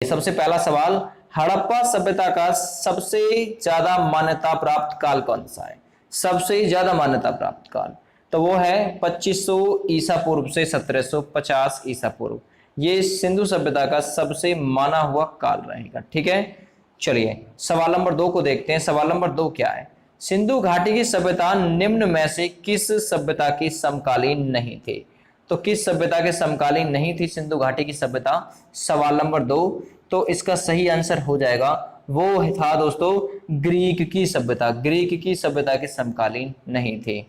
सबसे पहला सवाल, हड़प्पा सभ्यता का सबसे ज्यादा मान्यता प्राप्त काल कौन सा है? सबसे ज्यादा मान्यता प्राप्त काल तो वो है 2500 ईसा पूर्व से 1750 ईसा पूर्व। ये सिंधु सभ्यता का सबसे माना हुआ काल रहेगा। ठीक है, चलिए सवाल नंबर 2 को देखते हैं। सवाल नंबर 2 क्या है? सिंधु घाटी की सभ्यता निम्न में से किस सभ्यता की समकालीन नहीं थी? तो किस सभ्यता के समकालीन नहीं थी सिंधु घाटी की सभ्यता? सवाल नंबर 2, तो इसका सही आंसर हो जाएगा वो था दोस्तों ग्रीक की सभ्यता। ग्रीक की सभ्यता के समकालीन नहीं थी।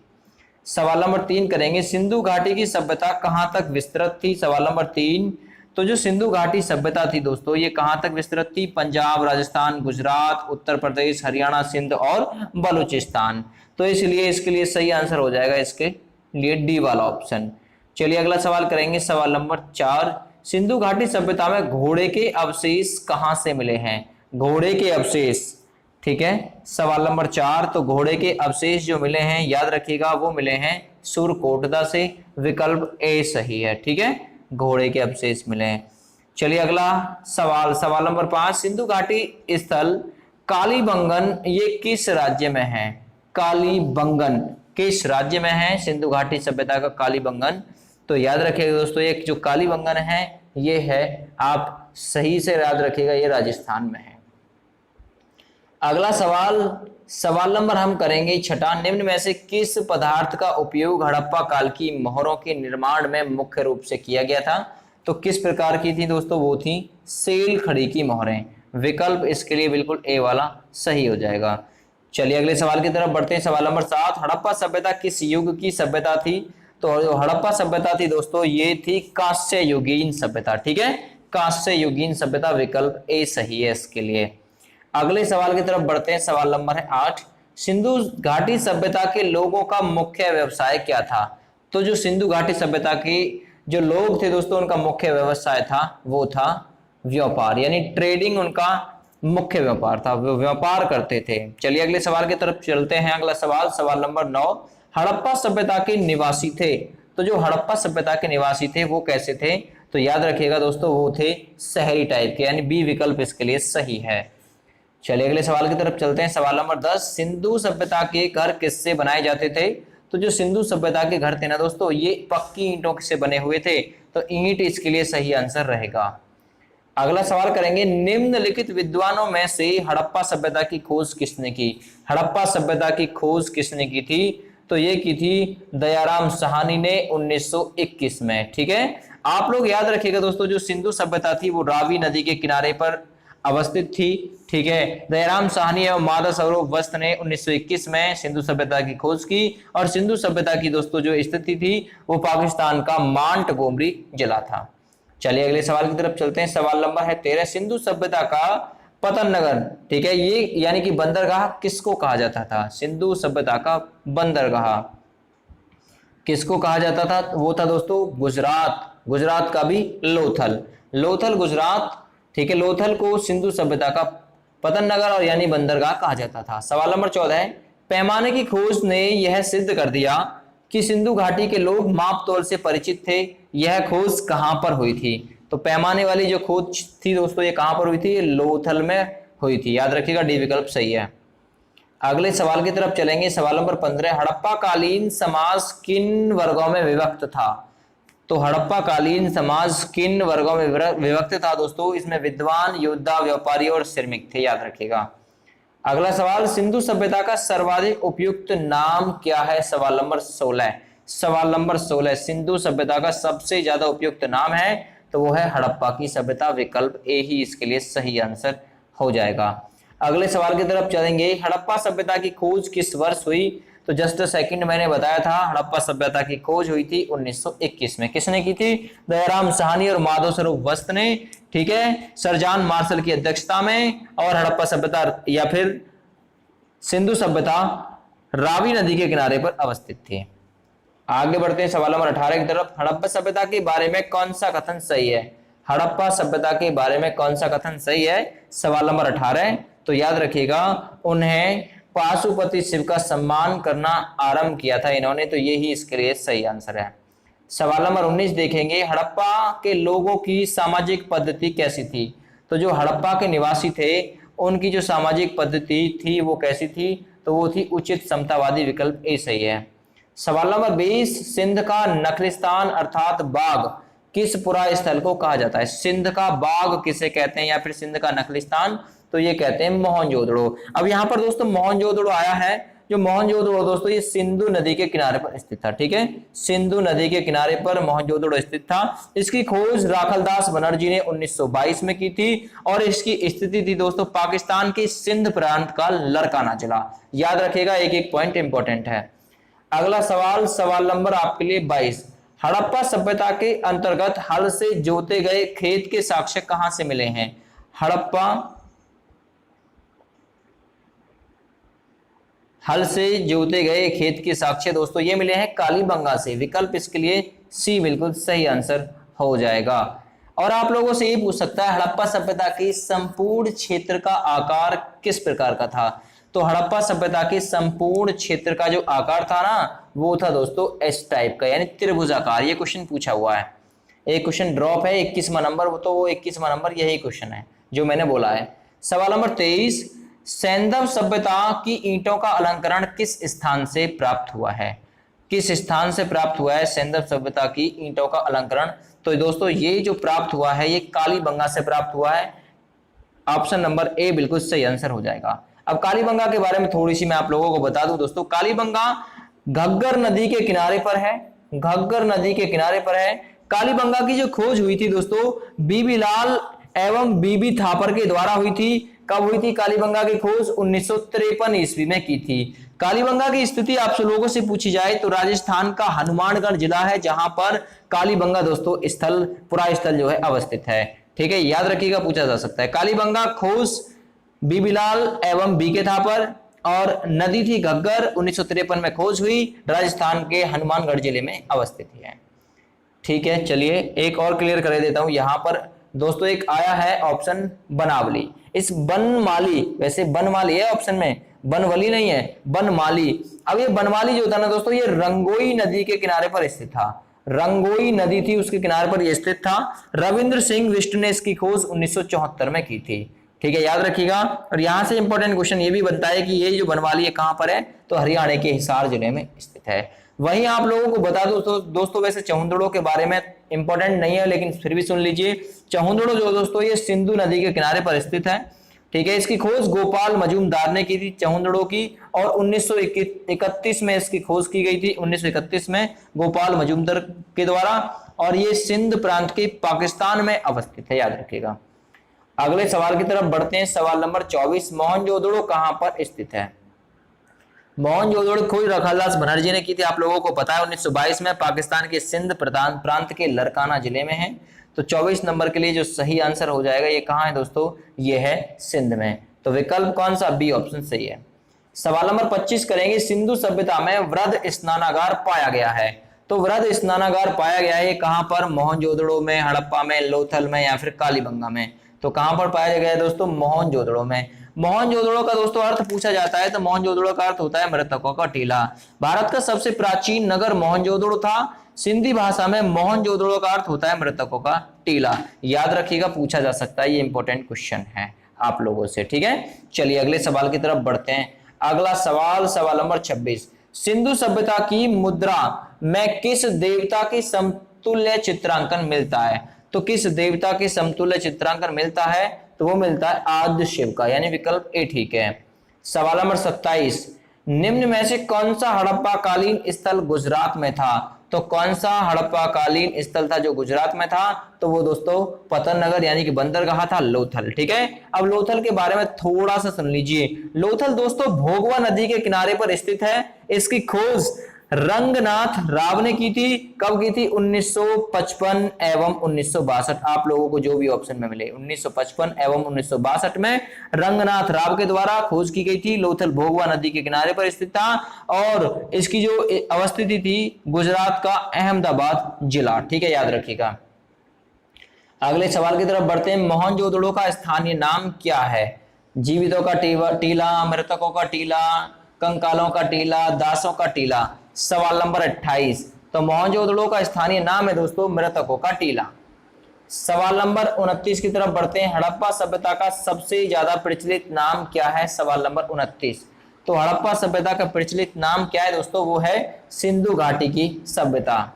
सवाल नंबर 3 करेंगे, सिंधु घाटी की सभ्यता कहां तक विस्तृत थी? सवाल नंबर 3, तो जो सिंधु घाटी सभ्यता थी दोस्तों ये कहां तक विस्तृत थी? पंजाब, राजस्थान, गुजरात, उत्तर प्रदेश, हरियाणा, सिंध और बलूचिस्तान। तो इसलिए इसके लिए सही आंसर हो जाएगा इसके लिए डी वाला ऑप्शन। चलिए अगला सवाल करेंगे। सवाल नंबर 4, सिंधु घाटी सभ्यता में घोड़े के अवशेष कहां से मिले हैं? घोड़े के अवशेष, ठीक है। सवाल नंबर 4, तो घोड़े के अवशेष जो मिले हैं याद रखिएगा वो मिले हैं सुरकोटदा से। विकल्प ए सही है। ठीक है, घोड़े के अवशेष मिले हैं। चलिए अगला सवाल, सवाल नंबर 5, सिंधु घाटी स्थल कालीबंगन ये किस राज्य में है? कालीबंगन किस राज्य में है सिंधु घाटी सभ्यता का कालीबंगन? तो याद रखिएगा दोस्तों ये जो कालीबंगन है ये है, आप सही से याद रखिएगा, ये राजस्थान में है। अगला सवाल, सवाल नंबर हम करेंगे 6, निम्न में से किस पदार्थ का उपयोग हड़प्पा काल की मोहरों के निर्माण में मुख्य रूप से किया गया था? तो किस प्रकार की थी दोस्तों? वो थी सेल खड़ी की मोहरें। विकल्प इसके लिए बिल्कुल ए वाला सही हो जाएगा। चलिए अगले सवाल की तरफ बढ़ते हैं। सवाल नंबर 7, हड़प्पा सभ्यता किस युग की सभ्यता थी? तो जो हड़प्पा सभ्यता थी दोस्तों ये थी कांस्य युगीन सभ्यता। ठीक है, कांस्य युगीन सभ्यता, विकल्प ए सही है इसके लिए। अगले सवाल की तरफ बढ़ते हैं। सवाल नंबर है 8, सिंधु घाटी सभ्यता के लोगों का मुख्य व्यवसाय क्या था? तो जो सिंधु घाटी सभ्यता के जो लोग थे दोस्तों उनका मुख्य व्यवसाय था वो था व्यापार, यानी ट्रेडिंग उनका मुख्य व्यापार था, वो व्यापार करते थे। चलिए अगले सवाल की तरफ चलते हैं। अगला सवाल, सवाल नंबर 9, हड़प्पा सभ्यता के निवासी थे। तो जो हड़प्पा सभ्यता के निवासी थे वो कैसे थे? तो याद रखिएगा दोस्तों वो थे शहरी टाइप के, यानी बी विकल्प इसके लिए सही है। चलिए अगले सवाल की तरफ चलते हैं। सवाल नंबर 10, सिंधु सभ्यता के घर किससे बनाए जाते थे? तो जो सिंधु सभ्यता के घर थे ना दोस्तों ये पक्की ईंटों से बने हुए थे, तो ईंट इसके लिए सही आंसर रहेगा। अगला सवाल करेंगे, निम्नलिखित विद्वानों में से हड़प्पा सभ्यता की खोज किसने की? हड़प्पा सभ्यता की खोज किसने की थी? तो ये की थी दयाराम साहनी ने 1921 में। ठीक है, आप लोग याद रखिएगा दोस्तों जो सिंधु सभ्यता थी वो रावी नदी के किनारे पर अवस्थित थी। ठीक है, दयाराम साहनी एवं माधव सरोवर वस्त ने 1921 में सिंधु सभ्यता की खोज की, और सिंधु सभ्यता की दोस्तों जो स्थिति थी वो पाकिस्तान का मांटगोमरी जिला था। चलिए अगले सवाल की तरफ चलते हैं। सवाल नंबर है 13, सिंधु सभ्यता का पतन नगर, ठीक है, ये यानी कि बंदरगाह किसको कहा जाता था? सिंधु सभ्यता का बंदरगाह किसको कहा जाता था? वो था दोस्तों गुजरात। गुजरात का भी लोथल, लोथल गुजरात। ठीक है, लोथल को सिंधु सभ्यता का पतन नगर और यानी बंदरगाह कहा जाता था। सवाल नंबर 14, पैमाने की खोज ने यह सिद्ध कर दिया कि सिंधु घाटी के लोग माप तौल से परिचित थे। यह खोज कहां पर हुई थी? तो पैमाने वाली जो खोज थी दोस्तों ये कहां पर हुई थी? लोथल में हुई थी। याद रखिएगा डी विकल्प सही है। अगले सवाल की तरफ चलेंगे। सवाल नंबर 15, हड़प्पा कालीन समाज किन वर्गों में विभक्त था? तो हड़प्पा कालीन समाज किन वर्गों में विभक्त था दोस्तों? इसमें विद्वान, योद्धा, व्यापारी और श्रमिक थे। याद रखिएगा। अगला सवाल, सिंधु सभ्यता का सर्वाधिक उपयुक्त नाम क्या है? सवाल नंबर 16। सवाल नंबर 16, सिंधु सभ्यता का सबसे ज्यादा उपयुक्त नाम है तो वो है हड़प्पा की सभ्यता। विकल्प ए ही इसके लिए सही आंसर हो जाएगा। अगले सवाल की तरफ चलेंगे। हड़प्पा सभ्यता की खोज किस वर्ष हुई? तो जस्ट सेकंड मैंने बताया था हड़प्पा सभ्यता की खोज हुई थी 1921 में। किसने की थी? दयाराम साहनी और माधव सरोवर वस्त ने। ठीक है, सर जॉन मार्शल की अध्यक्षता में। और हड़प्पा सभ्यता या फिर सिंधु सभ्यता रावी नदी के किनारे पर अवस्थित थी। आगे बढ़ते हैं सवाल नंबर 18 की तरफ। हड़प्पा सभ्यता के बारे में कौन सा कथन सही है? हड़प्पा सभ्यता के बारे में कौन सा कथन सही है? सवाल नंबर 18, तो याद रखिएगा उन्हें पाशुपति शिव का सम्मान करना आरंभ किया था इन्होंने, तो ये ही इसके लिए सही आंसर है। सवाल नंबर 19 देखेंगे। हड़प्पा के लोगों की सामाजिक पद्धति कैसी थी? तो जो हड़प्पा के निवासी थे उनकी जो सामाजिक पद्धति थी वो कैसी थी, तो वो थी उचित समतावादी, विकल्प ए सही है। सवाल नंबर 20, सिंध का नखलिस्तान अर्थात बाग किस पुरा स्थल को कहा जाता है? सिंध का बाग किसे कहते हैं या फिर सिंध का नखलिस्तान, तो ये कहते हैं मोहनजोदड़ो। अब यहाँ पर दोस्तों मोहनजोदड़ो आया है, जो मोहनजोदड़ो दोस्तों ये सिंधु नदी के किनारे पर स्थित था, ठीक है, सिंधु नदी के किनारे पर मोहनजोदड़ो स्थित था। इसकी खोज राखलदास बनर्जी ने 1922 में की थी और इसकी स्थिति थी दोस्तों पाकिस्तान के सिंध प्रांत का लरकाना जिला। याद रखिएगा, एक एक पॉइंट इंपॉर्टेंट है। अगला सवाल, सवाल नंबर आपके लिए 22, हड़प्पा सभ्यता के अंतर्गत हल से जोते गए खेत के साक्ष्य कहां से मिले हैं? हल से जोते गए खेत के साक्ष्य दोस्तों ये मिले हैं कालीबंगा से, विकल्प इसके लिए सी बिल्कुल सही आंसर हो जाएगा। और आप लोगों से ये पूछ सकता है हड़प्पा सभ्यता की संपूर्ण क्षेत्र का आकार किस प्रकार का था? तो हड़प्पा सभ्यता के संपूर्ण क्षेत्र का जो आकार था ना वो था दोस्तों एस टाइप का, यानी त्रिभुजाकार। ये क्वेश्चन पूछा हुआ है, एक क्वेश्चन ड्रॉप है 21वां नंबर, तो वो 21वां नंबर यही क्वेश्चन है जो मैंने बोला है। सवाल नंबर 23, सैंधव सभ्यता की ईंटों का अलंकरण किस स्थान से प्राप्त हुआ है? किस स्थान से प्राप्त हुआ है सैंधव सभ्यता की ईंटों का अलंकरण? तो दोस्तों ये जो प्राप्त हुआ है ये कालीबंगा से प्राप्त हुआ है। ऑप्शन नंबर ए बिल्कुल सही आंसर हो जाएगा। अब कालीबंगा के बारे में थोड़ी सी मैं आप लोगों को बता दूं दोस्तों, कालीबंगा घग्गर नदी के किनारे पर है, घग्गर नदी के किनारे पर है। कालीबंगा की जो खोज हुई थी दोस्तों बीबी लाल एवं बीबी थापर के द्वारा हुई थी। कब हुई थी कालीबंगा की खोज? 1953 ईस्वी में की थी। कालीबंगा की स्थिति आप लोगों से पूछी जाए तो राजस्थान का हनुमानगढ़ जिला है जहां पर कालीबंगा दोस्तों स्थल, पुरा स्थल जो है अवस्थित है, ठीक है, याद रखिएगा, पूछा जा सकता है। कालीबंगा खोज बीबीलाल एवं बीके थापर और नदी थी घग्गर, 1953 में खोज हुई, राजस्थान के हनुमानगढ़ जिले में अवस्थित है, ठीक है। चलिए एक और क्लियर कर देता हूं, यहां पर दोस्तों एक आया है ऑप्शन बनावली। इस बनमाली, वैसे बनमाली है ऑप्शन में, बनवली नहीं है, बनमाली। अब ये बनमाली जो था ना दोस्तों ये रंगोई नदी के किनारे पर स्थित था, रंगोई नदी थी उसके किनारे पर यह स्थित था। रविंद्र सिंह बिष्ट ने इसकी खोज 1974 में की थी, ठीक है, याद रखिएगा। और यहां से इंपॉर्टेंट क्वेश्चन ये भी बनता है कि ये जो बनवाली है कहां पर है, तो हरियाणा के हिसार जिले में स्थित है। वहीं आप लोगों को बता दो तो दोस्तों वैसे चहुंदड़ो के बारे में इंपॉर्टेंट नहीं है लेकिन फिर भी सुन लीजिए। चहुंदड़ो जो दोस्तों ये सिंधु नदी के किनारे पर स्थित है, ठीक है। इसकी खोज गोपाल मजूमदार ने की थी चहुंदड़ो की, और 1931 में इसकी खोज की गई थी, 1931 में गोपाल मजूमदार के द्वारा, और ये सिंध प्रांत के पाकिस्तान में अवस्थित है, याद रखिएगा। अगले सवाल की तरफ बढ़ते हैं। सवाल नंबर 24, मोहनजोदड़ो कहां पर स्थित है? मोहनजोदड़ो खोज राखालदास बनर्जी ने की थी, आप लोगों को पता है, 1922 में पाकिस्तान के सिंध प्रांत के लरकाना जिले में है। तो 24 नंबर के लिए जो सही आंसर हो जाएगा ये कहां है दोस्तों? ये है सिंध में। तो विकल्प कौन सा? बी ऑप्शन सही है। सवाल नंबर 25 करेंगे, सिंधु सभ्यता में वृहद स्नानागार पाया गया है। तो वृहद स्नानागार पाया गया है कहां पर? मोहनजोदड़ो में, हड़प्पा में, लोथल में या फिर कालीबंगा में? तो कहां पर पाया गया है दोस्तों? मोहनजोदड़ो में। मोहनजोदड़ो का दोस्तों अर्थ पूछा जाता है तो मोहनजोदड़ो का अर्थ होता है मृतकों का टीला। भारत का सबसे प्राचीन नगर मोहनजोदड़ो था। सिंधी भाषा में मोहनजोदड़ो का अर्थ होता है मृतकों का टीला, याद रखिएगा, पूछा जा सकता है, ये इंपॉर्टेंट क्वेश्चन है आप लोगों से, ठीक है। चलिए अगले सवाल की तरफ बढ़ते हैं। अगला सवाल, सवाल नंबर 26, सिंधु सभ्यता की मुद्रा में किस देवता की समतुल्य चित्रांकन मिलता है? तो किस देवता के समतुल्य चित्रांकन मिलता है? तो वो मिलता है आद्य शिव का, यानी विकल्प ए ठीक है। सवाल नंबर 27, निम्न में से कौन सा हड़प्पा कालीन स्थल गुजरात में था? तो कौन सा हड़प्पा कालीन स्थल था जो गुजरात में था? तो वो दोस्तों पतन नगर यानी कि बंदरगाह था लोथल, ठीक है। अब लोथल के बारे में थोड़ा सा सुन लीजिए। लोथल दोस्तों भोगवा नदी के किनारे पर स्थित है। इसकी खोज रंगनाथ राव ने की थी। कब की थी? 1955 एवं 1962। आप लोगों को जो भी ऑप्शन में मिले, 1955 एवं 1962 में रंगनाथ राव के द्वारा खोज की गई थी। लोथल भोगवा नदी के किनारे पर स्थित था और इसकी जो अवस्थिति थी गुजरात का अहमदाबाद जिला, ठीक है, याद रखिएगा। अगले सवाल की तरफ बढ़ते हैं। मोहनजोदड़ो का स्थानीय नाम क्या है? जीवितों का टीला, मृतकों का टीला, कंकालों का टीला, दासों का टीला। सवाल नंबर 28, तो मोहनजोदड़ो का स्थानीय नाम है दोस्तों मृतकों का टीला। सवाल नंबर 29 की तरफ बढ़ते हैं। हड़प्पा सभ्यता का सबसे ज्यादा प्रचलित नाम क्या है? सवाल नंबर 29। तो हड़प्पा सभ्यता का प्रचलित नाम क्या है दोस्तों? वो है सिंधु घाटी की सभ्यता।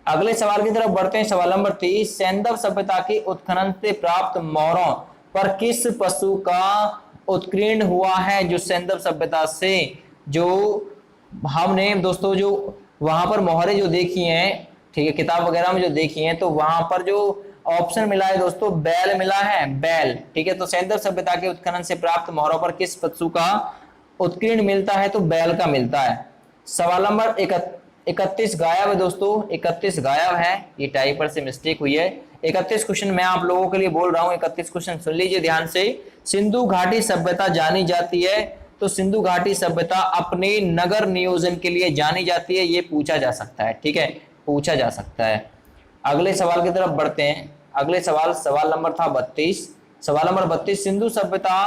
अगले सवाल की तरफ बढ़ते हैं। सवाल नंबर 30, सैंधव सभ्यता के उत्खनन से प्राप्त मोहरों पर किस पशु का उत्कीर्ण हुआ है? जो सैंधव सभ्यता से जो हमने दोस्तों जो वहां पर मोहरें जो देखी हैं, ठीक है, किताब वगैरह में जो देखी हैं, तो वहां पर जो ऑप्शन मिला है दोस्तों बैल मिला है, बैल। ठीक है, तो सैंधव सभ्यता के उत्खनन से प्राप्त मोहरों पर किस पशु का उत्कीर्ण मिलता है? तो बैल का मिलता है। सवाल नंबर 31 गायब है दोस्तों, 31 गायब है, ये टाइपर से मिस्टेक हुई है। 31 क्वेश्चन मैं आप लोगों के लिए बोल रहा हूं, 31 क्वेश्चन सुन लीजिए ध्यान से। सिंधु घाटी सभ्यता जानी जाती है, तो सिंधु घाटी सभ्यता अपने नगर नियोजन के लिए जानी जाती है, ये पूछा जा सकता है। ठीक है, पूछा जा सकता है। अगले सवाल की तरफ बढ़ते हैं। अगले सवाल नंबर था 32। सवाल नंबर 32, सिंधु सभ्यता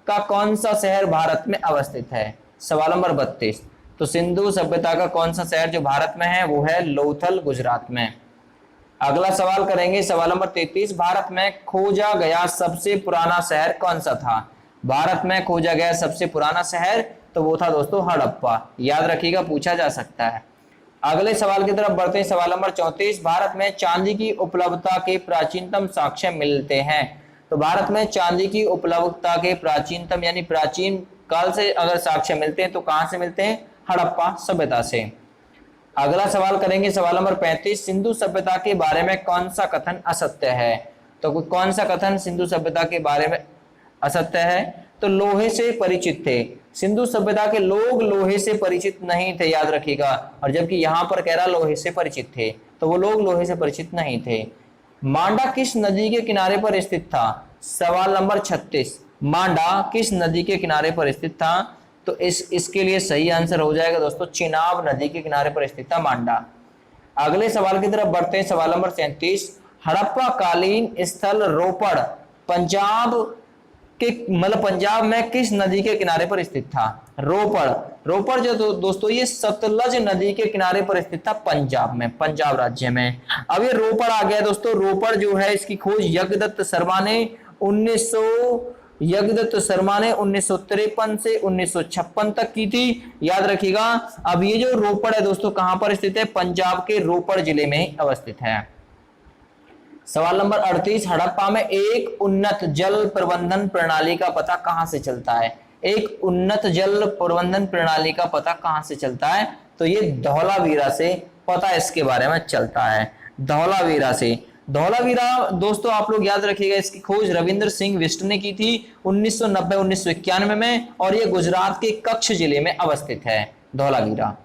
का कौन सा शहर भारत में अवस्थित है? सवाल नंबर 32, तो सिंधु सभ्यता का कौन सा शहर जो भारत में है वो है लोथल, गुजरात में। अगला सवाल करेंगे, सवाल नंबर 33, भारत में खोजा गया सबसे पुराना शहर कौन सा था? भारत में खोजा गया सबसे पुराना शहर, तो वो था दोस्तों हड़प्पा। याद रखिएगा, पूछा जा सकता है। अगले सवाल की तरफ बढ़ते हैं। सवाल नंबर 34, भारत में चांदी की उपलब्धता के प्राचीनतम साक्ष्य मिलते हैं। तो भारत में चांदी की उपलब्धता के प्राचीनतम यानी प्राचीन काल से अगर साक्ष्य मिलते हैं तो कहां से मिलते हैं? हड़प्पा सभ्यता से। अगला सवाल करेंगे, सवाल नंबर 35, सिंधु सभ्यता के बारे में कौन सा कथन असत्य है? तो कौन सा कथन सिंधु सभ्यता के बारे में असत्य है? तो लोहे से परिचित थे। सिंधु सभ्यता के लोग लोहे से परिचित नहीं थे, याद रखिएगा। और जबकि यहां पर कह रहा लोहे से परिचित थे, तो वो लोग लोहे से परिचित नहीं थे। मांडा किस नदी के किनारे पर स्थित था? सवाल नंबर 36, मांडा किस नदी के किनारे पर स्थित था? तो इसके लिए सही आंसर हो जाएगा दोस्तों चिनाब नदी के किनारे पर स्थित था मांडा। अगले सवाल की तरफ बढ़ते हैं। सवाल नंबर 37, हड़प्पा कालीन स्थल रोपड़ पंजाब के मतलब पंजाब में किस नदी के किनारे पर स्थित था? रोपड़ जो दोस्तों ये सतलज नदी के किनारे पर स्थित था पंजाब में, पंजाब राज्य में। अब ये रोपड़ आ गया दोस्तों। रोपड़ जो है इसकी खोज यज्ञदत्त शर्मा ने 1953 से 1956 तक की थी, याद रखिएगा। अब ये जो रोपड़ है दोस्तों कहां पर स्थित है? पंजाब के रोपड़ जिले में अवस्थित है। सवाल नंबर 38, हड़प्पा में एक उन्नत जल प्रबंधन प्रणाली का पता कहां से चलता है? एक उन्नत जल प्रबंधन प्रणाली का पता कहां से चलता है? तो ये धौलावीरा से पता इसके बारे में चलता है, धौलावीरा से। धौलावीरा दोस्तों आप लोग याद रखिएगा, इसकी खोज रविंद्र सिंह बिष्ट ने की थी 1990-1991 में, और ये गुजरात के कच्छ जिले में अवस्थित है धौलावीरा।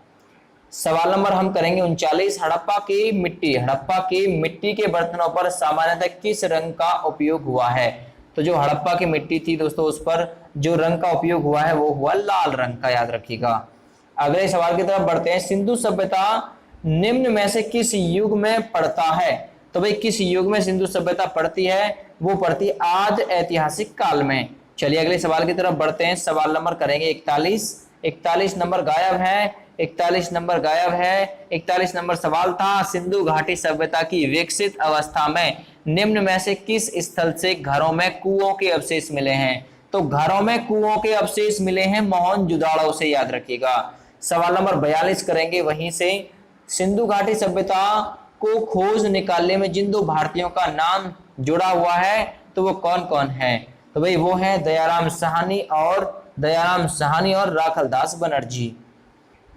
सवाल नंबर हम करेंगे 39, हड़प्पा की मिट्टी के बर्तनों पर सामान्यतः किस रंग का उपयोग हुआ है? तो जो हड़प्पा की मिट्टी थी दोस्तों उस पर जो रंग का उपयोग हुआ है वो हुआ लाल रंग का, याद रखिएगा। अगले सवाल की तरफ बढ़ते हैं। सिंधु सभ्यता निम्न में से किस युग में पड़ता है? तो भाई किस युग में सिंधु सभ्यता पड़ती है? वो पड़ती है आदि ऐतिहासिक काल में। चलिए अगले सवाल की तरफ बढ़ते हैं। सवाल नंबर करेंगे 41 नंबर गायब है, 41 नंबर गायब है। 41 नंबर सवाल था, सिंधु घाटी सभ्यता की विकसित अवस्था में निम्न में से किस स्थल से घरों में कुओं के अवशेष मिले हैं? तो घरों में कुओं के अवशेष मिले हैं मोहनजोदड़ो से, याद रखिएगा। सवाल नंबर 42 करेंगे वहीं से। सिंधु घाटी सभ्यता को खोज निकालने में जिन दो भारतीयों का नाम जुड़ा हुआ है तो वो कौन कौन है? तो भाई वो है दयाराम साहनी और राखलदास बनर्जी।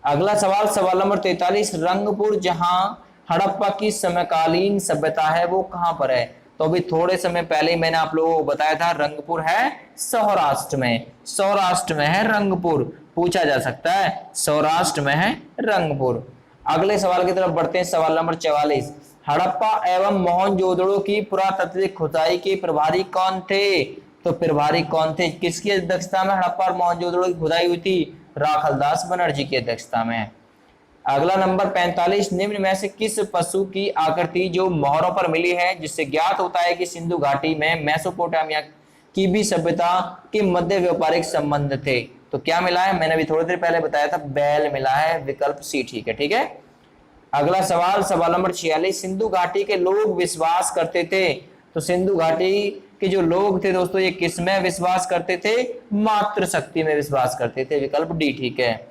अगला सवाल नंबर 43, रंगपुर जहां हड़प्पा की समकालीन सभ्यता है वो कहां पर है? तो अभी थोड़े समय पहले ही मैंने आप लोगों को बताया था रंगपुर है सौराष्ट्र में है रंगपुर, पूछा जा सकता है, सौराष्ट्र में है रंगपुर। अगले सवाल की तरफ बढ़ते हैं। सवाल नंबर 44, हड़प्पा एवं मोहनजोदड़ो की पुरातात्विक खुदाई के प्रभारी कौन थे? तो प्रभारी कौन थे? किसकी अध्यक्षता में हड़प्पा और मोहनजोदड़ो की खुदाई हुई थी? राखलदास बनर्जी की अध्यक्षता में। अगला नंबर 45, निम्न में से किस पशु की आकृति जो मोहरों पर मिली है जिससे ज्ञात होता है कि सिंधु घाटी में मेसोपोटामिया की भी सभ्यता के मध्य व्यापारिक संबंध थे? तो क्या मिला है? मैंने अभी थोड़ी देर पहले बताया था, बैल मिला है, विकल्प सी ठीक है। अगला सवाल नंबर 46, सिंधु घाटी के लोग विश्वास करते थे तो सिंधु घाटी के जो लोग थे दोस्तों ये किस में विश्वास करते थे? मातृ शक्ति में विश्वास करते थे। विकल्प डी ठीक है।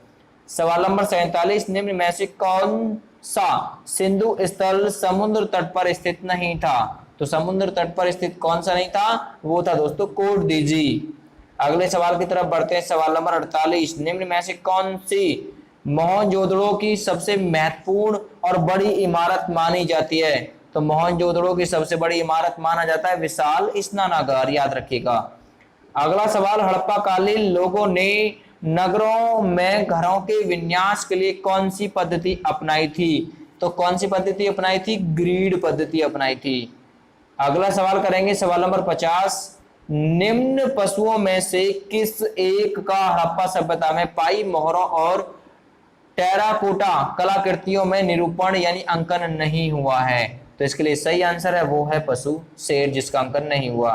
सवाल नंबर 47, निम्न में से कौन सा सिंधु स्थल समुद्र तट पर स्थित नहीं था? तो समुद्र तट पर स्थित कौन सा नहीं था? वो था दोस्तों कोट दीजी। अगले सवाल की तरफ बढ़ते हैं। सवाल नंबर 48, निम्न में से कौन सी मोहनजोदड़ो की सबसे महत्वपूर्ण और बड़ी इमारत मानी जाती है? तो मोहनजोदड़ो की सबसे बड़ी इमारत माना जाता है विशाल स्नानागार, याद रखिएगा। अगला सवाल, हड़प्पा कालीन लोगों ने नगरों में घरों के विन्यास के लिए कौन सी पद्धति अपनाई थी? तो कौन सी पद्धति अपनाई थी? ग्रीड पद्धति अपनाई थी। अगला सवाल करेंगे सवाल नंबर 50, निम्न पशुओं में से किस एक का हड़प्पा सभ्यता में पाई मोहरों और टेराकोटा कलाकृतियों में निरूपण यानी अंकन नहीं हुआ है? तो इसके लिए सही आंसर है वो है पशु शेर, जिसका अंकन नहीं हुआ।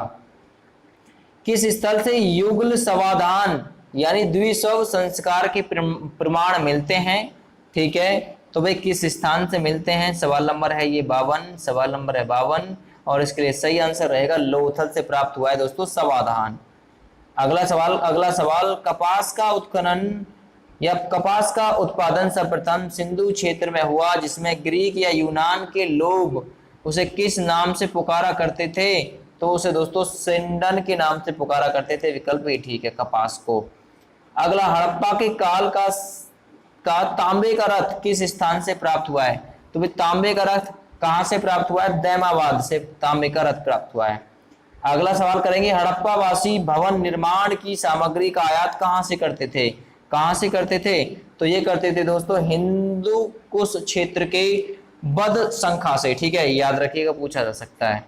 किस स्थल से युगल समाधान यानी द्विस्व संस्कार के प्रमाण मिलते हैं? ठीक है, तो भाई किस स्थान से मिलते हैं? सवाल नंबर है ये 52, सवाल नंबर है 52 और इसके लिए सही आंसर रहेगा लोथल से प्राप्त हुआ है दोस्तों समाधान। अगला सवाल, कपास का उत्खनन या कपास का उत्पादन सर्वप्रथम सिंधु क्षेत्र में हुआ, जिसमें ग्रीक या यूनान के लोग उसे किस नाम से पुकारा करते थे? तो उसे दोस्तों सिंडन के नाम से पुकारा करते थे। विकल्प भी ठीक है, कपास को। अगला, हड़प्पा के काल का तांबे का रथ किस स्थान से प्राप्त हुआ है? तो भाई तांबे का रथ कहां से प्राप्त हुआ है? दैमाबाद से तांबे का रथ प्राप्त हुआ है। अगला सवाल करेंगे, हड़प्पा वासी भवन निर्माण की सामग्री का आयात कहां से करते थे? कहां से करते थे? तो ये करते थे दोस्तों हिंदू कुश क्षेत्र के बद संखा से। ठीक है, याद रखिएगा, पूछा जा सकता है।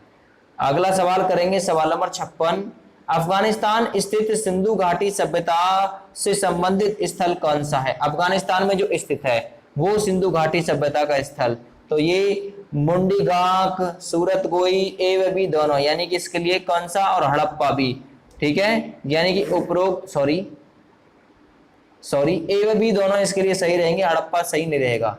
अगला सवाल करेंगे सवाल नंबर 56, अफगानिस्तान स्थित सिंधु घाटी सभ्यता से संबंधित स्थल कौन सा है? अफगानिस्तान में जो स्थित है वो सिंधु घाटी सभ्यता का स्थल, तो ये मुंडीगांक, सूरतगोई, ए व बी दोनों, यानी कि इसके लिए कौन सा और हड़प्पा भी। ठीक है, यानी कि उपरोक्त ए व बी दोनों इसके लिए सही रहेंगे, हड़प्पा सही नहीं रहेगा।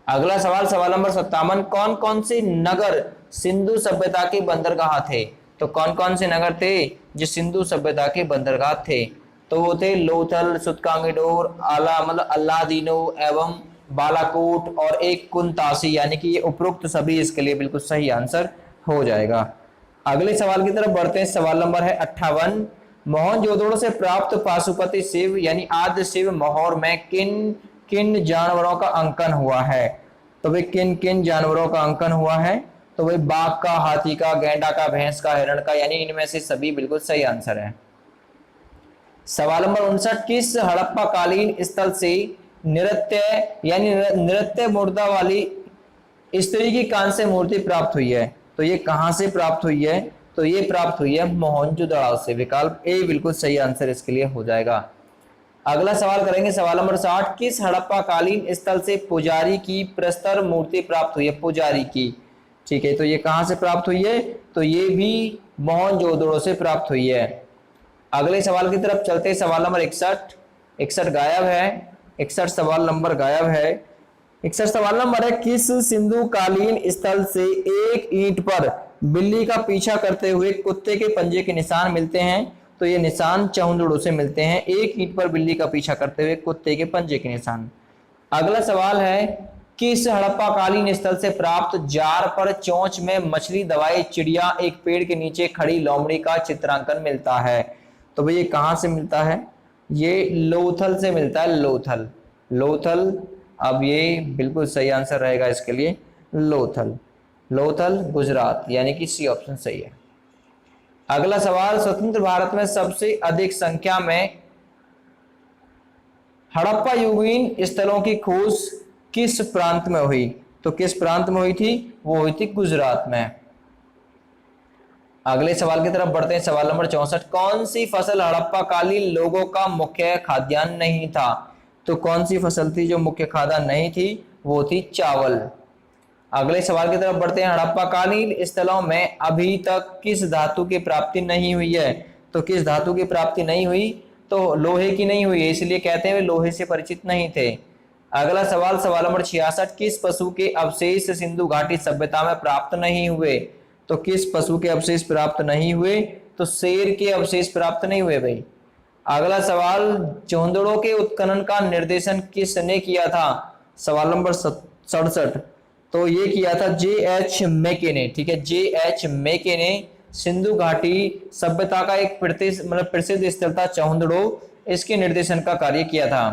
अगला सवाल सवाल नंबर 57, कौन कौन से नगर सिंधु सभ्यता के बंदरगाह थे? तो कौन कौन से नगर थे जो सिंधु सभ्यता के बंदरगाह थे? तो वो थे लोथल, सुतकांगीडोर, अल्लादीनो एवं बालाकोट और एक कुंतासी, यानी कि ये उपरोक्त सभी इसके लिए बिल्कुल सही आंसर हो जाएगा। अगले सवाल की तरफ बढ़ते हैं। सवाल नंबर है 58, मोहनजोदड़ो से प्राप्त पाशुपति शिव यानी आद्य शिव मोहर में किन किन जानवरों का अंकन हुआ है? तो भाई किन किन जानवरों का अंकन हुआ है? तो भाई बाघ का, हाथी का, गैंडा का, भैंस का, हिरण का, यानी इनमें से सभी बिल्कुल सही आंसर है। सवाल नंबर 59, किस हड़प्पा कालीन स्थल से नृत्य यानी नृत्य मुर्दा वाली स्त्री की कांस्य मूर्ति प्राप्त हुई है? तो ये कहां से प्राप्त हुई है? तो ये प्राप्त हुई है मोहनजोदड़ो से। विकल्प ए बिल्कुल सही आंसर इसके लिए हो जाएगा। अगला सवाल करेंगे सवाल नंबर 60, किस हड़प्पा कालीन स्थल से पुजारी की प्रस्तर मूर्ति प्राप्त हुई है? पुजारी की। ठीक है, तो ये कहां से प्राप्त हुई है? तो ये भी मोहनजोदड़ो से प्राप्त हुई है। अगले सवाल की तरफ चलते हैं। सवाल नंबर 61 गायब है। 61 सवाल नंबर गायब है। 61 सवाल नंबर है, किस सिंधु कालीन स्थल से एक ईंट पर बिल्ली का पीछा करते हुए कुत्ते के पंजे के निशान मिलते हैं? तो ये निशान चौंदड़ो से मिलते हैं। एक ईंट पर बिल्ली का पीछा करते हुए कुत्ते के पंजे के निशान। अगला सवाल है, किस हड़प्पा कालीन स्थल से प्राप्त जार पर चोंच में मछली दबाई चिड़िया एक पेड़ के नीचे खड़ी लोमड़ी का चित्रांकन मिलता है? तो भाई ये कहां से मिलता है? ये लोथल से मिलता है। लोथल। अब ये बिल्कुल सही आंसर रहेगा इसके लिए लोथल गुजरात, यानी कि सी ऑप्शन सही है। अगला सवाल, स्वतंत्र भारत में सबसे अधिक संख्या में हड़प्पा युगीन स्थलों की खोज किस प्रांत में हुई? तो किस प्रांत में हुई थी? वो हुई थी गुजरात में। अगले सवाल की तरफ बढ़ते हैं। सवाल नंबर 64, कौन सी फसल हड़प्पा कालीन लोगों का मुख्य खाद्यान्न नहीं था? तो कौन सी फसल थी जो मुख्य खाद्यान्न नहीं थी? वो थी चावल। अगले सवाल की तरफ बढ़ते हैं। हड़प्पा कालीन स्थलों में अभी तक किस धातु की प्राप्ति नहीं हुई है? तो किस धातु की प्राप्ति नहीं हुई? तो लोहे की नहीं हुई है, इसलिए कहते हैं वे लोहे से परिचित नहीं थे। अगला सवाल सवाल नंबर 66, किस पशु के अवशेष सिंधु घाटी सभ्यता में प्राप्त नहीं हुए? तो किस पशु के अवशेष प्राप्त नहीं हुए? तो शेर के अवशेष प्राप्त नहीं हुए भाई। अगला सवाल, चौंदड़ों के उत्खनन का निर्देशन किसने किया था? सवाल नंबर 67। तो ये किया था J.H. मेके ने। ठीक है, J.H. मेके ने सिंधु घाटी सभ्यता का एक प्रसिद्ध स्थल था चौंदड़ो, इसके निर्देशन का कार्य किया था।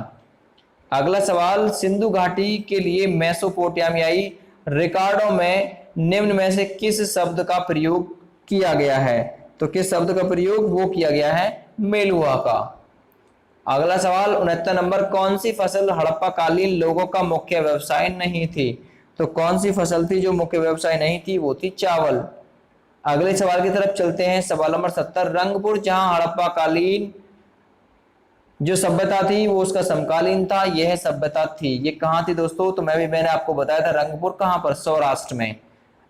अगला सवाल, सिंधु घाटी के लिए मेसोपोटामियाई रिकॉर्डों में निम्न में से किस शब्द का प्रयोग किया गया है? तो किस शब्द का प्रयोग वो किया गया है? मेलुआ का। अगला सवाल 69 नंबर, कौन सी फसल हड़प्पा कालीन लोगों का मुख्य व्यवसाय नहीं थी? तो कौन सी फसल थी जो मुख्य व्यवसाय नहीं थी? वो थी चावल। अगले सवाल की तरफ चलते हैं, सवाल नंबर 70। रंगपुर जहां हड़प्पा कालीन जो सभ्यता थी वो उसका समकालीन था, यह सभ्यता थी, ये कहां थी दोस्तों? तो मैंने आपको बताया था रंगपुर कहां पर? सौराष्ट्र में।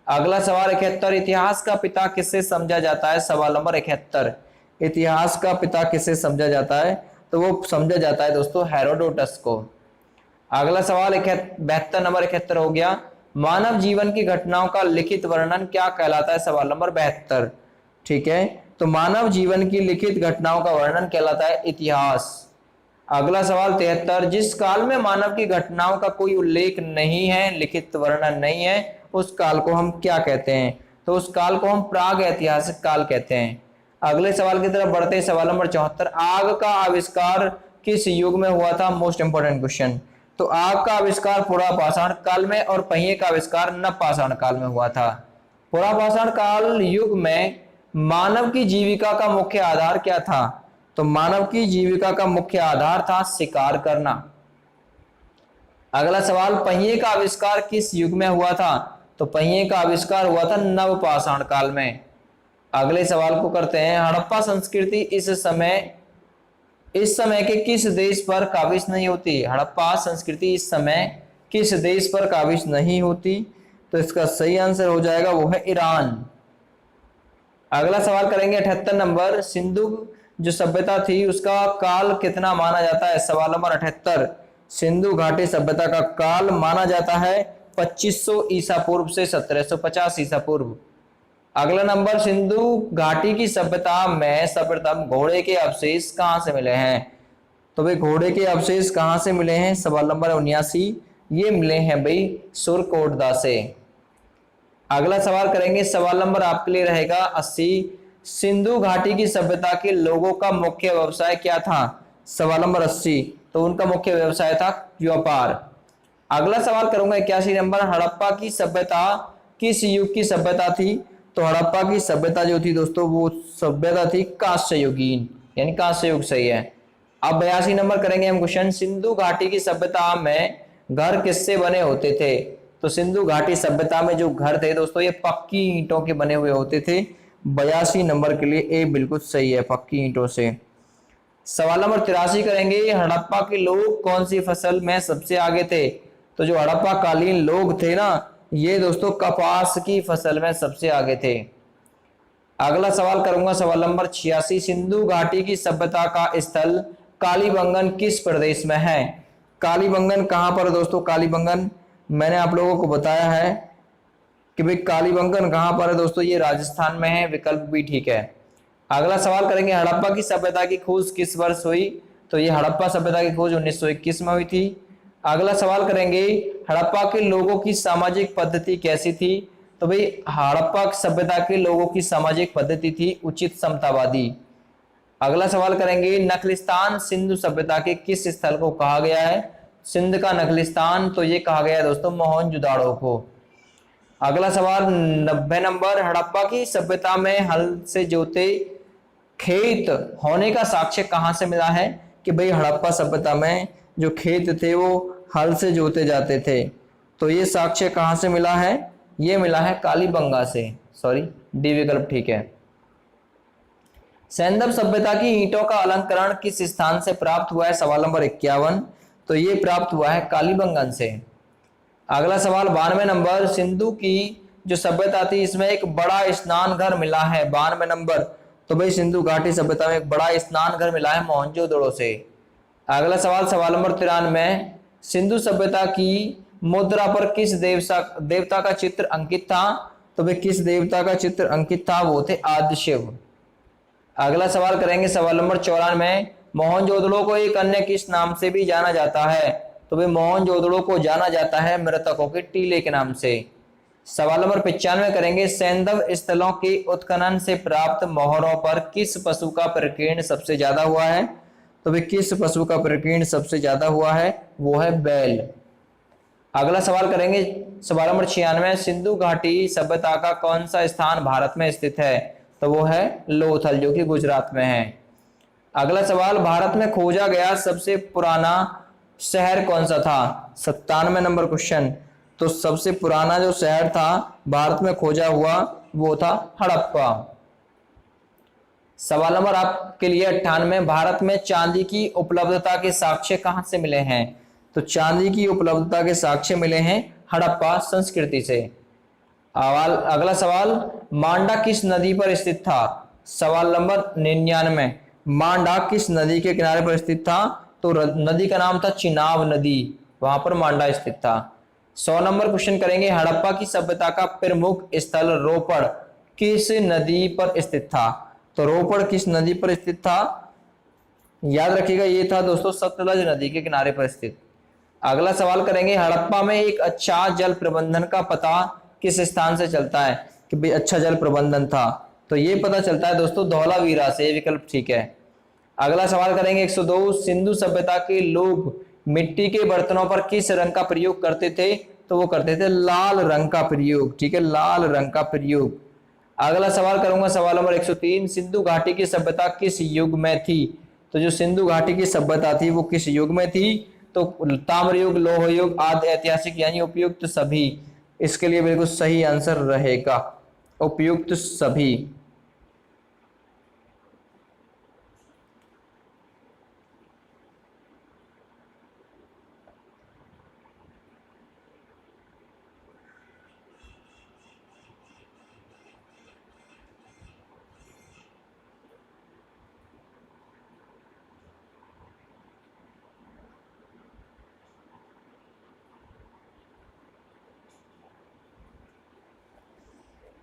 अगला सवाल 71। इतिहास का पिता किससे समझा जाता है? सवाल नंबर 71। इतिहास का पिता किससे समझा जाता है? तो वो समझा जाता है दोस्तों हेरोडोटस को। अगला सवाल 72 नंबर 71 हो गया। मानव जीवन की घटनाओं का लिखित वर्णन क्या कहलाता है? सवाल नंबर 72। ठीक है, तो मानव जीवन की लिखित घटनाओं का वर्णन कहलाता है इतिहास। अगला सवाल 73। जिस काल में मानव की घटनाओं का कोई उल्लेख नहीं है, लिखित वर्णन नहीं है, उस काल को हम क्या कहते हैं? तो उस काल को हम प्राग ऐतिहासिक काल कहते हैं। अगले सवाल की तरफ बढ़ते हैं, सवाल नंबर 74। आग का आविष्कार किस युग में हुआ था? Most important question. तो आग का आविष्कार पुरापाषाण काल में और पहिए का आविष्कार नवपाषाण काल में हुआ था। पुरापाषाण काल युग में मानव की जीविका का मुख्य आधार क्या था? तो मानव की जीविका का मुख्य आधार था शिकार करना। अगला सवाल, पहिए का आविष्कार किस युग में हुआ था? तो पहिए का आविष्कार हुआ था नवपाषाण काल में। अगले सवाल को करते हैं, हड़प्पा संस्कृति इस समय के किस देश पर काबिज नहीं होती? हड़प्पा संस्कृति इस समय किस देश पर काबिज नहीं होती? तो इसका सही आंसर हो जाएगा वो है ईरान। अगला सवाल करेंगे 78 नंबर, सिंधु जो सभ्यता थी उसका काल कितना माना जाता है? सवाल नंबर 78। सिंधु घाटी सभ्यता का काल माना जाता है 2500 ईसा पूर्व से 1750 ईसा पूर्व। अगला नंबर, सिंधु घाटी की सभ्यता में सर्वप्रथम घोड़े के अवशेष कहां से मिले हैं? तो भाई घोड़े के अवशेष कहां से मिले हैं? सवाल नंबर 79। ये मिले हैं भाई सुरकोटदा से। अगला सवाल करेंगे, सवाल नंबर आपके लिए रहेगा 80। सिंधु घाटी की सभ्यता के लोगों का मुख्य व्यवसाय क्या था? सवाल नंबर 80। तो उनका मुख्य व्यवसाय था व्यापार। अगला सवाल करूंगा 81 नंबर, हड़प्पा की सभ्यता किस युग की सभ्यता थी? तो हड़प्पा की सभ्यता जो थी दोस्तों वो सभ्यता थी कांस्य युगीन, यानी कांस्य युग सही है। अब 82 नंबर करेंगे हम क्वेश्चन, सिंधु घाटी की सभ्यता में घर किससे बने होते थे? तो सिंधु घाटी सभ्यता में जो घर थे दोस्तों ये पक्की ईंटों के बने हुए होते थे। 82 नंबर के लिए ए बिल्कुल सही है, पक्की ईंटों से। सवाल नंबर 83 करेंगे, हड़प्पा के लोग कौन सी फसल में सबसे आगे थे? तो जो हड़प्पा कालीन लोग थे ना ये दोस्तों कपास की फसल में सबसे आगे थे। अगला सवाल करूंगा सवाल नंबर 86, सिंधु घाटी की सभ्यता का स्थल कालीबंगन किस प्रदेश में है? कालीबंगन कहां पर दोस्तों? कालीबंगन मैंने आप लोगों को बताया है कि भाई कालीबंगन कहां पर है दोस्तों, ये राजस्थान में है, विकल्प भी ठीक है। अगला सवाल करेंगे, हड़प्पा की सभ्यता की खोज किस वर्ष हुई? तो ये हड़प्पा सभ्यता की खोज 1921 में हुई थी। अगला सवाल करेंगे, हड़प्पा के लोगों की सामाजिक पद्धति कैसी थी? तो भाई हड़प्पा सभ्यता के लोगों की सामाजिक पद्धति थी उचित समतावादी। अगला सवाल करेंगे, नखलिस्तान सिंधु सभ्यता के किस स्थल को कहा गया है? सिंध का नखलिस्तान तो ये कहा गया है दोस्तों मोहनजोदाड़ो को। अगला सवाल 90 नंबर, हड़प्पा की सभ्यता में हल से जोते खेत होने का साक्ष्य कहां से मिला है? कि भाई हड़प्पा सभ्यता में जो खेत थे वो हल से जोते जाते थे। तो ये साक्ष्य कहां से मिला है? ये मिला है कालीबंगा से। सॉरी, डी विकल्प ठीक है। सैंधव सभ्यता की ईंटों का अलंकरण किस स्थान से प्राप्त हुआ है? सवाल नंबर 51। तो ये प्राप्त हुआ है कालीबंगन से। अगला सवाल 92 नंबर, सिंधु की जो सभ्यता थी इसमें एक बड़ा स्नान घर मिला है। 92 नंबर, तो भाई सिंधु घाटी सभ्यता में एक बड़ा स्नान घर मिला है मोहनजोदड़ो से। अगला सवाल सवाल नंबर 93, सिंधु सभ्यता की मुद्रा पर किस देवता का चित्र अंकित था? तो वे किस देवता का चित्र अंकित था? वो थे आदि शिव। अगला सवाल करेंगे सवाल नंबर 94। मोहनजोदड़ो को एक अन्य किस नाम से भी जाना जाता है? तो वे मोहनजोदड़ो को जाना जाता है मृतकों के टीले के नाम से। सवाल नंबर 95 करेंगे सैंधव स्थलों के उत्खनन से प्राप्त मोहरों पर किस पशु का प्रकीर्ण सबसे ज्यादा हुआ है? तो वे किस पशु का प्रकीर्ण सबसे ज्यादा हुआ है? वो है बैल। अगला सवाल करेंगे सवाल नंबर 96। सिंधु घाटी सभ्यता का कौन सा स्थान भारत में स्थित है? तो वो है लोथल, जो कि गुजरात में है। अगला सवाल, भारत में खोजा गया सबसे पुराना शहर कौन सा था? 97 नंबर क्वेश्चन। तो सबसे पुराना जो शहर था भारत में खोजा हुआ वो था हड़प्पा। सवाल नंबर आपके लिए 98। भारत में चांदी की उपलब्धता के साक्ष्य कहां से मिले हैं? तो चांदी की उपलब्धता के साक्ष्य मिले हैं हड़प्पा संस्कृति से। अगला सवाल, मांडा किस नदी पर स्थित था? सवाल नंबर 99। मांडा किस नदी के किनारे पर स्थित था? तो नदी का नाम था चिनाब नदी, वहां पर मांडा स्थित था। 100 नंबर क्वेश्चन करेंगे, हड़प्पा की सभ्यता का प्रमुख स्थल रोपड़ किस नदी पर स्थित था? तो रोपड़ किस नदी पर स्थित था? याद रखिएगा, ये था दोस्तों सतलज नदी के किनारे पर स्थित। अगला सवाल करेंगे, हड़प्पा में एक अच्छा जल प्रबंधन का पता किस स्थान से चलता है कि भाई अच्छा जल प्रबंधन था? तो ये पता चलता है दोस्तों धौलावीरा से, विकल्प ठीक है। अगला सवाल करेंगे 102। सिंधु सभ्यता के लोग मिट्टी के बर्तनों पर किस रंग का प्रयोग करते थे? तो वो करते थे लाल रंग का प्रयोग, ठीक है, लाल रंग का प्रयोग। अगला सवाल करूंगा सवाल नंबर 103। सिंधु घाटी की सभ्यता किस युग में थी? तो जो सिंधु घाटी की सभ्यता थी वो किस युग में थी? तो ताम्र युग, लौह युग, आदि ऐतिहासिक यानी उपयुक्त सभी। इसके लिए बिल्कुल सही आंसर रहेगा उपयुक्त सभी।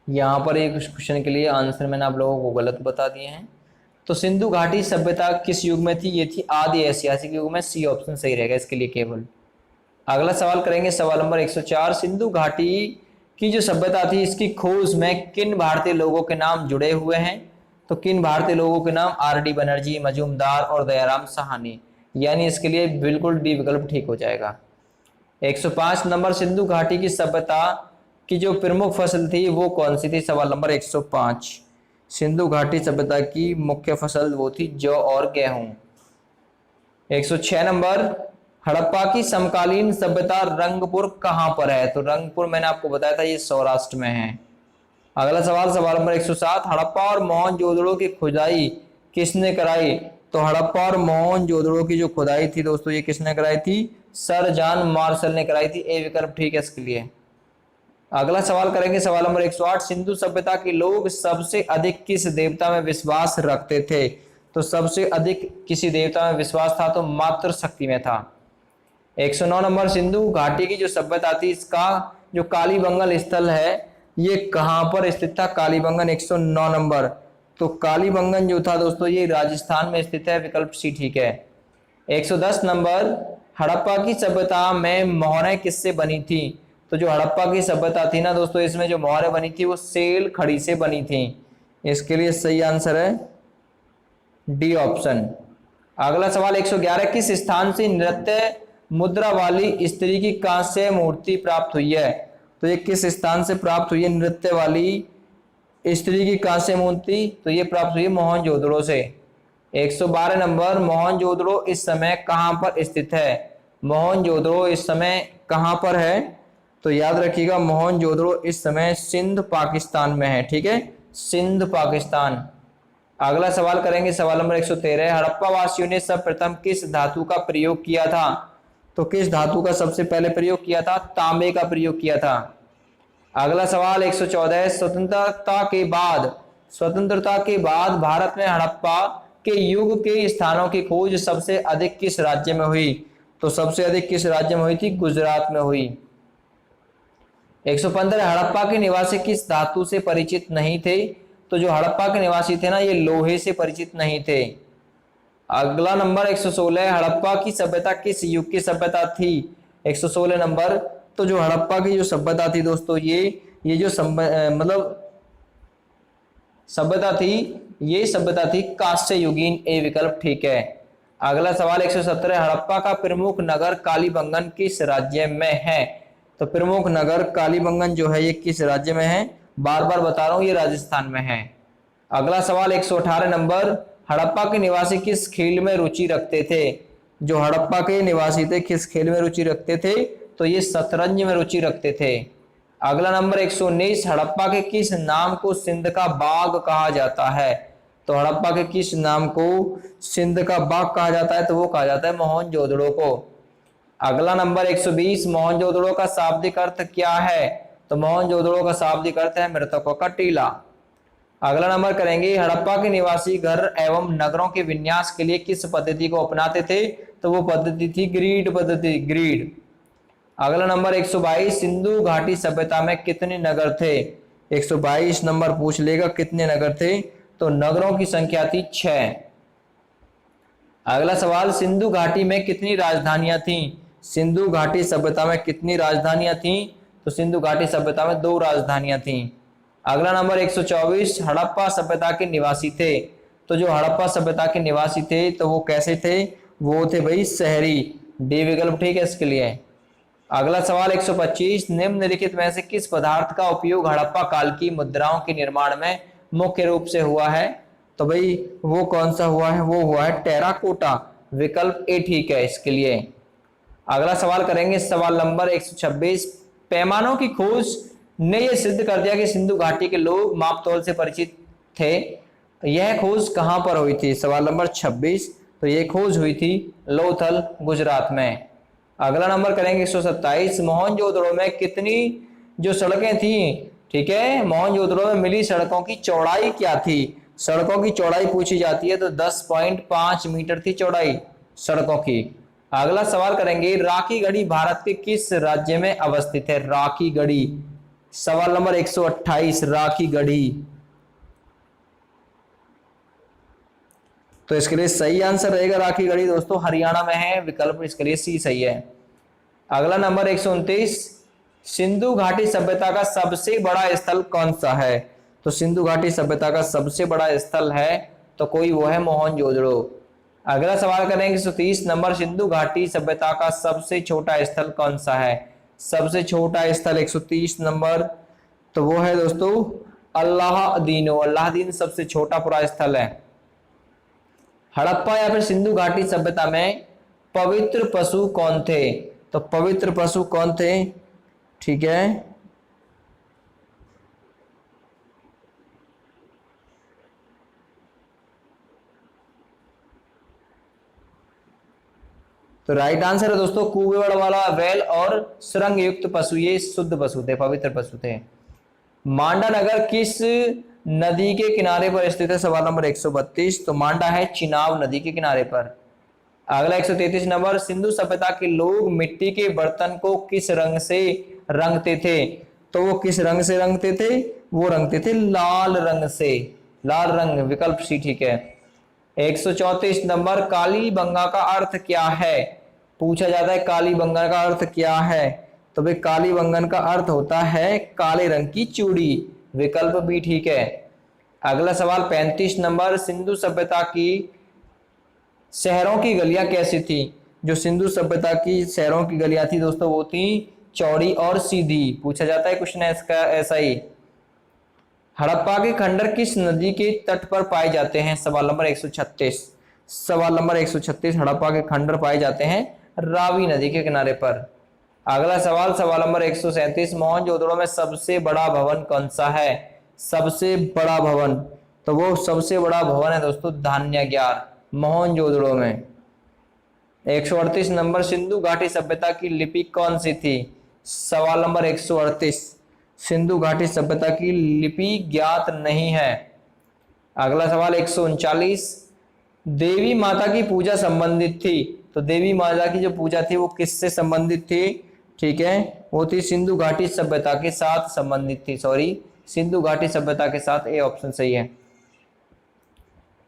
यहाँ पर एक क्वेश्चन के लिए आंसर मैंने आप लोगों को गलत बता दिए हैं। तो सिंधु घाटी सभ्यता किस युग में थी? ये थी आदि ऐतिहासिक युग में। सी ऑप्शन सही रहेगा इसके लिए केवल। अगला सवाल करेंगे सवाल नंबर 104। सिंधु घाटी की जो सभ्यता थी इसकी खोज में किन भारतीय लोगों के नाम जुड़े हुए हैं? तो किन भारतीय लोगों के नाम? आर.डी. बनर्जी, मजूमदार और दयाराम साहनी, यानी इसके लिए बिल्कुल डी विकल्प ठीक हो जाएगा। 105 नंबर, सिंधु घाटी की सभ्यता की जो प्रमुख फसल थी वो कौन सी थी? सवाल नंबर 105। सिंधु घाटी सभ्यता की मुख्य फसल वो थी जौ और गेहूं। 106 नंबर, हड़प्पा की समकालीन सभ्यता रंगपुर कहां पर है? तो रंगपुर मैंने आपको बताया था ये सौराष्ट्र में है। अगला सवाल सवाल नंबर 107। हड़प्पा और मोहनजोदड़ो की खुदाई किसने कराई? तो हड़प्पा और मोहनजोदड़ो की जो खुदाई थी दोस्तों ये किसने कराई थी? सर जॉन मार्शल ने कराई थी। ए विकल्प ठीक है इसके लिए। अगला सवाल करेंगे सवाल नंबर 108। सिंधु सभ्यता के लोग सबसे अधिक किस देवता में विश्वास रखते थे? तो सबसे अधिक किसी देवता में विश्वास था तो मातृ शक्ति में था। 109 नंबर, सिंधु घाटी की जो सभ्यता थी इसका जो कालीबंगन स्थल है ये कहां पर स्थित था? कालीबंगन 109 नंबर। तो कालीबंगन जो था दोस्तों ये राजस्थान में स्थित है। विकल्प सी ठीक है। 110 नंबर, हड़प्पा की सभ्यता में मोहरें किससे बनी थी? तो जो हड़प्पा की सभ्यता थी ना दोस्तों इसमें जो मोहरें बनी थी वो सेल खड़ी से बनी थी। इसके लिए सही आंसर है डी ऑप्शन। अगला सवाल 111। किस स्थान से नृत्य मुद्रा वाली स्त्री की कांस्य मूर्ति प्राप्त हुई है? तो ये किस स्थान से प्राप्त हुई है नृत्य वाली स्त्री की कांस्य मूर्ति? तो ये प्राप्त हुई है मोहनजोदड़ो से। 112 नंबर, मोहनजोदड़ो इस समय कहां पर स्थित है? मोहनजोदड़ो इस समय कहां पर है? तो याद रखिएगा मोहनजोदड़ो इस समय सिंध पाकिस्तान में है, ठीक है, सिंध पाकिस्तान। अगला सवाल करेंगे सवाल नंबर 113। हड़प्पा वासियों ने सर्वप्रथम किस धातु का प्रयोग किया था? तो किस धातु का सबसे पहले प्रयोग किया था? तांबे का प्रयोग किया था। अगला सवाल 114। स्वतंत्रता के बाद भारत में हड़प्पा के युग के स्थानों की खोज सबसे अधिक किस राज्य में हुई? तो सबसे अधिक किस राज्य में हुई थी? गुजरात में हुई। 115 हड़प्पा के निवासी किस धातु से परिचित नहीं थे? तो जो हड़प्पा के निवासी थे ना, ये लोहे से परिचित नहीं थे। अगला नंबर 116, हड़प्पा की सभ्यता किस युग की सभ्यता थी? 116 नंबर। तो जो हड़प्पा की जो सभ्यता थी दोस्तों, ये जो मतलब सभ्यता थी, ये सभ्यता थी कांस्य युगीन, ए विकल्प ठीक है। अगला सवाल 117, हड़प्पा का प्रमुख नगर कालीबंगन किस राज्य में है? तो प्रमुख नगर कालीबंगन जो है ये किस राज्य में है? बार बार बता रहा हूं, ये राजस्थान में है। अगला सवाल 118 नंबर, हड़प्पा के निवासी किस खेल में रुचि रखते थे? जो हड़प्पा के निवासी थे किस खेल में रुचि रखते थे? तो ये शतरंज में रुचि रखते थे। अगला नंबर 119, हड़प्पा के किस नाम को सिंध का बाग कहा जाता है? तो हड़प्पा के किस नाम को सिंध का बाग कहा जाता है? तो वो कहा जाता है मोहनजोदड़ो को। अगला नंबर 120, मोहनजोदड़ो का शाब्दिक अर्थ क्या है? तो मोहनजोदड़ो का शाब्दिक अर्थ है मृतकों का टीला। अगला नंबर करेंगे, हड़प्पा के निवासी घर एवं नगरों के विन्यास के लिए किस पद्धति को अपनाते थे? तो वो पद्धति थी ग्रीड पद्धति, ग्रीड। अगला नंबर 122, सिंधु घाटी सभ्यता में कितने नगर थे? 122 नंबर पूछ लेगा कितने नगर थे? तो नगरों की संख्या थी 6। अगला सवाल, सिंधु घाटी में कितनी राजधानियां थी? सिंधु घाटी सभ्यता में कितनी राजधानियां थी? तो सिंधु घाटी सभ्यता में 2 राजधानियां थी। अगला नंबर 124, हड़प्पा सभ्यता के निवासी थे। तो जो हड़प्पा सभ्यता के निवासी थे तो वो कैसे थे? वो थे भाई शहरी, डी विकल्प ठीक है इसके लिए। अगला सवाल 125, निम्नलिखित में से किस पदार्थ का उपयोग हड़प्पा काल की मुद्राओं के निर्माण में मुख्य रूप से हुआ है? तो भाई वो कौन सा हुआ है? वो हुआ है टेराकोटा, विकल्प ए ठीक है इसके लिए। अगला सवाल करेंगे सवाल नंबर 126, पैमानों की खोज ने यह सिद्ध कर दिया कि सिंधु घाटी के लोग मापतोल से परिचित थे। यह खोज कहां पर हुई थी? सवाल नंबर 26, तो यह खोज हुई थी लोथल, गुजरात में। अगला नंबर करेंगे 127, मोहनजोदड़ो में कितनी जो सड़कें थी, ठीक है, मोहनजोदड़ो में मिली सड़कों की चौड़ाई क्या थी? सड़कों की चौड़ाई पूछी जाती है तो 10.5 मीटर थी चौड़ाई सड़कों की। अगला सवाल करेंगे, राखी गढ़ी भारत के किस राज्य में अवस्थित है? राखी गढ़ी, सवाल नंबर 128, राखी गढ़ी। तो इसके लिए सही आंसर रहेगा राखी गढ़ी दोस्तों, हरियाणा में है, विकल्प इसके लिए सी सही है। अगला नंबर 129, सिंधु घाटी सभ्यता का सबसे बड़ा स्थल कौन सा है? तो सिंधु घाटी सभ्यता का सबसे बड़ा स्थल है तो कोई वो है मोहनजोदड़ो। अगला सवाल करेंगे 130 नंबर, सिंधु घाटी सभ्यता का सबसे छोटा स्थल कौन सा है? सबसे छोटा स्थल 130 नंबर, तो वो है दोस्तों अल्लाहदीनो, अल्लाहदीन सबसे छोटा पूरा स्थल है। हड़प्पा या फिर सिंधु घाटी सभ्यता में पवित्र पशु कौन थे? तो पवित्र पशु कौन थे? ठीक है, तो राइट आंसर है दोस्तों कुएवड़ वाला बैल और सुरंग युक्त पशु, ये शुद्ध पशु थे, पवित्र पशु थे। मांडा नगर किस नदी के किनारे पर स्थित है? सवाल नंबर 132, तो मांडा है चिनाब नदी के किनारे पर। अगला 133 नंबर, सिंधु सभ्यता के लोग मिट्टी के बर्तन को किस रंग से रंगते थे? तो वो किस रंग से रंगते थे? वो रंगते थे लाल रंग से, लाल रंग, विकल्प सी ठीक है। 134 नंबर, कालीबंगा का अर्थ क्या है? पूछा जाता है कालीबंगा का अर्थ क्या है? तो भाई कालीबंगन का अर्थ होता है काले रंग की चूड़ी, विकल्प भी ठीक है। अगला सवाल 35 नंबर, सिंधु सभ्यता की शहरों की गलियां कैसी थी? जो सिंधु सभ्यता की शहरों की गलियां थी दोस्तों वो थी चौड़ी और सीधी, पूछा जाता है क्वेश्चन इसका ऐसा ही। हड़प्पा के खंडर किस नदी के तट पर पाए जाते हैं? सवाल नंबर 136, सवाल नंबर 136, हड़प्पा के खंडर पाए जाते हैं रावी नदी के किनारे पर। अगला सवाल सवाल नंबर 137, मोहनजोदड़ो में सबसे बड़ा भवन कौन सा है? सबसे बड़ा भवन, तो वो सबसे बड़ा भवन है दोस्तों धान्यागार, मोहनजोदड़ो में। 138 नंबर, सिंधु घाटी सभ्यता की लिपि कौन सी थी? सवाल नंबर 138, सिंधु घाटी सभ्यता की लिपि ज्ञात नहीं है। अगला सवाल 139, देवी माता की पूजा संबंधित थी, तो देवी माता की जो पूजा थी वो किससे संबंधित थी? ठीक है, वो थी सिंधु घाटी सभ्यता के साथ संबंधित थी, सॉरी सिंधु घाटी सभ्यता के साथ, ए ऑप्शन सही है।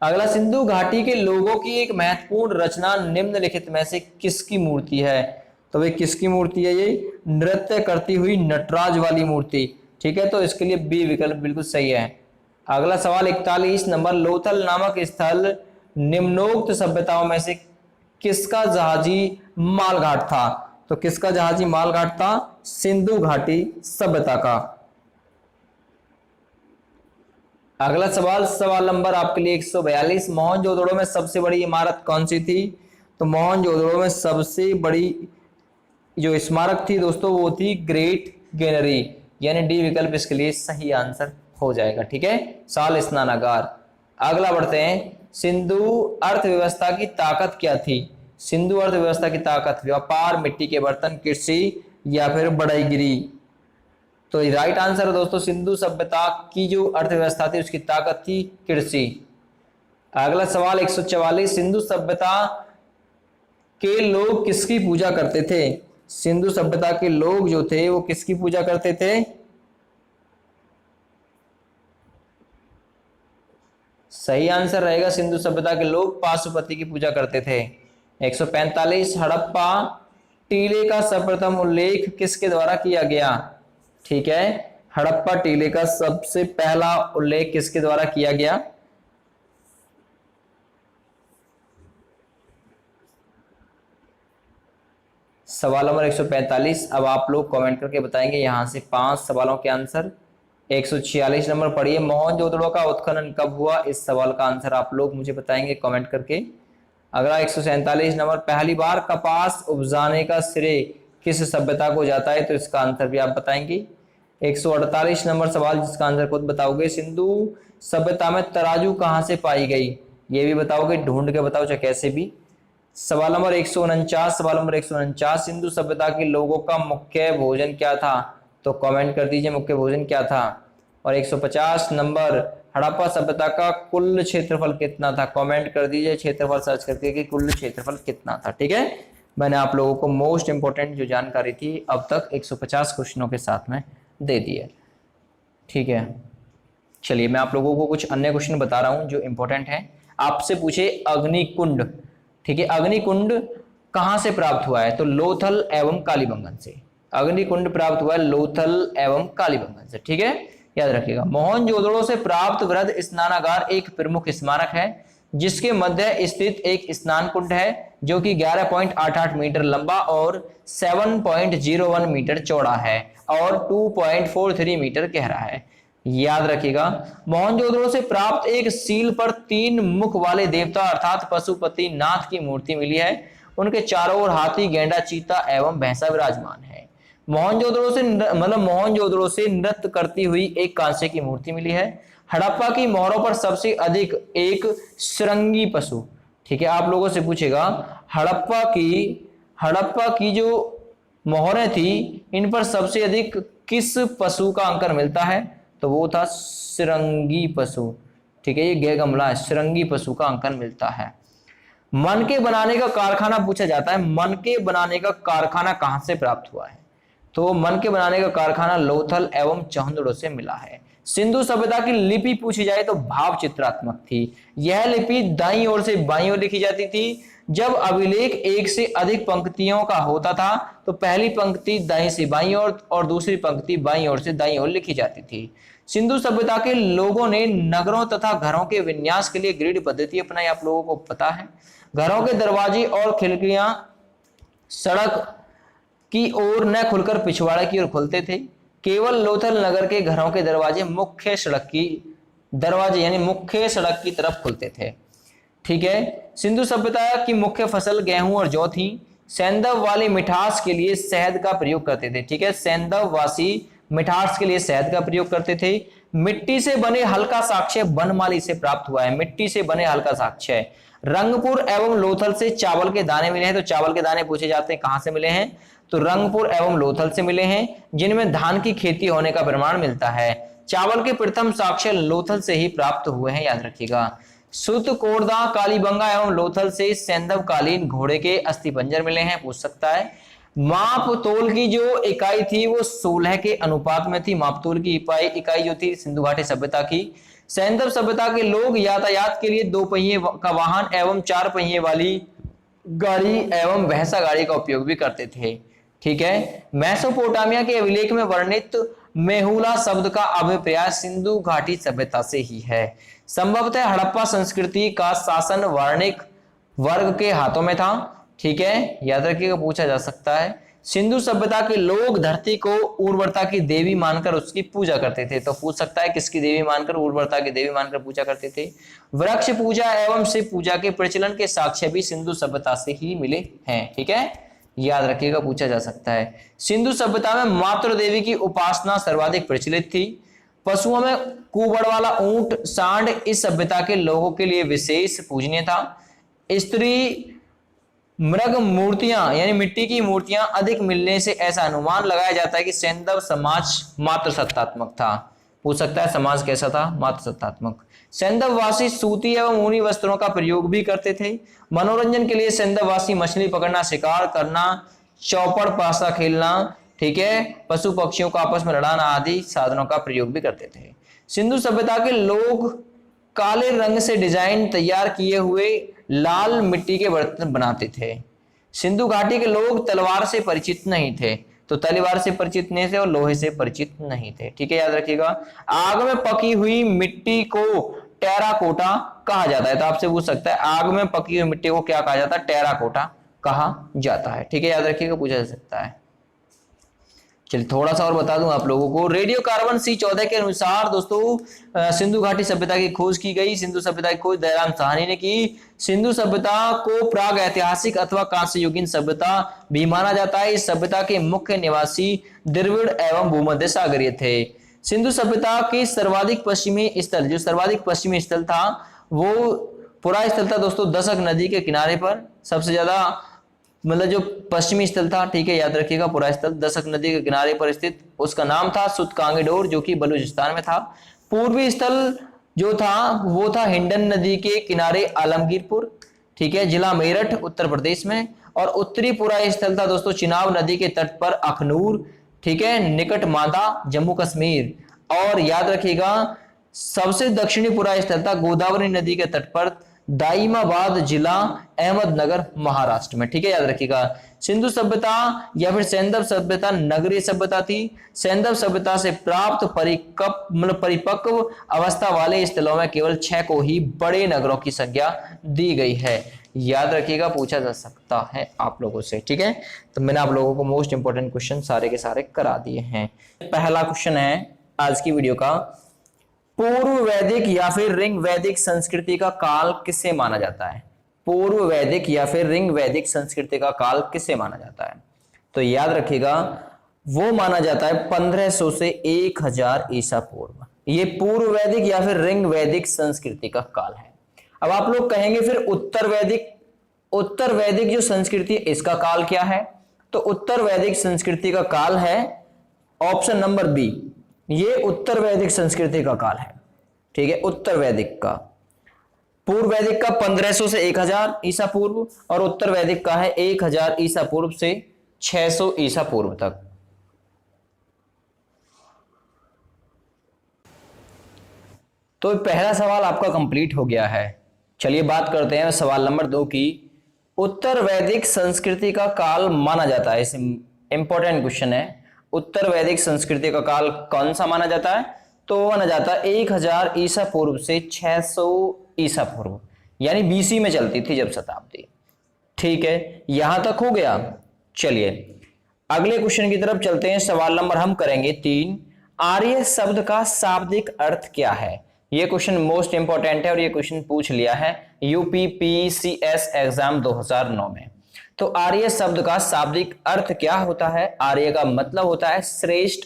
अगला, सिंधु घाटी के लोगों की एक महत्वपूर्ण रचना निम्नलिखित में से किसकी मूर्ति है? तो वे किसकी मूर्ति है? ये नृत्य करती हुई नटराज वाली मूर्ति। ठीक है, तो इसके लिए बी विकल्प बिल्कुल सही है। अगला सवाल 41 नंबर, लोथल नामक स्थल निम्नोक्त सभ्यताओं में से किसका जहाजी मालघाट था? तो किसका जहाजी मालघाट था? सिंधु घाटी सभ्यता का। अगला सवाल, सवाल नंबर आपके लिए 142, मोहनजोदड़ो में सबसे बड़ी इमारत कौन सी थी? तो मोहनजोदड़ो में सबसे बड़ी जो स्मारक थी दोस्तों वो थी ग्रेट गैनरी, यानी डी विकल्प इसके लिए सही आंसर हो जाएगा। ठीक है, साल स्नानागार। अगला बढ़ते हैं, सिंधु अर्थव्यवस्था की ताकत क्या थी? सिंधु अर्थव्यवस्था की ताकत व्यापार, मिट्टी के बर्तन, कृषि या फिर बढ़ईगिरी। तो राइट आंसर है दोस्तों, सिंधु सभ्यता की जो अर्थव्यवस्था थी उसकी ताकत थी कृषि। अगला सवाल 144, सिंधु सभ्यता के लोग किसकी पूजा करते थे? सिंधु सभ्यता के लोग जो थे वो किसकी पूजा करते थे? सही आंसर रहेगा, सिंधु सभ्यता के लोग पाशुपति की पूजा करते थे। 145, हड़प्पा टीले का सर्वप्रथम उल्लेख किसके द्वारा किया गया? ठीक है, हड़प्पा टीले का सबसे पहला उल्लेख किसके द्वारा किया गया? सवाल नंबर 145। अब आप लोग कमेंट करके बताएंगे यहां से 5 सवालों के आंसर। 146 नंबर पढ़िए, मोहनजोदड़ो का उत्खनन कब हुआ? इस सवाल का आंसर आप लोग मुझे बताएंगे कमेंट करके। अगला 147 नंबर, पहली बार कपास उपजाने का श्रेय किस सभ्यता को जाता है? तो इसका आंसर भी आप बताएंगे। 148 नंबर सवाल जिसका आंसर खुद बताओगे, सिंधु सभ्यता में तराजू कहां से पाई गई? ये भी बताओगे, ढूंढ के बताओ चाहे कैसे भी। सवाल नंबर 149, सवाल नंबर 149, सिंधु सभ्यता के लोगों का मुख्य भोजन क्या था? तो कमेंट कर दीजिए मुख्य भोजन क्या था। और 150 नंबर, हड़प्पा सभ्यता का कुल क्षेत्रफल कितना था? कमेंट कर दीजिए क्षेत्रफल सर्च करके कि कुल क्षेत्रफल कितना था। ठीक है, मैंने आप लोगों को मोस्ट इंपोर्टेंट जो जानकारी थी अब तक 150 क्वेश्चनों के साथ में दे दी है। ठीक है, चलिए मैं आप लोगों को कुछ अन्य क्वेश्चन बता रहा हूं जो इंपॉर्टेंट है। आपसे पूछे अग्निकुंड, ठीक है, अग्निकुंड कहां से प्राप्त हुआ है? तो लोथल एवं कालीबंगन से। अग्निकुंड प्राप्त हुआ है लोथल एवं कालीबंगन से। ठीक है, याद रखिएगा। मोहनजोदड़ो से प्राप्त वृहद स्नानागार एक प्रमुख स्मारक है जिसके मध्य स्थित एक स्नान कुंड है जो कि 11.88 मीटर लंबा और 7.01 मीटर चौड़ा है और 2.43 मीटर गहरा है। याद रखिएगा, मोहनजोदड़ो से प्राप्त एक सील पर 3 मुख वाले देवता अर्थात पशुपति नाथ की मूर्ति मिली है। उनके चारों ओर हाथी, गेंडा, चीता एवं भैंसा विराजमान है। मोहनजोदड़ो से नृत्य करती हुई एक कांसे की मूर्ति मिली है। हड़प्पा की मोहरों पर सबसे अधिक एक श्रृंगी पशु, ठीक है, आप लोगों से पूछेगा हड़प्पा की जो मोहरें थी इन पर सबसे अधिक किस पशु का अंकन मिलता है? तो वो था श्रृंगी पशु। ठीक है, ये गे गमला है, श्रृंगी पशु का अंकन मिलता है। मन के बनाने का कारखाना पूछा जाता है, मन के बनाने का कारखाना कहां से प्राप्त हुआ है? तो मन के बनाने का कारखाना लोथल एवं चौहंदड़ो से मिला है। सिंधु सभ्यता की लिपि पूछी जाए तो भाव चित्रात्मक थी। यह लिपि दाईं ओर से बाईं ओर लिखी जाती थी। जब अभिलेख एक से अधिक पंक्तियों का होता था तो पहली पंक्ति दाईं से बाईं ओर और दूसरी पंक्ति बाईं ओर से दाईं ओर लिखी जाती थी। सिंधु सभ्यता के लोगों ने नगरों तथा घरों के विन्यास के लिए ग्रिड पद्धति अपनाई, आप लोगों को पता है। घरों के दरवाजे और खिड़कियां सड़क की ओर न खुलकर पिछवाड़े की ओर खुलते थे। केवल लोथल नगर के घरों के दरवाजे मुख्य सड़क की तरफ खुलते थे। ठीक है, सिंधु सभ्यता की मुख्य फसल गेहूं और जौ थी। सैंधव वाली मिठास के लिए शहद का प्रयोग करते थे। ठीक है, सैंधव वासी मिठास के लिए शहद का प्रयोग करते थे। मिट्टी से बने हल्का साक्ष्य बनमाली से प्राप्त हुआ है। मिट्टी से बने हल्का साक्ष्य रंगपुर एवं लोथल से चावल के दाने मिले हैं। तो चावल के दाने पूछे जाते हैं कहां से मिले हैं? तो रंगपुर एवं लोथल से मिले हैं, जिनमें धान की खेती होने का प्रमाण मिलता है। चावल के प्रथम साक्ष्य लोथल से ही प्राप्त हुए हैं, याद रखिएगा। सुत कोरदा कालीबंगा एवं लोथल से सैंधव कालीन घोड़े के अस्थिपंजर मिले हैं, पूछ सकता है। माप तोल की जो इकाई थी वो 16 के अनुपात में थी। माप तोल की इकाई जो थी सिंधु घाटी सभ्यता की। सैंधव सभ्यता के लोग यातायात के लिए 2 पहिए का वाहन एवं 4 पहिए वाली गाड़ी एवं भैंसा गाड़ी का उपयोग भी करते थे। ठीक है। मेसोपोटामिया के अभिलेख में वर्णित मेहुला शब्द का अभिप्राय सिंधु घाटी सभ्यता से ही है। संभवतः हड़प्पा संस्कृति का शासन वर्णिक वर्ग के हाथों में था। ठीक है, याद रखिएगा, पूछा जा सकता है। सिंधु सभ्यता के लोग धरती को उर्वरता की देवी मानकर उसकी पूजा करते थे। तो पूछ सकता है किसकी देवी मानकर? उर्वरता की देवी मानकर पूजा करते थे। वृक्ष पूजा एवं शिव पूजा के प्रचलन के साक्ष्य भी सिंधु सभ्यता से ही मिले हैं। ठीक है, याद रखिएगा, पूछा जा सकता है। सिंधु सभ्यता में मातृ देवी की उपासना सर्वाधिक प्रचलित थी। पशुओं में कुबड़ वाला ऊंट, सांड इस सभ्यता के लोगों के लिए विशेष पूजनीय था। स्त्री मृग मूर्तियां यानी मिट्टी की मूर्तियां अधिक मिलने से ऐसा अनुमान लगाया जाता है कि सैंधव समाज मात्र सत्तात्मक था। पूछ सकता है समाज कैसा था? मात्र सत्तात्मक। सैंधववासी सूती एवं ऊनी वस्त्रों का प्रयोग भी करते थे। मनोरंजन के लिए सैंधववासी मछली पकड़ना, शिकार करना, चौपड़ पासा खेलना, ठीक है, पशु पक्षियों को आपस में लड़ाना आदि साधनों का प्रयोग भी करते थे। सिंधु सभ्यता के लोग काले रंग से डिजाइन तैयार किए हुए लाल मिट्टी के बर्तन बनाते थे। सिंधु घाटी के लोग तलवार से परिचित नहीं थे। तो तलवार से परिचित नहीं थे और लोहे से परिचित नहीं थे। ठीक है, याद रखिएगा। आग में पकी हुई मिट्टी को टेराकोटा कहा जाता है। तो आपसे पूछ सकता है आग में पकी हुई मिट्टी को क्या कहा जाता है? टेराकोटा कहा जाता है। ठीक है, याद रखिएगा, पूछा जा सकता है। चलिए थोड़ा सा और बता दूं आप लोगों को। रेडियो कार्बन C14 के अनुसार दोस्तों सिंधु घाटी सभ्यता की खोज की गई। सिंधु सभ्यता की खोज दयाराम साहनी ने की। सिंधु सभ्यता को प्राग ऐतिहासिक अथवा कांस्य युगीन सभ्यता भी माना जाता है। इस सभ्यता के मुख्य निवासी द्रविड़ एवं भूमध्य सागरीय थे। सिंधु सभ्यता की सर्वाधिक पश्चिमी स्थल, जो सर्वाधिक पश्चिमी स्थल था वो पूरा स्थल था दोस्तों दशक नदी के किनारे पर। सबसे ज्यादा मतलब जो पश्चिमी स्थल था, ठीक है, याद रखिएगा, पूरा स्थल दशक नदी के किनारे पर स्थित, उसका नाम था सुतकांगडोर, जो कि बलूचिस्तान में था। पूर्वी स्थल जो था वो था हिंडन नदी के किनारे आलमगीरपुर, ठीक है, जिला मेरठ उत्तर प्रदेश में। और उत्तरी पूरा स्थल था दोस्तों चिनाब नदी के तट पर अखनूर, ठीक है, निकट मादा जम्मू कश्मीर। और याद रखिएगा सबसे दक्षिणी पूरा स्थल था गोदावरी नदी के तट पर दाइमाबाद जिला अहमदनगर महाराष्ट्र में। ठीक है, याद रखिएगा। सिंधु सभ्यता या फिर सैंधव सभ्यता नगरीय सभ्यता थी। सैंधव सभ्यता से प्राप्त परिपक्व अवस्था वाले स्थलों में केवल 6 को ही बड़े नगरों की संज्ञा दी गई है। याद रखिएगा, पूछा जा सकता है आप लोगों से। ठीक है, तो मैंने आप लोगों को मोस्ट इंपोर्टेंट क्वेश्चन सारे के सारे करा दिए हैं। पहला क्वेश्चन है आज की वीडियो का, पूर्व वैदिक या फिर रिंग वैदिक संस्कृति का काल किसे माना जाता है? पूर्व वैदिक या फिर रिंग वैदिक संस्कृति का काल किसे माना जाता है? तो याद रखिएगा वो माना जाता है 1500 से 1000 ईसा पूर्व। ये पूर्व वैदिक या फिर रिंग वैदिक संस्कृति का काल है। अब आप लोग कहेंगे फिर उत्तर वैदिक जो संस्कृति इसका काल क्या है? तो उत्तर वैदिक संस्कृति का काल है ऑप्शन नंबर बी, ये उत्तर वैदिक संस्कृति का काल है। ठीक है, उत्तर वैदिक का। पूर्व वैदिक का 1500 से 1000 ईसा पूर्व और उत्तर वैदिक का है 1000 ईसा पूर्व से 600 ईसा पूर्व तक। तो पहला सवाल आपका कंप्लीट हो गया है। चलिए बात करते हैं सवाल नंबर 2 की। उत्तर वैदिक संस्कृति का काल माना जाता है, इंपॉर्टेंट क्वेश्चन है। उत्तर वैदिक संस्कृति का काल कौन सा माना जाता है? तो माना जाता है 1000 ईसा पूर्व से 600 ईसा पूर्व, यानी BC में चलती थी जब शताब्दी। ठीक है, यहां तक हो गया। चलिए अगले क्वेश्चन की तरफ चलते हैं। सवाल नंबर हम करेंगे 3। आर्य शब्द का शाब्दिक अर्थ क्या है? यह क्वेश्चन मोस्ट इंपॉर्टेंट है और यह क्वेश्चन पूछ लिया है UPPCS एग्जाम 2009 में। तो आर्य शब्द का शाब्दिक अर्थ क्या होता है? आर्य का मतलब होता है श्रेष्ठ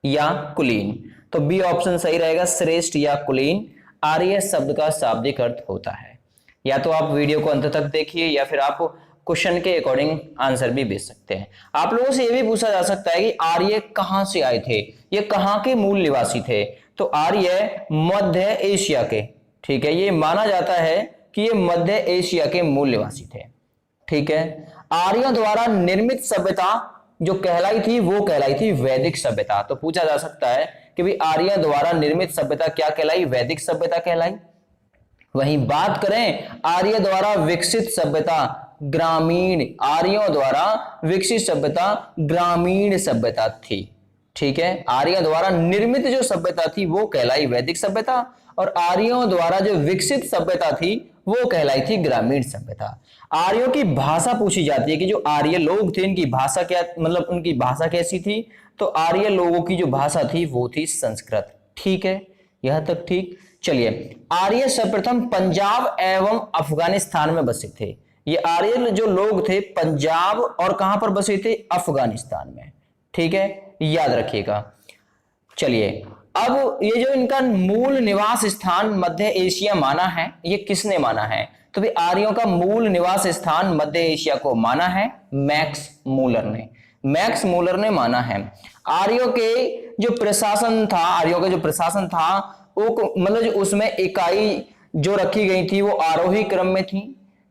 या कुलीन। तो बी ऑप्शन सही रहेगा, श्रेष्ठ या कुलीन आर्य शब्द का शाब्दिक अर्थ होता है। या तो आप वीडियो को अंत तक देखिए या फिर आप क्वेश्चन के अकॉर्डिंग आंसर भी भेज सकते हैं। आप लोगों से यह भी पूछा जा सकता है कि आर्य कहां से आए थे, ये कहां के मूल निवासी थे? तो आर्य मध्य एशिया के, ठीक है, ये माना जाता है कि ये मध्य एशिया के मूल निवासी थे। ठीक है। आर्यों द्वारा निर्मित सभ्यता जो कहलाई थी वो कहलाई थी वैदिक सभ्यता। तो पूछा जा सकता है कि भाई आर्यों द्वारा निर्मित सभ्यता क्या कहलाई? वैदिक सभ्यता कहलाई। वहीं बात करें आर्य द्वारा विकसित सभ्यता, ग्रामीण, आर्यों द्वारा विकसित सभ्यता ग्रामीण सभ्यता थी। ठीक है, आर्यों द्वारा निर्मित जो सभ्यता थी वो कहलाई वैदिक सभ्यता, और आर्यों द्वारा जो विकसित सभ्यता थी वो कहलाई थी ग्रामीण सभ्यता। आर्यों की भाषा पूछी जाती है कि जो आर्य लोग थे इनकी भाषा क्या, मतलब उनकी भाषा कैसी थी? तो आर्य लोगों की जो भाषा थी वो थी संस्कृत। ठीक है, यह तक ठीक। चलिए, आर्य सर्वप्रथम पंजाब एवं अफगानिस्तान में बसे थे। ये आर्य जो लोग थे पंजाब और कहां पर बसे थे? अफगानिस्तान में। ठीक है, याद रखिएगा। चलिए, अब ये जो इनका मूल निवास स्थान मध्य एशिया माना है, ये किसने माना है? तो भाई आर्यों का मूल निवास स्थान मध्य एशिया को माना है मैक्स मूलर ने। मैक्स मूलर ने माना है। आर्यों के जो प्रशासन था, आर्यों का जो प्रशासन था वो मतलब जो उसमें इकाई जो रखी गई थी वो आरोही क्रम में थी।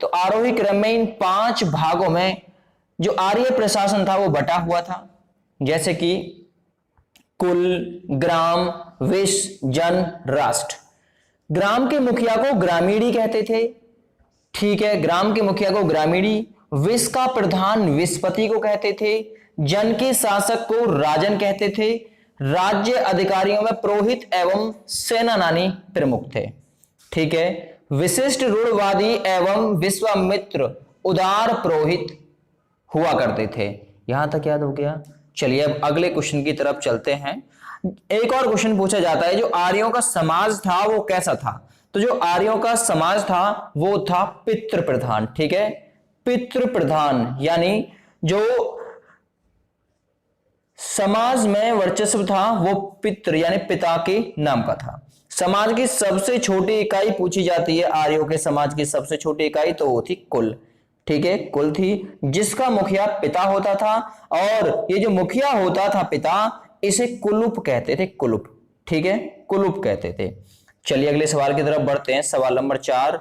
तो आरोही क्रम में इन 5 भागों में जो आर्य प्रशासन था वो बटा हुआ था, जैसे कि कुल, ग्राम, विश, जन, राष्ट्र। ग्राम के मुखिया को ग्रामीणी कहते थे। ठीक है, ग्राम के मुखिया को ग्रामीणी। विश का प्रधान विशपति को कहते थे। जन के शासक को राजन कहते थे। राज्य अधिकारियों में पुरोहित एवं सेनानी प्रमुख थे। ठीक है, विशिष्ट रूढ़वादी एवं विश्वामित्र उदार पुरोहित हुआ करते थे। यहां तक याद हो गया। चलिए अब अगले क्वेश्चन की तरफ चलते हैं। एक और क्वेश्चन पूछा जाता है, जो आर्यों का समाज था वो कैसा था? तो जो आर्यों का समाज था वो था पितृ प्रधान। ठीक है, पितृ प्रधान यानी जो समाज में वर्चस्व था वो पितृ यानी पिता के नाम का था। समाज की सबसे छोटी इकाई पूछी जाती है, आर्यों के समाज की सबसे छोटी इकाई, तो वो थी कुल। ठीक है, कुल थी, जिसका मुखिया पिता होता था, और ये जो मुखिया होता था पिता, इसे कुलुप कहते थे। कुलुप, ठीक है, कुलुप कहते थे। चलिए अगले सवाल की तरफ बढ़ते हैं। सवाल नंबर 4,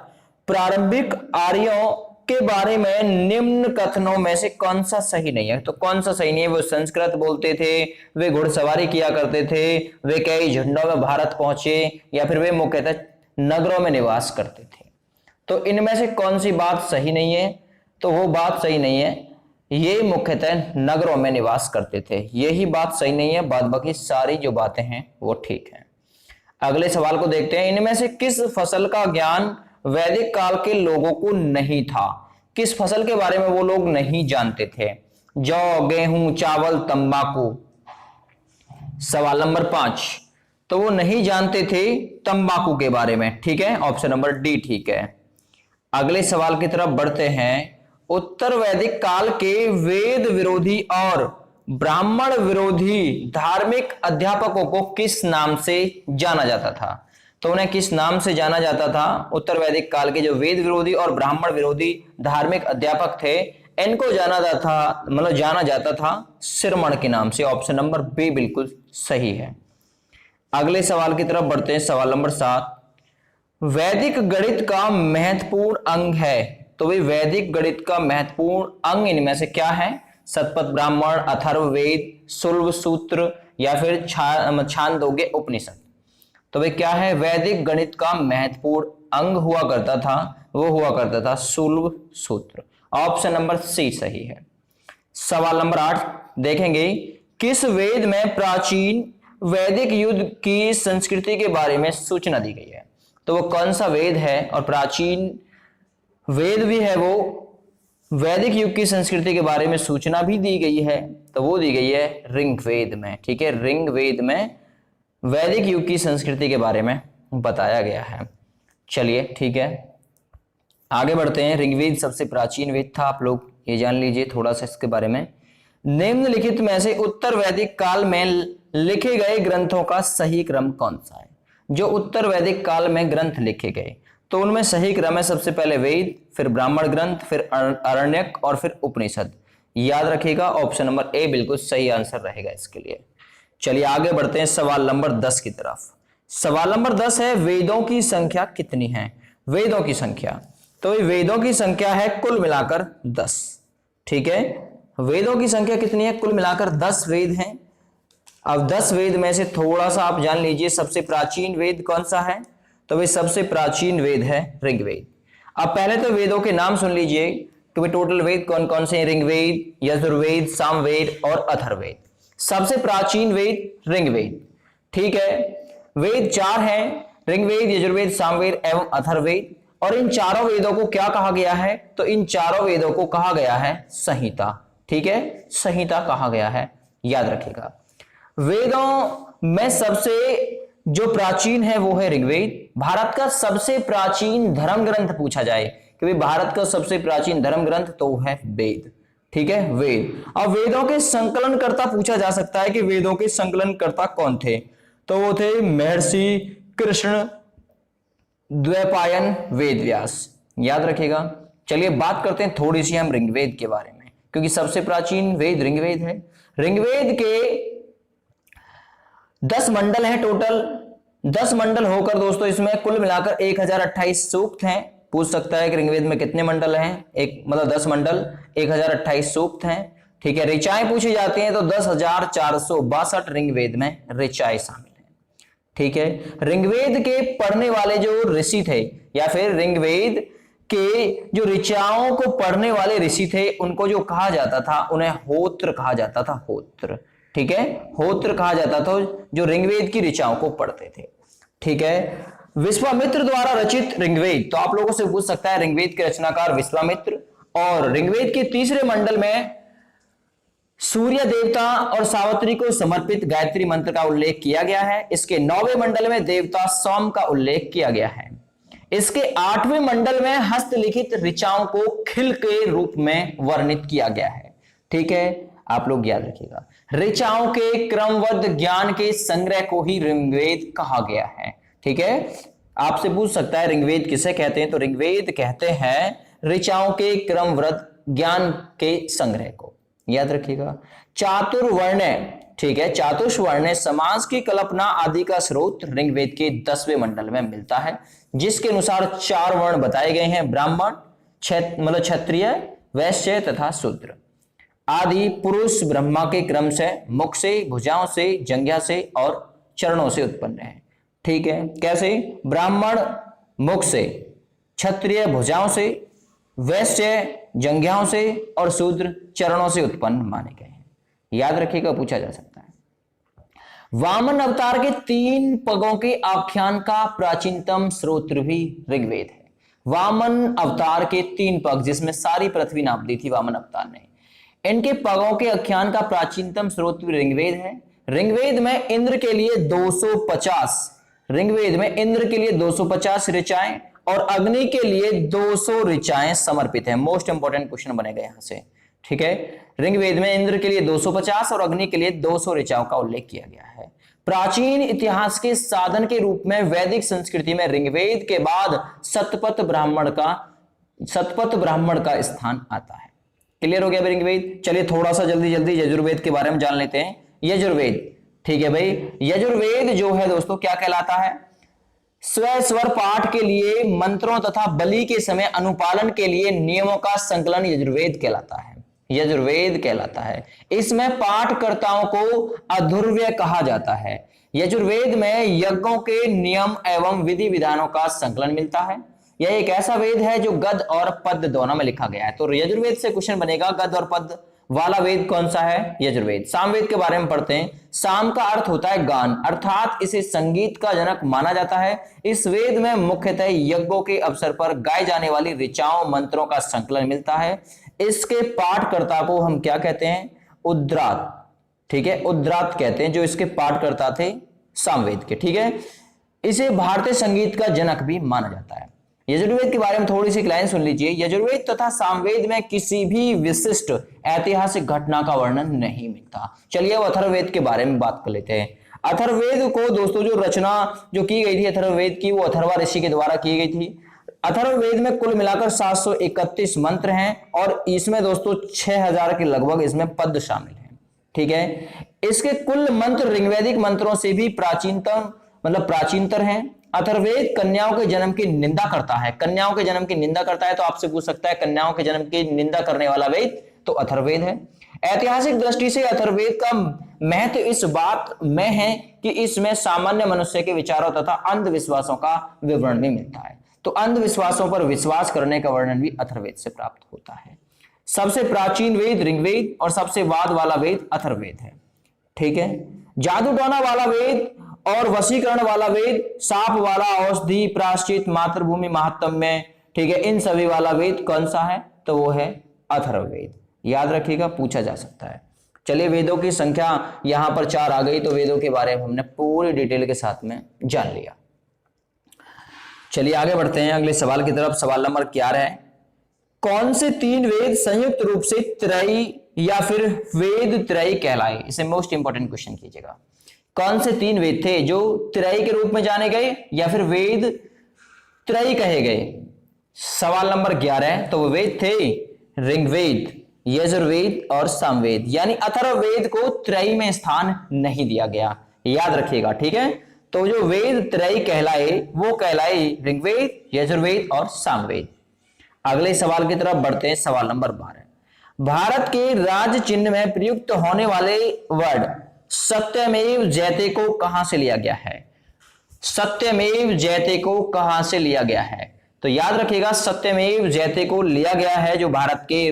प्रारंभिक आर्यों के बारे में निम्न कथनों में से कौन सा सही नहीं है? तो कौन सा सही नहीं है? वो संस्कृत बोलते थे, वे घुड़सवारी किया करते थे, वे कई झंडों में भारत पहुंचे, या फिर वे मुख्यतः नगरों में निवास करते थे। तो इनमें से कौन सी बात सही नहीं है? तो वो बात सही नहीं है, ये मुख्यतः नगरों में निवास करते थे, यही बात सही नहीं है। बाद बाकी सारी जो बातें हैं वो ठीक है। अगले सवाल को देखते हैं। इनमें से किस फसल का ज्ञान वैदिक काल के लोगों को नहीं था? किस फसल के बारे में वो लोग नहीं जानते थे? जौ, गेहूं, चावल, तंबाकू। सवाल नंबर 5, तो वो नहीं जानते थे तंबाकू के बारे में। ठीक है, ऑप्शन नंबर डी ठीक है। अगले सवाल की तरफ बढ़ते हैं। उत्तर वैदिक काल के वेद विरोधी और ब्राह्मण विरोधी धार्मिक अध्यापकों को किस नाम से जाना जाता था? तो उन्हें किस नाम से जाना जाता था? उत्तर वैदिक काल के जो वेद विरोधी और ब्राह्मण विरोधी धार्मिक अध्यापक थे, इनको जाना जाता था श्रमण के नाम से। ऑप्शन नंबर बी बिल्कुल सही है। अगले सवाल की तरफ बढ़ते हैं। सवाल नंबर 7, वैदिक गणित का महत्वपूर्ण अंग है। तो भाई वैदिक गणित का महत्वपूर्ण अंग इनमें से क्या है? शतपथ ब्राह्मण, अथर्ववेद, शुल्ब सूत्र, या फिर छांदोग्य उपनिषद। तो भाई क्या है? वैदिक गणित का महत्वपूर्ण अंग हुआ करता था, वो हुआ करता था शुल्ब सूत्र। ऑप्शन नंबर सी सही है। सवाल नंबर 8 देखेंगे, किस वेद में प्राचीन वैदिक युद्ध की संस्कृति के बारे में सूचना दी गई है? तो वो कौन सा वेद है? और प्राचीन वेद भी है, वो वैदिक युग की संस्कृति के बारे में सूचना भी दी गई है, तो वो दी गई है ऋग्वेद में। ठीक है, ऋग्वेद में वैदिक युग की संस्कृति के बारे में बताया गया है। चलिए ठीक है, आगे बढ़ते हैं। ऋग्वेद सबसे प्राचीन वेद था, आप लोग ये जान लीजिए थोड़ा सा इसके बारे में। निम्नलिखित में से उत्तर वैदिक काल में लिखे गए ग्रंथों का सही क्रम कौन सा है? जो उत्तर वैदिक काल में ग्रंथ लिखे गए, तो उनमें सही क्रम है सबसे पहले वेद, फिर ब्राह्मण ग्रंथ, फिर आरण्यक और फिर उपनिषद। याद रखिएगा, ऑप्शन नंबर ए बिल्कुल सही आंसर रहेगा इसके लिए। चलिए आगे बढ़ते हैं सवाल नंबर 10 की तरफ। सवाल नंबर 10 है, वेदों की संख्या कितनी है? वेदों की संख्या, तो वेदों की संख्या है कुल मिलाकर 10। ठीक है, वेदों की संख्या कितनी है? कुल मिलाकर 10 वेद हैं। अब 10 वेद में से थोड़ा सा आप जान लीजिए सबसे प्राचीन वेद कौन सा है। तो भाई सबसे प्राचीन वेद है ऋग्वेद। अब पहले तो वेदों के नाम सुन लीजिए कि भाई टोटल वेद कौन कौन से हैं। ऋग्वेद, यजुर्वेद, सामवेद और अथर्ववेद। सबसे प्राचीन वेद ऋग्वेद। ठीक है, वेद 4 हैं, ऋग्वेद, यजुर्वेद, सामवेद एवं अथर्ववेद। और इन चारों वेदों को क्या कहा गया है? तो इन चारों वेदों को कहा गया है संहिता। ठीक है, संहिता कहा गया है, याद रखिएगा। वेदों में सबसे जो प्राचीन है वो है ऋग्वेद। भारत का सबसे प्राचीन धर्म ग्रंथ पूछा जाए कि भाई भारत का सबसे प्राचीन धर्म ग्रंथ तो है वेद। ठीक है, वेद। अब वेदों के संकलनकर्ता पूछा जा सकता है कि वेदों के संकलनकर्ता कौन थे? तो वो थे महर्षि कृष्ण द्वैपायन वेदव्यास, याद रखिएगा। चलिए बात करते हैं थोड़ी सी हम ऋग्वेद के बारे में, क्योंकि सबसे प्राचीन वेद ऋग्वेद है। ऋग्वेद के 10 मंडल हैं टोटल। 10 मंडल होकर दोस्तों इसमें कुल मिलाकर 1028 सूक्त हैं। पूछ सकता है कि ऋग्वेद में कितने मंडल हैं? एक मतलब 10 मंडल, 1028 सूक्त हैं। ठीक है, ऋचाएं पूछी जाती हैं तो 10,462 ऋग्वेद में ऋचाएं शामिल हैं। ठीक है, ऋग्वेद के पढ़ने वाले जो ऋषि थे या फिर ऋग्वेद के जो ऋचाओं को पढ़ने वाले ऋषि थे उनको जो कहा जाता था उन्हें होत्र कहा जाता था। होत्र, ठीक है, होत्र कहा जाता था जो ऋग्वेद की ऋचाओं को पढ़ते थे। ठीक है, विश्वामित्र द्वारा रचित ऋग्वेद, तो आप लोगों से पूछ सकता है ऋग्वेद के रचनाकार विश्वामित्र। और ऋग्वेद के तीसरे मंडल में सूर्य देवता और सावित्री को समर्पित गायत्री मंत्र का उल्लेख किया गया है। इसके 9वें मंडल में देवता सोम का उल्लेख किया गया है। इसके 8वें मंडल में हस्तलिखित ऋचाओं को खिल के रूप में वर्णित किया गया है। ठीक है, आप लोग याद रखिएगा, ऋचाओं के क्रमबद्ध ज्ञान के संग्रह को ही ऋग्वेद कहा गया है। ठीक है, आपसे पूछ सकता है ऋग्वेद किसे कहते हैं? तो ऋग्वेद कहते हैं ऋचाओं के क्रमबद्ध ज्ञान के संग्रह को, याद रखिएगा। चातुर्वर्ण, ठीक है, चातुर्वर्ण समाज की कल्पना आदि का स्रोत ऋग्वेद के 10वें मंडल में मिलता है, जिसके अनुसार 4 वर्ण बताए गए हैं। ब्राह्मण, मतलब क्षत्रिय, वैश्य तथा शूद्र। आदि पुरुष ब्रह्मा के क्रम से मुख से, भुजाओं से, जंघा से और चरणों से उत्पन्न है। ठीक है, कैसे? ब्राह्मण मुख से, क्षत्रिय भुजाओं से, वैश्य जंघाओं से और शूद्र चरणों से उत्पन्न माने गए हैं। याद रखिएगा, पूछा जा सकता है। वामन अवतार के 3 पगों के आख्यान का प्राचीनतम स्रोत भी ऋग्वेद है। वामन अवतार के 3 पग, जिसमें सारी पृथ्वी नाप दी थी वामन अवतार ने, इनके पगों के आख्यान का प्राचीनतम स्रोत भी ऋग्वेद है। ऋग्वेद में इंद्र के लिए 250, ऋग्वेद में इंद्र के लिए 250 ऋचाएं और अग्नि के लिए 200 ऋचाएं समर्पित है। मोस्ट इंपोर्टेंट क्वेश्चन बनेगा यहां से। ठीक है, ऋग्वेद में इंद्र के लिए 250 और अग्नि के लिए 200 ऋचाओं का उल्लेख किया गया है। प्राचीन इतिहास के साधन के रूप में वैदिक संस्कृति में ऋग्वेद के बाद शतपथ ब्राह्मण का स्थान आता है। क्लियर हो गया ऋग्वेद? चलिए थोड़ा सा जल्दी जल्दी यजुर्वेद के बारे में जान लेते हैं। यजुर्वेद, ठीक है भाई, यजुर्वेद जो है दोस्तों क्या कहलाता है? स्वर पाठ के लिए मंत्रों तथा बलि के समय अनुपालन के लिए नियमों का संकलन यजुर्वेद कहलाता है। यजुर्वेद कहलाता है। इसमें पाठकर्ताओं को अधुर्व्य कहा जाता है। यजुर्वेद में यज्ञों के नियम एवं विधि विधानों का संकलन मिलता है। यह एक ऐसा वेद है जो गद्य और पद्य दोनों में लिखा गया है। तो यजुर्वेद से क्वेश्चन बनेगा, गद्य और पद्य वाला वेद कौन सा है? यजुर्वेद। सामवेद के बारे में पढ़ते हैं। साम का अर्थ होता है गान, अर्थात इसे संगीत का जनक माना जाता है। इस वेद में मुख्यतः यज्ञों के अवसर पर गाए जाने वाली ऋचाओं मंत्रों का संकलन मिलता है। इसके पाठकर्ता को हम क्या कहते हैं? उद्रात। ठीक है, उद्रात कहते हैं जो इसके पाठकर्ता थे सामवेद के। ठीक है, इसे भारतीय संगीत का जनक भी माना जाता है। यजुर्वेद के बारे में थोड़ी सी लाइन सुन लीजिए। यजुर्वेद तथा सामवेद में किसी भी विशिष्ट ऐतिहासिक घटना का वर्णन नहीं मिलता। चलिए अब अथर्ववेद के बारे में बात कर लेते हैं। अथर्ववेद को दोस्तों जो रचना जो की गई थी अथर्ववेद की, वो अथर्वा ऋषि के द्वारा की गई थी। अथर्ववेद में कुल मिलाकर 731 मंत्र हैं और इसमें दोस्तों 6000 के लगभग इसमें पद शामिल हैं। ठीक है, इसके कुल मंत्र ऋग्वैदिक मंत्रों से भी प्राचीनतर हैं। अथर्ववेद कन्याओं के जन्म की निंदा करता है, कन्याओं के जन्म की निंदा करता है, तो आपसे पूछ सकता है कन्याओं के जन्म की निंदा करने वाला वेद, तो अथर्ववेद है। ऐतिहासिक दृष्टि से अथर्ववेद का महत्व इस बात में है कि इसमें सामान्य मनुष्य के विचारों तथा अंधविश्वासों का विवरण भी मिलता है। तो अंधविश्वासों पर विश्वास करने का वर्णन भी अथर्ववेद से प्राप्त होता है। सबसे प्राचीन वेद ऋग्वेद और सबसे बाद वाला वेद अथर्ववेद है। ठीक है, जादू टोना वाला वेद और वशीकरण वाला वेद, साप वाला, औषधि, प्रायश्चित, मातृभूमि, महात्म्य, ठीक है, इन सभी वाला वेद कौन सा है, तो वो है अथर्ववेद। याद रखिएगा, पूछा जा सकता है। चलिए, वेदों की संख्या यहां पर 4 आ गई, तो वेदों के बारे में हमने पूरी डिटेल के साथ में जान लिया। चलिए आगे बढ़ते हैं अगले सवाल की तरफ। सवाल नंबर 11 है, कौन से 3 वेद संयुक्त रूप से त्रयी या फिर वेद त्रयी कहलाए? इसे मोस्ट इंपॉर्टेंट क्वेश्चन कीजिएगा। कौन से 3 वेद थे जो त्रयी के रूप में जाने गए या फिर वेद त्रयी कहे गए? सवाल नंबर 11 है, तो वो वेद थे ऋग्वेद, यजुर्वेद और सामवेद, यानी अथर्ववेद को त्रयी में स्थान नहीं दिया गया। याद रखिएगा, ठीक है। तो जो वेद त्रयी कहलाए वो कहलाए ऋग्वेद, यजुर्वेद और सामवेद। अगले सवाल की तरफ बढ़ते हैं। सवाल नंबर 12, भारत के राज्य चिन्ह में प्रयुक्त होने वाले वर्ड सत्यमेव जयते को कहां से लिया गया है? सत्यमेव जयते को कहां से लिया गया है? तो याद रखिएगा, सत्यमेव जयते को लिया गया है जो भारत के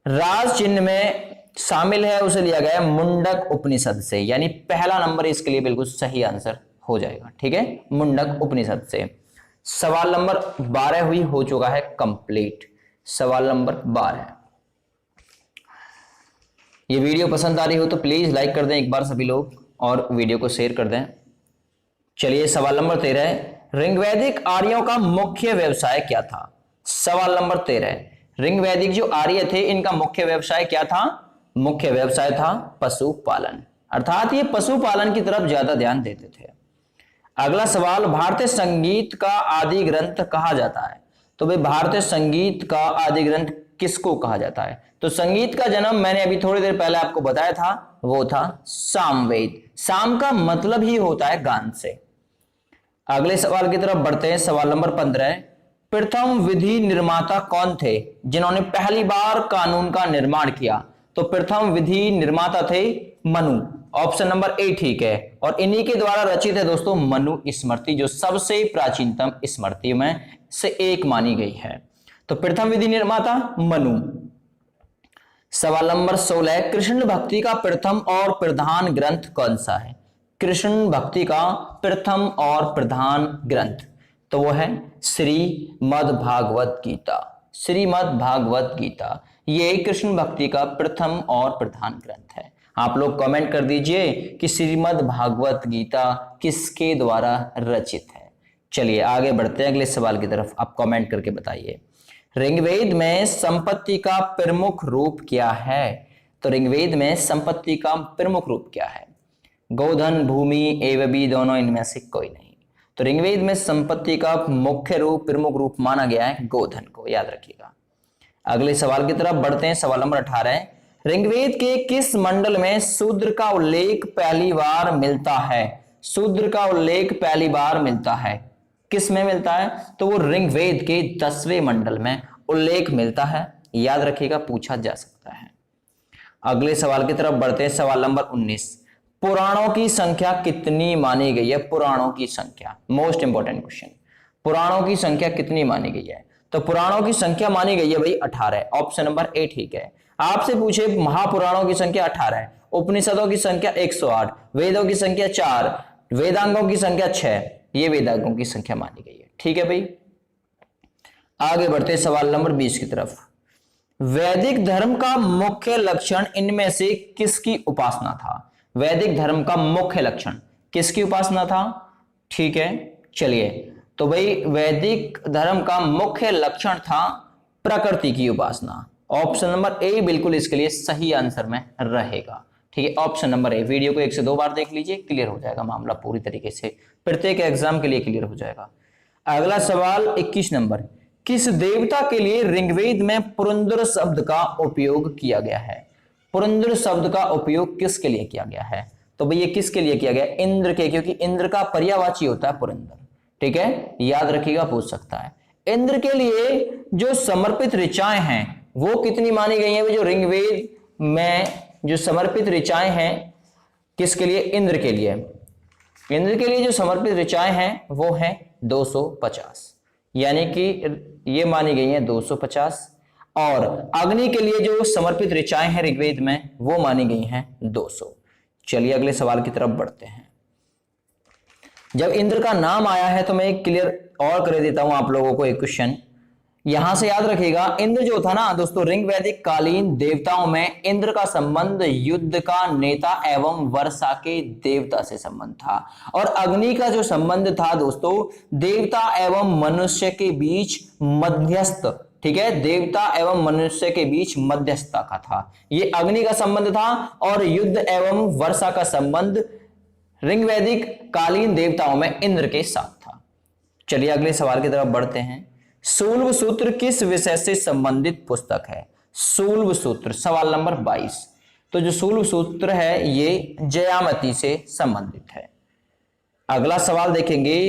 राज चिन्ह में शामिल है, उसे लिया गया है मुंडक उपनिषद से, यानी पहला नंबर इसके लिए बिल्कुल सही आंसर हो जाएगा। ठीक है, मुंडक उपनिषद से। सवाल नंबर 12 हो चुका है कंप्लीट। सवाल नंबर 12, ये वीडियो पसंद आ रही हो तो प्लीज लाइक कर दें एक बार सभी लोग, और वीडियो को शेयर कर दें। चलिए सवाल नंबर 13 है, ऋग्वैदिक आर्यों का मुख्य व्यवसाय क्या था? सवाल नंबर 13, ऋग्वैदिक जो आर्य थे इनका मुख्य व्यवसाय क्या था? मुख्य व्यवसाय था पशुपालन, अर्थात ये पशुपालन की तरफ ज्यादा ध्यान देते थे। अगला सवाल, भारतीय संगीत का आदि ग्रंथ कहा जाता है? तो भाई भारतीय संगीत का आदि ग्रंथ किसको कहा जाता है? तो संगीत का जन्म मैंने अभी थोड़ी देर पहले आपको बताया था, वो था सामवेद। साम का मतलब ही होता है गान से। अगले सवाल की तरफ बढ़ते हैं। सवाल नंबर 15, प्रथम विधि निर्माता कौन थे जिन्होंने पहली बार कानून का निर्माण किया? तो प्रथम विधि निर्माता थे मनु, ऑप्शन नंबर ए ठीक है। और इन्हीं के द्वारा रचित है दोस्तों मनु स्मृति, जो सबसे प्राचीनतम स्मृति में से एक मानी गई है। तो प्रथम विधि निर्माता मनु। सवाल नंबर 16, कृष्ण भक्ति का प्रथम और प्रधान ग्रंथ कौन सा है? कृष्ण भक्ति का प्रथम और प्रधान ग्रंथ तो वो है श्रीमद् भागवत गीता। श्रीमद् भागवत गीता ये कृष्ण भक्ति का प्रथम और प्रधान ग्रंथ है। आप लोग कमेंट कर दीजिए कि श्रीमद् भागवत गीता किसके द्वारा रचित है। चलिए आगे बढ़ते हैं अगले सवाल की तरफ। आप कमेंट करके बताइए, ऋग्वेद में संपत्ति का प्रमुख रूप क्या है? तो ऋग्वेद में संपत्ति का प्रमुख रूप क्या है? गोधन, भूमि, एवं भी दोनों इनमें से कोई नहीं। तो ऋग्वेद में संपत्ति का मुख्य रूप, प्रमुख रूप माना गया है गोधन को, याद रखिएगा। अगले सवाल की तरफ बढ़ते हैं। सवाल नंबर 18, ऋग्वेद के किस मंडल में शूद्र का उल्लेख पहली बार मिलता है? शूद्र का उल्लेख पहली बार मिलता है, किस में मिलता है? तो वो ऋग्वेद के 10वें मंडल में उल्लेख मिलता है, याद रखिएगा, पूछा जा सकता है। अगले सवाल की तरफ बढ़ते हैं। सवाल नंबर 19, पुराणों की संख्या कितनी मानी गई है? पुराणों की संख्या, मोस्ट इंपॉर्टेंट क्वेश्चन, पुराणों की संख्या कितनी मानी गई है? तो पुराणों की संख्या मानी गई है भाई 18, ऑप्शन नंबर ए ठीक है। आपसे पूछे महापुराणों की संख्या 18, उपनिषदों की संख्या 108, वेदों की संख्या 4, वेदांगों की संख्या 6, ये वेदांगों की संख्या मानी गई है। ठीक है भाई, आगे बढ़ते हैं सवाल नंबर 20 की तरफ। वैदिक धर्म का मुख्य लक्षण इनमें से किसकी उपासना था? वैदिक धर्म का मुख्य लक्षण किसकी उपासना था? ठीक है, चलिए, तो भाई वैदिक धर्म का मुख्य लक्षण था प्रकृति की उपासना। ऑप्शन नंबर ए बिल्कुल इसके लिए सही आंसर में रहेगा। ठीक है, ऑप्शन नंबर ए। वीडियो को 1 से 2 बार देख लीजिए, क्लियर हो जाएगा मामला पूरी तरीके से, प्रत्येक एग्जाम के लिए क्लियर हो जाएगा। अगला सवाल 21 नंबर, किस देवता के लिए ऋग्वेद में पुरंदर शब्द का उपयोग किया गया है? पुरंदर शब्द का उपयोग किसके लिए किया गया है? तो भाई ये किसके लिए किया गया? इंद्र के, क्योंकि इंद्र का पर्यायवाची होता है पुरंदर। ठीक है, याद रखिएगा, पूछ सकता है। इंद्र के लिए जो समर्पित ऋचाएं हैं वो कितनी मानी गई हैं? जो ऋग्वेद में जो समर्पित ऋचाएं हैं, किसके लिए? इंद्र के लिए। इंद्र के लिए जो समर्पित ऋचाएं हैं वो हैं 250, यानी कि ये मानी गई हैं 250। और अग्नि के लिए जो समर्पित ऋचाएं हैं ऋग्वेद में वो मानी गई हैं 200। चलिए अगले सवाल की तरफ बढ़ते हैं। जब इंद्र का नाम आया है तो मैं एक क्लियर और कर देता हूं आप लोगों को एक क्वेश्चन, यहां से याद रखिएगा। इंद्र जो था ना दोस्तों, ऋग वैदिक कालीन देवताओं में इंद्र का संबंध युद्ध का नेता एवं वर्षा के देवता से संबंध था। और अग्नि का जो संबंध था दोस्तों, देवता एवं मनुष्य के बीच मध्यस्थ, ठीक है, देवता एवं मनुष्य के बीच मध्यस्थता का था, ये अग्नि का संबंध था। और युद्ध एवं वर्षा का संबंध ऋग वैदिक कालीन देवताओं में इंद्र के साथ था। चलिए अगले सवाल की तरफ बढ़ते हैं। शूल्ब सूत्र किस विषय से संबंधित पुस्तक है? शूल्ब सूत्र, सवाल नंबर 22। तो जो शूल्ब सूत्र है ये जयामती से संबंधित है। अगला सवाल देखेंगे,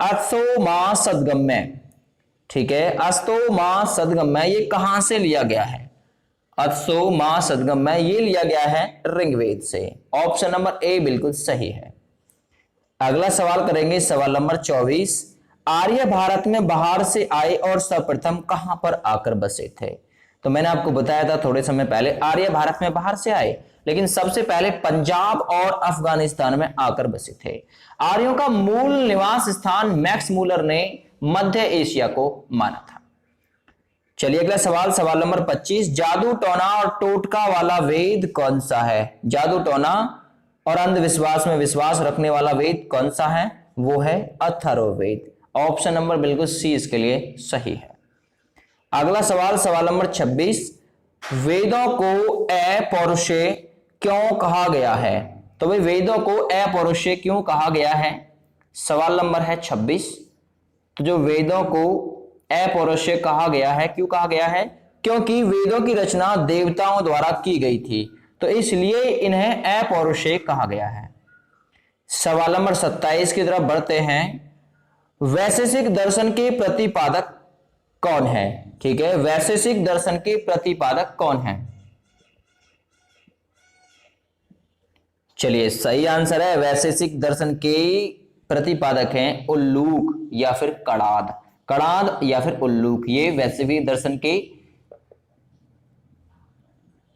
अस्थो मा सदगम्य, ठीक है, अस्थो मा सदगम्य ये कहां से लिया गया है? अस्थो मा सदगम्य ये लिया गया है ऋग्वेद से। ऑप्शन नंबर ए बिल्कुल सही है। अगला सवाल करेंगे, सवाल नंबर 24। आर्य भारत में बाहर से आए और सर्वप्रथम कहां पर आकर बसे थे? तो मैंने आपको बताया था थोड़े समय पहले, आर्य भारत में बाहर से आए, लेकिन सबसे पहले पंजाब और अफगानिस्तान में आकर बसे थे। आर्यों का मूल निवास स्थान मैक्स मूलर ने मध्य एशिया को माना था। चलिए अगला सवाल, सवाल नंबर 25। जादू टोना और टोटका वाला वेद कौन सा है? जादू टोना और अंधविश्वास में विश्वास रखने वाला वेद कौन सा है? वो है अथर्ववेद। ऑप्शन नंबर बिल्कुल सी इसके लिए सही है। अगला सवाल, सवाल नंबर 26। वेदों को अपौरुषेय क्यों कहा गया है? तो भाई वेदों को अपौरुषेय क्यों कहा गया है? सवाल नंबर है 26। तो जो वेदों को अपौरुषेय कहा गया है, क्यों कहा गया है? क्योंकि वेदों की रचना देवताओं द्वारा की गई थी, तो इसलिए इन्हें अपौरुषेय कहा गया है। सवाल नंबर 27 की तरफ बढ़ते हैं। वैशेषिक दर्शन के प्रतिपादक कौन है? ठीक है, वैशेषिक दर्शन के प्रतिपादक कौन है? चलिए सही आंसर है, वैशेषिक दर्शन के प्रतिपादक हैं उल्लूक या फिर कणाद, कणाद या फिर उल्लूक, ये वैशेषिक दर्शन के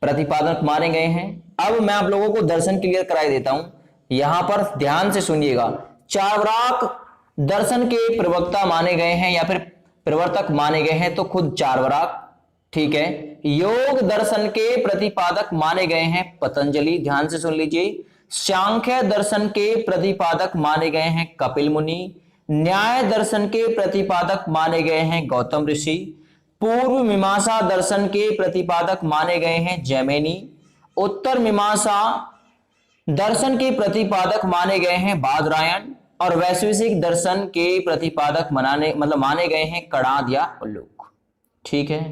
प्रतिपादक माने गए हैं। अब मैं आप लोगों को दर्शन क्लियर कराई देता हूं, यहां पर ध्यान से सुनिएगा। चार्वाक दर्शन के प्रवक्ता माने गए हैं या फिर प्रवर्तक माने गए हैं, तो खुद चार्वाक, ठीक है। योग दर्शन के प्रतिपादक माने गए हैं पतंजलि, ध्यान से सुन लीजिए। सांख्य दर्शन के प्रतिपादक माने गए हैं कपिल मुनि। न्याय दर्शन के प्रतिपादक माने गए हैं गौतम ऋषि। पूर्व मीमांसा दर्शन के प्रतिपादक माने गए हैं जैमिनी। उत्तर मीमांसा दर्शन के प्रतिपादक माने गए हैं बादरायण। और वैशेषिक दर्शन के प्रतिपादक माने गए हैं कणाद या उल्लूक, ठीक है,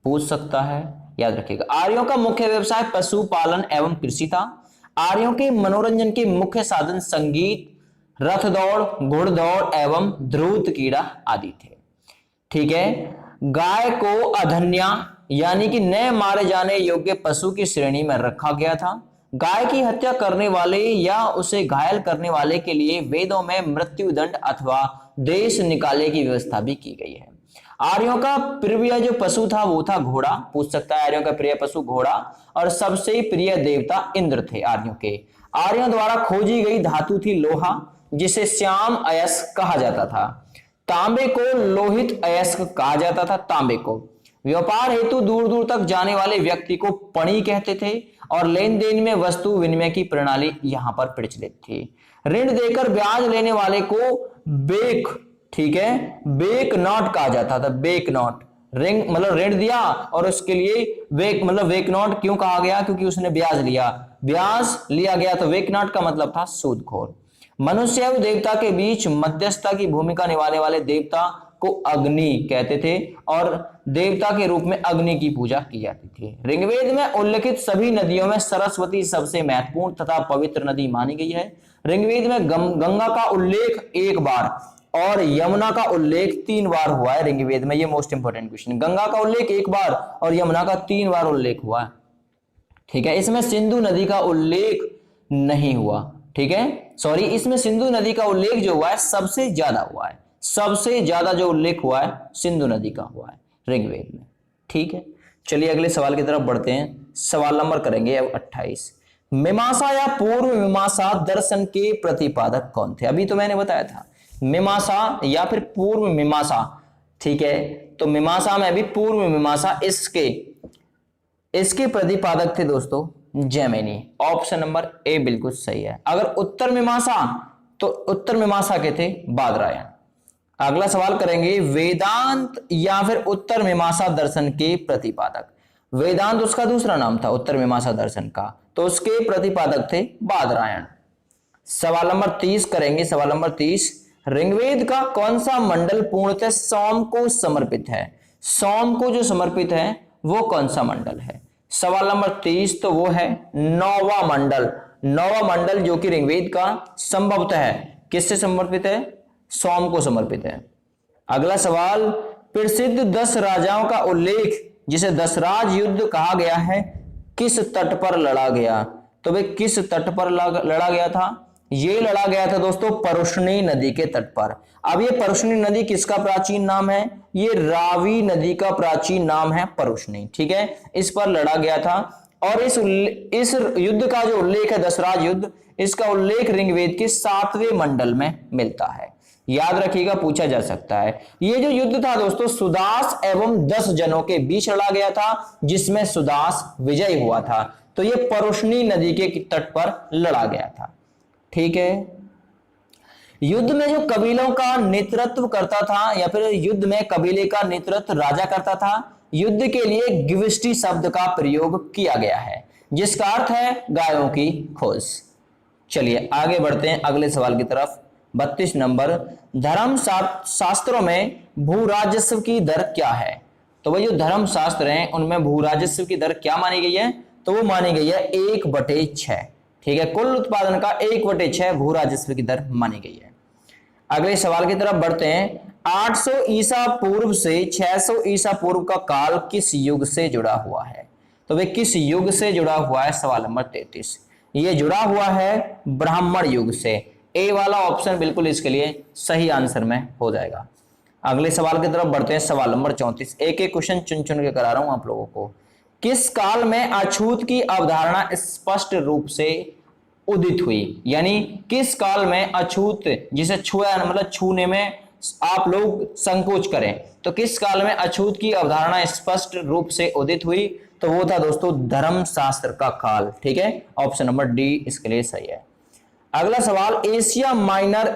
पूछ सकता है, याद रखिएगा। आर्यों का मुख्य व्यवसाय पशुपालन एवं कृषि था। आर्यों के मनोरंजन के मुख्य साधन संगीत, रथ दौड़, घुड़दौड़ एवं ध्रुत कीड़ा आदि थे, ठीक है। गाय को अधन्या यानी कि न मारे जाने योग्य पशु की श्रेणी में रखा गया था। गाय की हत्या करने वाले या उसे घायल करने वाले के लिए वेदों में मृत्युदंड अथवा देश निकाले की व्यवस्था भी की गई है। आर्यों का प्रिय जो पशु था वो था घोड़ा, पूछ सकता है, आर्यों का प्रिय पशु घोड़ा। और सबसे प्रिय देवता इंद्र थे आर्यों के। आर्यों द्वारा खोजी गई धातु थी लोहा, जिसे श्याम अयस्क कहा जाता था। तांबे को लोहित अयस्क कहा जाता था, तांबे को। व्यापार हेतु दूर दूर तक जाने वाले व्यक्ति को पणी कहते थे। और लेन देन में वस्तु विनिमय की प्रणाली यहां पर प्रचलित थी। ऋण देकर ब्याज लेने वाले को बेक, ठीक है, बेक नॉट कहा जाता था, बेक नॉट। ऋण दिया और उसके लिए वेक नॉट क्यों कहा गया? क्योंकि उसने ब्याज लिया गया, तो वेक नॉट का मतलब था सूदखोर। मनुष्य एवं देवता के बीच मध्यस्थता की भूमिका निभाने वाले देवता को अग्नि कहते थे और देवता के रूप में अग्नि की पूजा की जाती थी। ऋग्वेद में उल्लेखित सभी नदियों में सरस्वती सबसे महत्वपूर्ण तथा पवित्र नदी मानी गई है। ऋग्वेद में गंगा का उल्लेख एक बार और यमुना का उल्लेख 3 बार हुआ है ऋग्वेद में। ये मोस्ट इंपोर्टेंट क्वेश्चन। गंगा का उल्लेख 1 बार और यमुना का 3 बार उल्लेख हुआ है। ठीक है, इसमें सिंधु नदी का उल्लेख नहीं हुआ। ठीक है, सॉरी, इसमें सिंधु नदी का उल्लेख जो हुआ है सबसे ज्यादा हुआ है। सबसे ज्यादा जो उल्लेख हुआ है सिंधु नदी का हुआ है ऋग्वेद में। ठीक है, चलिए अगले सवाल की तरफ बढ़ते हैं। सवाल नंबर करेंगे अब 28। मीमांसा या पूर्व मीमांसा दर्शन के प्रतिपादक कौन थे? अभी तो मैंने बताया था मीमांसा या फिर पूर्व मीमांसा। ठीक है, तो मीमांसा में भी पूर्व मीमांसा, इसके प्रतिपादक थे दोस्तों जैमिनी। ऑप्शन नंबर ए बिल्कुल सही है। अगर उत्तर मीमांसा, तो उत्तर मीमांसा के थे बादरायण। अगला सवाल करेंगे, वेदांत या फिर उत्तर मीमांसा दर्शन के प्रतिपादक। वेदांत उसका दूसरा नाम था उत्तर मीमांसा दर्शन का, तो उसके प्रतिपादक थे बादरायण। सवाल नंबर 30 करेंगे। सवाल नंबर 30, ऋग्वेद का कौन सा मंडल पूर्णतः सोम को समर्पित है? सोम को जो समर्पित है वो कौन सा मंडल है? सवाल नंबर 30, तो वो है 9वां मंडल। 9वां मंडल जो कि ऋग्वेद का संभवतः है किससे समर्पित है? सोम को समर्पित है। अगला सवाल, प्रसिद्ध 10 राजाओं का उल्लेख जिसे दशराज युद्ध कहा गया है किस तट पर लड़ा गया? तो भाई किस तट पर लड़ा गया था? ये लड़ा गया था दोस्तों परुष्णी नदी के तट पर। अब ये परुष्णी नदी किसका प्राचीन नाम है? ये रावी नदी का प्राचीन नाम है परुष्णी। ठीक है, इस पर लड़ा गया था। और इस युद्ध का जो उल्लेख है दशराज युद्ध, इसका उल्लेख ऋग्वेद के 7वें मंडल में मिलता है। याद रखिएगा, पूछा जा सकता है। ये जो युद्ध था दोस्तों सुदास एवं 10 जनों के बीच लड़ा गया था, जिसमें सुदास विजयी हुआ था। तो ये परुष्णी नदी के तट पर लड़ा गया था। ठीक है, युद्ध में जो कबीलों का नेतृत्व करता था या फिर युद्ध में कबीले का नेतृत्व राजा करता था, युद्ध के लिए गिविष्टि शब्द का प्रयोग किया गया है, जिसका अर्थ है गायों की खोज। चलिए आगे बढ़ते हैं अगले सवाल की तरफ। 32 नंबर, धर्म शास्त्रों में भू राजस्व की दर क्या है? तो वही जो धर्म शास्त्र हैं उनमें भू राजस्व की दर क्या मानी गई है? तो वो मानी गई है 1/6। ठीक है, कुल उत्पादन का 1/6 भू राजस्व की दर मानी गई है। अगले सवाल की तरफ बढ़ते हैं। 800 ईसा पूर्व से 600 ईसा पूर्व का काल किस युग से जुड़ा हुआ है? तो वे किस युग से जुड़ा हुआ है? सवाल नंबर 33। ये जुड़ा हुआ है ब्राह्मण युग से। ए वाला ऑप्शन बिल्कुल इसके लिए सही आंसर में हो जाएगा। अगले सवाल की तरफ बढ़ते हैं। सवाल नंबर 34। एक एक क्वेश्चन चुन चुन के करा रहा हूं आप लोगों को। किस काल में अछूत की अवधारणा स्पष्ट रूप से उदित हुई? यानी किस काल में अछूत, जिसे छुआ मतलब छूने में आप लोग संकोच करें, तो किस काल में अछूत की अवधारणा स्पष्ट रूप से उदित हुई? तो वो था दोस्तों धर्म शास्त्र का काल। ठीक है, ऑप्शन नंबर डी इसके लिए सही है। अगला सवाल, एशिया माइनर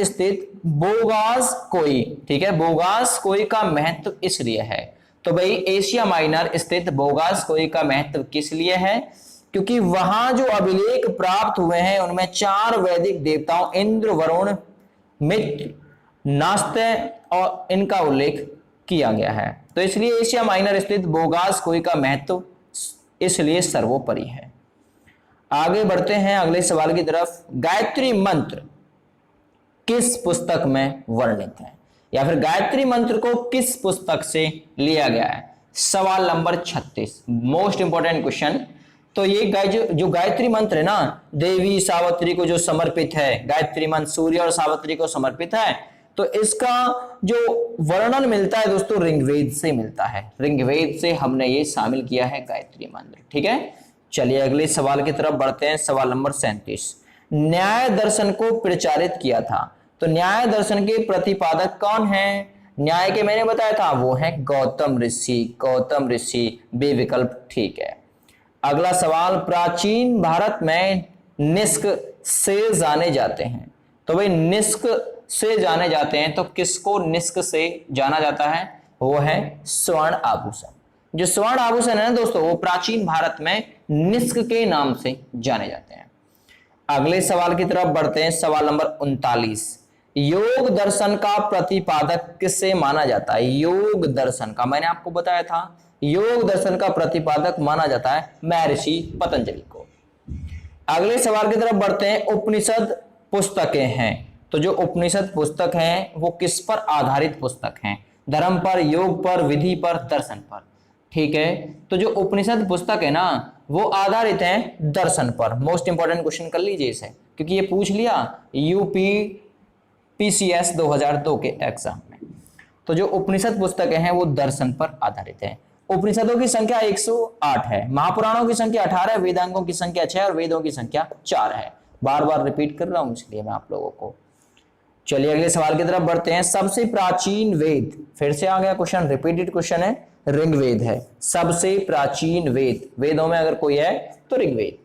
स्थित बोगास कोई, ठीक है, बोगास कोई का महत्व इसलिए है। तो भाई एशिया माइनर स्थित बोगास कोई का महत्व किस लिए है? क्योंकि वहां जो अभिलेख प्राप्त हुए हैं उनमें 4 वैदिक देवताओं इंद्र, वरुण, मित्र, नास्त्य और इनका उल्लेख किया गया है। तो इसलिए एशिया माइनर स्थित बोगास कोई का महत्व इसलिए सर्वोपरि है। आगे बढ़ते हैं अगले सवाल की तरफ। गायत्री मंत्र किस पुस्तक में वर्णित है? या फिर गायत्री मंत्र को किस पुस्तक से लिया गया है? सवाल नंबर 36, मोस्ट इंपोर्टेंट क्वेश्चन। तो ये जो गायत्री मंत्र है ना, देवी सावित्री को जो समर्पित है, गायत्री मंत्र सूर्य और सावित्री को समर्पित है, तो इसका जो वर्णन मिलता है दोस्तों ऋग्वेद से मिलता है। ऋग्वेद से हमने ये शामिल किया है गायत्री मंत्र। ठीक है, चलिए अगले सवाल की तरफ बढ़ते हैं। सवाल नंबर 37। न्याय दर्शन को प्रचारित किया था, तो न्याय दर्शन के प्रतिपादक कौन है? न्याय के मैंने बताया था वो है गौतम ऋषि। गौतम ऋषि बेविकल्प ठीक है। अगला सवाल, प्राचीन भारत में निष्क से जाने जाते हैं, तो भाई निष्क से जाने जाते हैं, तो किसको निष्क से जाना जाता है? वो है स्वर्ण आभूषण। जो स्वर्ण आभूषण है ना दोस्तों, वो प्राचीन भारत में निष्क के नाम से जाने जाते हैं। अगले सवाल की तरफ बढ़ते हैं। सवाल नंबर 39। योग दर्शन का प्रतिपादक किससे माना जाता है? योग दर्शन का मैंने आपको बताया था, योग दर्शन का प्रतिपादक माना जाता है महर्षि पतंजलि को। अगले सवाल की तरफ बढ़ते हैं। उपनिषद पुस्तकें हैं, तो जो उपनिषद पुस्तक हैं वो किस पर आधारित पुस्तक हैं? धर्म पर, योग पर, विधि पर, दर्शन पर। ठीक है, तो जो उपनिषद पुस्तक है ना वो आधारित हैं दर्शन पर। मोस्ट इंपॉर्टेंट क्वेश्चन कर लीजिए इसे, क्योंकि ये पूछ लिया यूपी पीसीएस 2002 के एग्जाम में। तो जो उपनिषद पुस्तकें हैं वो दर्शन पर आधारित है। उपनिषदों की संख्या 108 है, महापुराणों की संख्या 18, वेदांगों की संख्या 6 और वेदों की संख्या 4 है। बार बार रिपीट कर रहा हूं इसलिए मैं आप लोगों को। चलिए अगले सवाल की तरफ बढ़ते हैं। सबसे प्राचीन वेद, फिर से आ गया क्वेश्चन, रिपीटेड क्वेश्चन है, ऋग्वेद है। सबसे प्राचीन वेद, वेदों में अगर कोई है तो ऋग्वेद।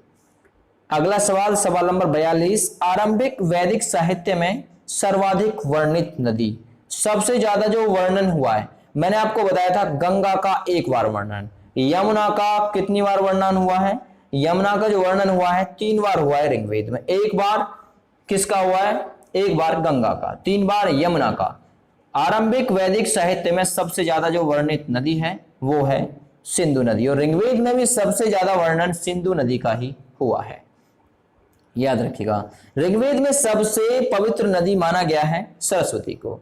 अगला सवाल, सवाल नंबर 42, आरंभिक वैदिक साहित्य में सर्वाधिक वर्णित नदी। सबसे ज्यादा जो वर्णन हुआ है, मैंने आपको बताया था गंगा का 1 बार वर्णन, यमुना का कितनी बार वर्णन हुआ है? यमुना का जो वर्णन हुआ है 3 बार हुआ है ऋग्वेद में। 1 बार किसका हुआ है? 1 बार गंगा का, 3 बार यमुना का। आरंभिक वैदिक साहित्य में सबसे ज्यादा जो वर्णित नदी है वो है सिंधु नदी, और ऋग्वेद में भी सबसे ज्यादा वर्णन सिंधु नदी का ही हुआ है, याद रखिएगा। ऋग्वेद में सबसे पवित्र नदी माना गया है सरस्वती को।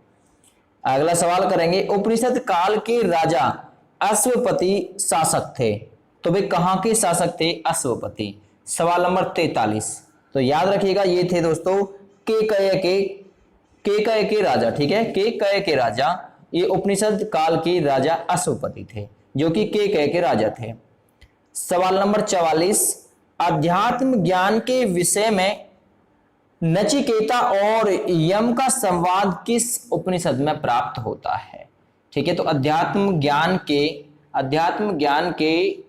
अगला सवाल करेंगे, उपनिषद काल के राजा अश्वपति शासक थे, तो वे कहां के शासक थे? अश्वपति। सवाल नंबर 43, तो याद रखिएगा ये थे दोस्तों केकय के राजा। ठीक है, केकय के राजा, ये उपनिषद काल के राजा अश्वपति थे जो कि केकय के राजा थे। सवाल नंबर 44, अध्यात्म ज्ञान के विषय में नचिकेता और यम का संवाद किस उपनिषद में प्राप्त होता है? ठीक है, तो अध्यात्म ज्ञान के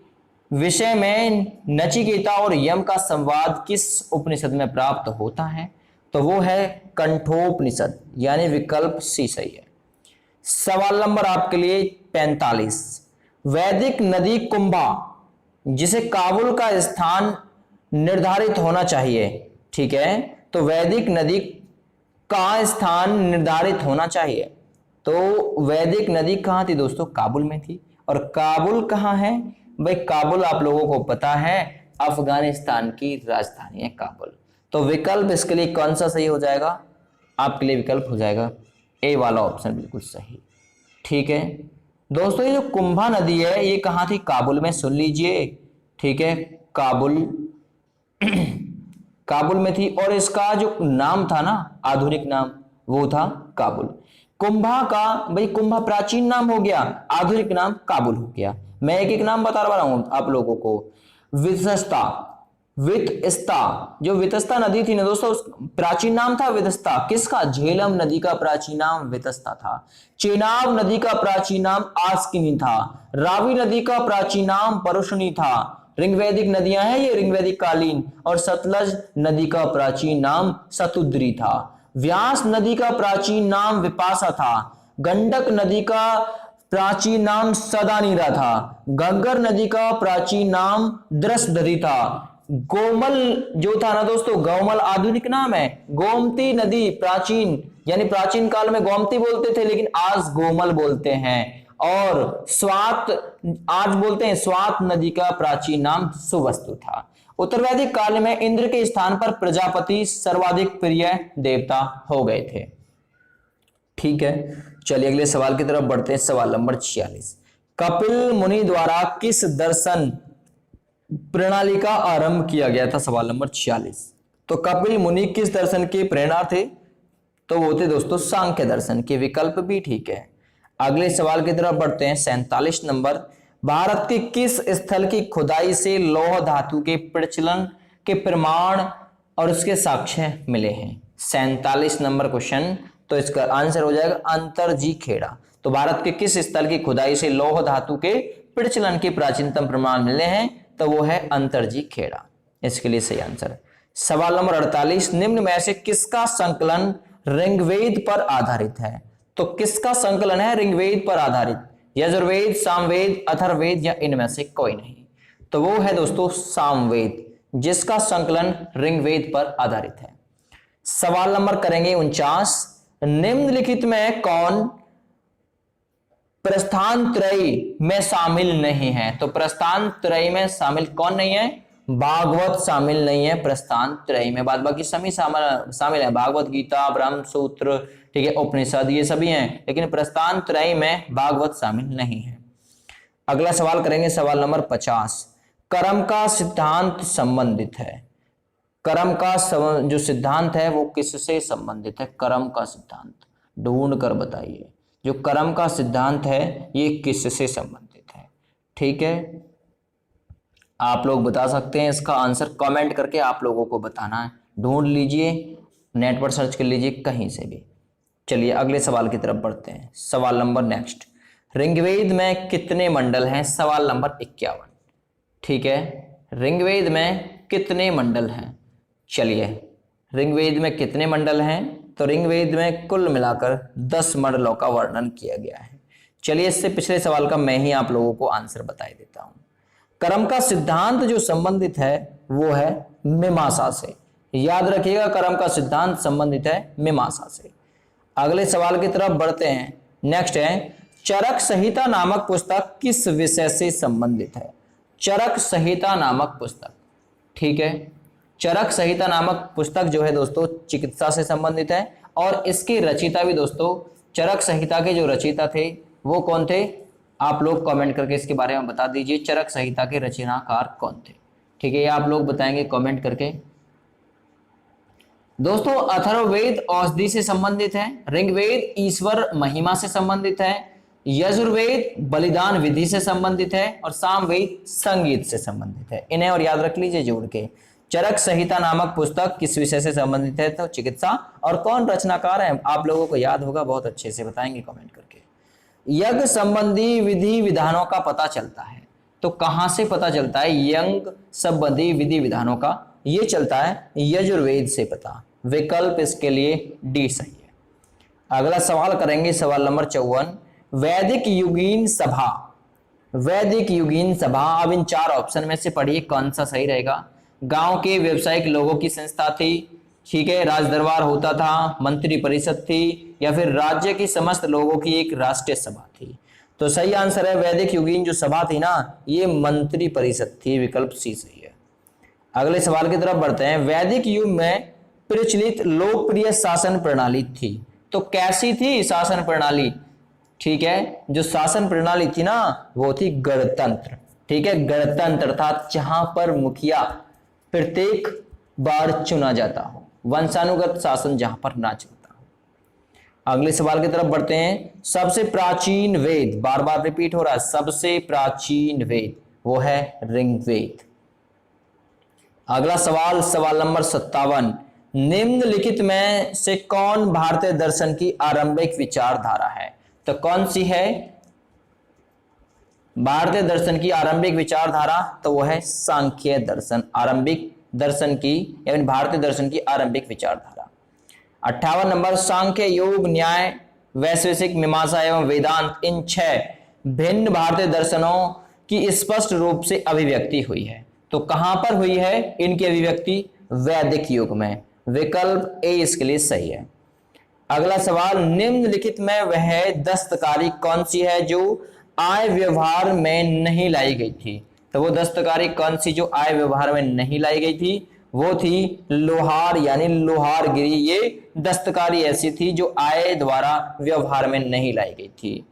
विषय में नचिकेता और यम का संवाद किस उपनिषद में प्राप्त होता है? तो वो है कंठोपनिषद, यानी विकल्प सी सही है। सवाल नंबर आपके लिए 45, वैदिक नदी कुंभा जिसे काबुल का स्थान निर्धारित होना चाहिए। ठीक है, तो वैदिक नदी का स्थान निर्धारित होना चाहिए, तो वैदिक नदी कहां थी दोस्तों? काबुल में थी। और काबुल कहां है भाई? काबुल आप लोगों को पता है अफगानिस्तान की राजधानी है काबुल। तो विकल्प इसके लिए कौन सा सही हो जाएगा? आपके लिए विकल्प हो जाएगा ए वाला ऑप्शन बिल्कुल सही। ठीक है दोस्तों, ये जो कुंभा नदी है ये कहां थी? काबुल में, सुन लीजिए। ठीक है, काबुल में थी, और इसका जो नाम था ना, आधुनिक नाम, वो था काबुल। कुंभा का भाई, कुंभा प्राचीन नाम हो गया, आधुनिक नाम काबुल हो गया। मैं एक एक नाम बता रहा हूं आप लोगों को। वितस्ता, जो वितस्ता नदी थी ना दोस्तों, प्राचीन नाम था वितस्ता। किसका? झेलम नदी का प्राचीन नाम वितस्ता था। चेनाब नदी का प्राचीन नाम आस्किनी था। रावी नदी का प्राचीन नाम परुषणी था। ऋग्वैदिक नदियां हैं ये, ऋग्वैदिक कालीन। और सतलज नदी का प्राचीन नाम सतुद्री था। व्यास नदी का प्राचीन नाम विपाशा था। गंडक नदी का प्राचीन नाम सदानीरा था। घग्गर नदी का प्राचीन नाम द्रसदरी था। गोमल जो था ना दोस्तों, गोमल आधुनिक नाम है। गोमती नदी प्राचीन, यानी प्राचीन काल में गोमती बोलते थे, लेकिन आज गोमल बोलते हैं। और स्वात आज बोलते हैं। स्वात नदी का प्राचीन नाम सुवस्तु था। उत्तर वैदिक काल में इंद्र के स्थान पर प्रजापति सर्वाधिक प्रिय देवता हो गए थे। ठीक है, चलिए अगले सवाल की तरफ बढ़ते हैं। सवाल नंबर 46, कपिल मुनि द्वारा किस दर्शन प्रणाली का आरंभ किया गया था? सवाल नंबर 46, तो कपिल मुनि किस दर्शन के प्रेरणा थे? तो वो थे दोस्तों सांख्य दर्शन के। विकल्प भी ठीक है। अगले सवाल की तरफ बढ़ते हैं। 47 नंबर, भारत के किस स्थल की खुदाई से लौह धातु के प्रचलन के प्रमाण और उसके साक्ष्य मिले हैं? 47 नंबर क्वेश्चन, तो इसका आंसर हो जाएगा अंतरजी खेड़ा। तो भारत के किस स्थल की खुदाई से लौह धातु के प्रचलन के प्राचीनतम प्रमाण मिले हैं? तो वो है अंतरजी खेड़ा, इसके लिए सही आंसर। सवाल नंबर 48, निम्न में से किसका संकलन ऋग्वेद पर आधारित है? तो किसका संकलन है ऋग्वेद पर आधारित? यजुर्वेद, सामवेद, अथर्ववेद या इनमें से कोई नहीं? तो वो है दोस्तों सामवेद, जिसका संकलन ऋग्वेद पर आधारित है। सवाल नंबर करेंगे 49, निम्नलिखित में कौन प्रस्थान त्रयी में शामिल नहीं है? तो प्रस्थान त्रयी में शामिल कौन नहीं है? भागवत शामिल नहीं है प्रस्थान त्रय में, बाद बाकी सभी शामिल है, भागवत गीता, ब्रह्म सूत्र, ठीक है, उपनिषद, ये सभी हैं, लेकिन प्रस्थान त्रय में भागवत शामिल नहीं है। अगला सवाल करेंगे, सवाल नंबर 50। कर्म का सिद्धांत संबंधित है, कर्म का जो सिद्धांत है वो किससे संबंधित है? कर्म का सिद्धांत ढूंढ कर बताइए, जो कर्म का सिद्धांत है ये किससे संबंधित है? ठीक है, आप लोग बता सकते हैं, इसका आंसर कमेंट करके आप लोगों को बताना है, ढूंढ लीजिए, नेट पर सर्च कर लीजिए कहीं से भी। चलिए अगले सवाल की तरफ बढ़ते हैं, सवाल नंबर नेक्स्ट, ऋग्वेद में कितने मंडल हैं? सवाल नंबर 51। ठीक है, ऋग्वेद में कितने मंडल हैं? चलिए ऋग्वेद में कितने मंडल हैं? तो ऋग्वेद में कुल मिलाकर 10 मंडलों का वर्णन किया गया है। चलिए इससे पिछले सवाल का मैं ही आप लोगों को आंसर बता देता हूं। कर्म का सिद्धांत जो संबंधित है वो है मीमांसा से, याद रखिएगा, कर्म का सिद्धांत संबंधित है मीमांसा से। अगले सवाल की तरफ बढ़ते हैं, नेक्स्ट है, चरक संहिता नामक पुस्तक किस विषय से संबंधित है? चरक संहिता नामक पुस्तक, ठीक है, चरक संहिता नामक पुस्तक जो है दोस्तों चिकित्सा से संबंधित है, और इसके रचयिता भी दोस्तों, चरक संहिता के जो रचयिता थे वो कौन थे? आप लोग कमेंट करके इसके बारे में बता दीजिए, चरक संहिता के रचनाकार कौन थे? ठीक है, ये आप लोग बताएंगे कमेंट करके। दोस्तों अथर्ववेद औषधि से संबंधित है, ऋग्वेद ईश्वर महिमा से संबंधित है, यजुर्वेद बलिदान विधि से संबंधित है, और सामवेद संगीत से संबंधित है। इन्हें और याद रख लीजिए जोड़ के। चरक संहिता नामक पुस्तक किस विषय से संबंधित है? तो चिकित्सा। और कौन रचनाकार है आप लोगों को याद होगा, बहुत अच्छे से बताएंगे कमेंट करके। यज्ञ संबंधी विधि विधानों का पता चलता है, तो कहां से पता चलता है यज्ञ संबंधी विधि विधानों का? ये चलता है यजुर्वेद से पता। विकल्प इसके लिए डी सही है। अगला सवाल करेंगे, सवाल नंबर 54, वैदिक युगीन सभा, वैदिक युगीन सभा, अब इन 4 ऑप्शन में से पढ़िए कौन सा सही रहेगा। गांव के व्यवसायिक लोगों की संस्था थी, ठीक है, राज दरबार होता था, मंत्री परिषद थी, या फिर राज्य की समस्त लोगों की एक राष्ट्रीय सभा थी? तो सही आंसर है वैदिक युगीन जो सभा थी ना, ये मंत्री परिषद थी, विकल्प सी सही है। अगले सवाल की तरफ बढ़ते हैं, वैदिक युग में प्रचलित लोकप्रिय शासन प्रणाली थी, तो कैसी थी शासन प्रणाली? ठीक है, जो शासन प्रणाली थी ना वो थी गणतंत्र। ठीक है, गणतंत्र था, जहां पर मुखिया प्रत्येक बार चुना जाता हो, वंशानुगत शासन जहां पर ना चलता हो। अगले सवाल की तरफ बढ़ते हैं, सबसे प्राचीन वेद, बार बार रिपीट हो रहा है, सबसे प्राचीन वेद वो है ऋग्वेद। अगला सवाल, सवाल नंबर 57, निम्नलिखित में से कौन भारतीय दर्शन की आरंभिक विचारधारा है? तो कौन सी है भारतीय दर्शन की आरंभिक विचारधारा? तो वो है सांख्य दर्शन, आरंभिक दर्शन की यानी भारतीय दर्शन की आरंभिक विचारधारा। 58 नंबर, सांख्य, योग, न्याय, वैशेषिक, मीमांसा एवं वेदांत, इन 6 भिन्न भारतीय दर्शनों की स्पष्ट रूप से अभिव्यक्ति हुई है, तो कहां पर हुई है इनकी अभिव्यक्ति? वैदिक युग में। विकल्प ए इसके लिए सही है। अगला सवाल, निम्नलिखित में वह दस्तकारी कौन सी है जो आय व्यवहार में नहीं लाई गई थी? तो वो दस्तकारी कौन सी जो आय व्यवहार में नहीं लाई गई थी? वो थी लोहार यानी लोहारगिरी। ये दस्तकारी ऐसी थी जो आय द्वारा व्यवहार में नहीं लाई गई थी।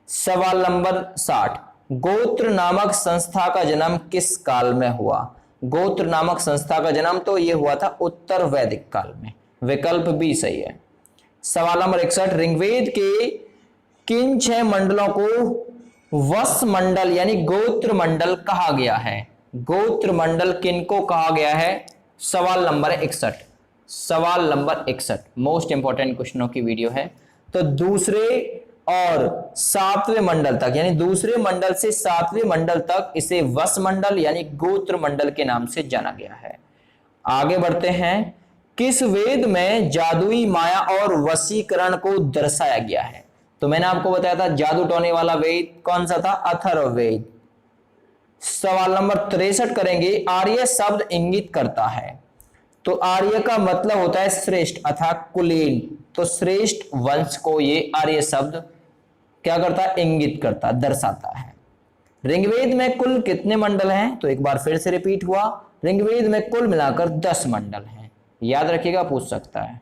सवाल नंबर 60, गोत्र नामक संस्था का जन्म किस काल में हुआ? गोत्र नामक संस्था का जन्म तो ये हुआ था उत्तर वैदिक काल में। विकल्प बी सही है। सवाल नंबर 61, ऋग्वेद के किन 6 मंडलों को वस मंडल यानी गोत्र मंडल कहा गया है? गोत्र मंडल किनको कहा गया है? सवाल नंबर 61, सवाल नंबर 61 मोस्ट इंपॉर्टेंट क्वेश्चनों की वीडियो है। तो दूसरे और 7वें मंडल तक यानी दूसरे मंडल से 7वें मंडल तक इसे वस मंडल यानी गोत्र मंडल के नाम से जाना गया है। आगे बढ़ते हैं, किस वेद में जादुई माया और वशीकरण को दर्शाया गया है? तो मैंने आपको बताया था जादू टोने वाला वेद कौन सा था? अथर्ववेद। सवाल नंबर 63 करेंगे, आर्य शब्द इंगित करता है, तो आर्य का मतलब होता है श्रेष्ठ अर्थात कुलीन, तो श्रेष्ठ वंश को ये आर्य शब्द क्या करता है? इंगित करता, दर्शाता है। ऋग्वेद में कुल कितने मंडल हैं? तो एक बार फिर से रिपीट हुआ, ऋग्वेद में कुल मिलाकर 10 मंडल हैं, याद रखिएगा, पूछ सकता है।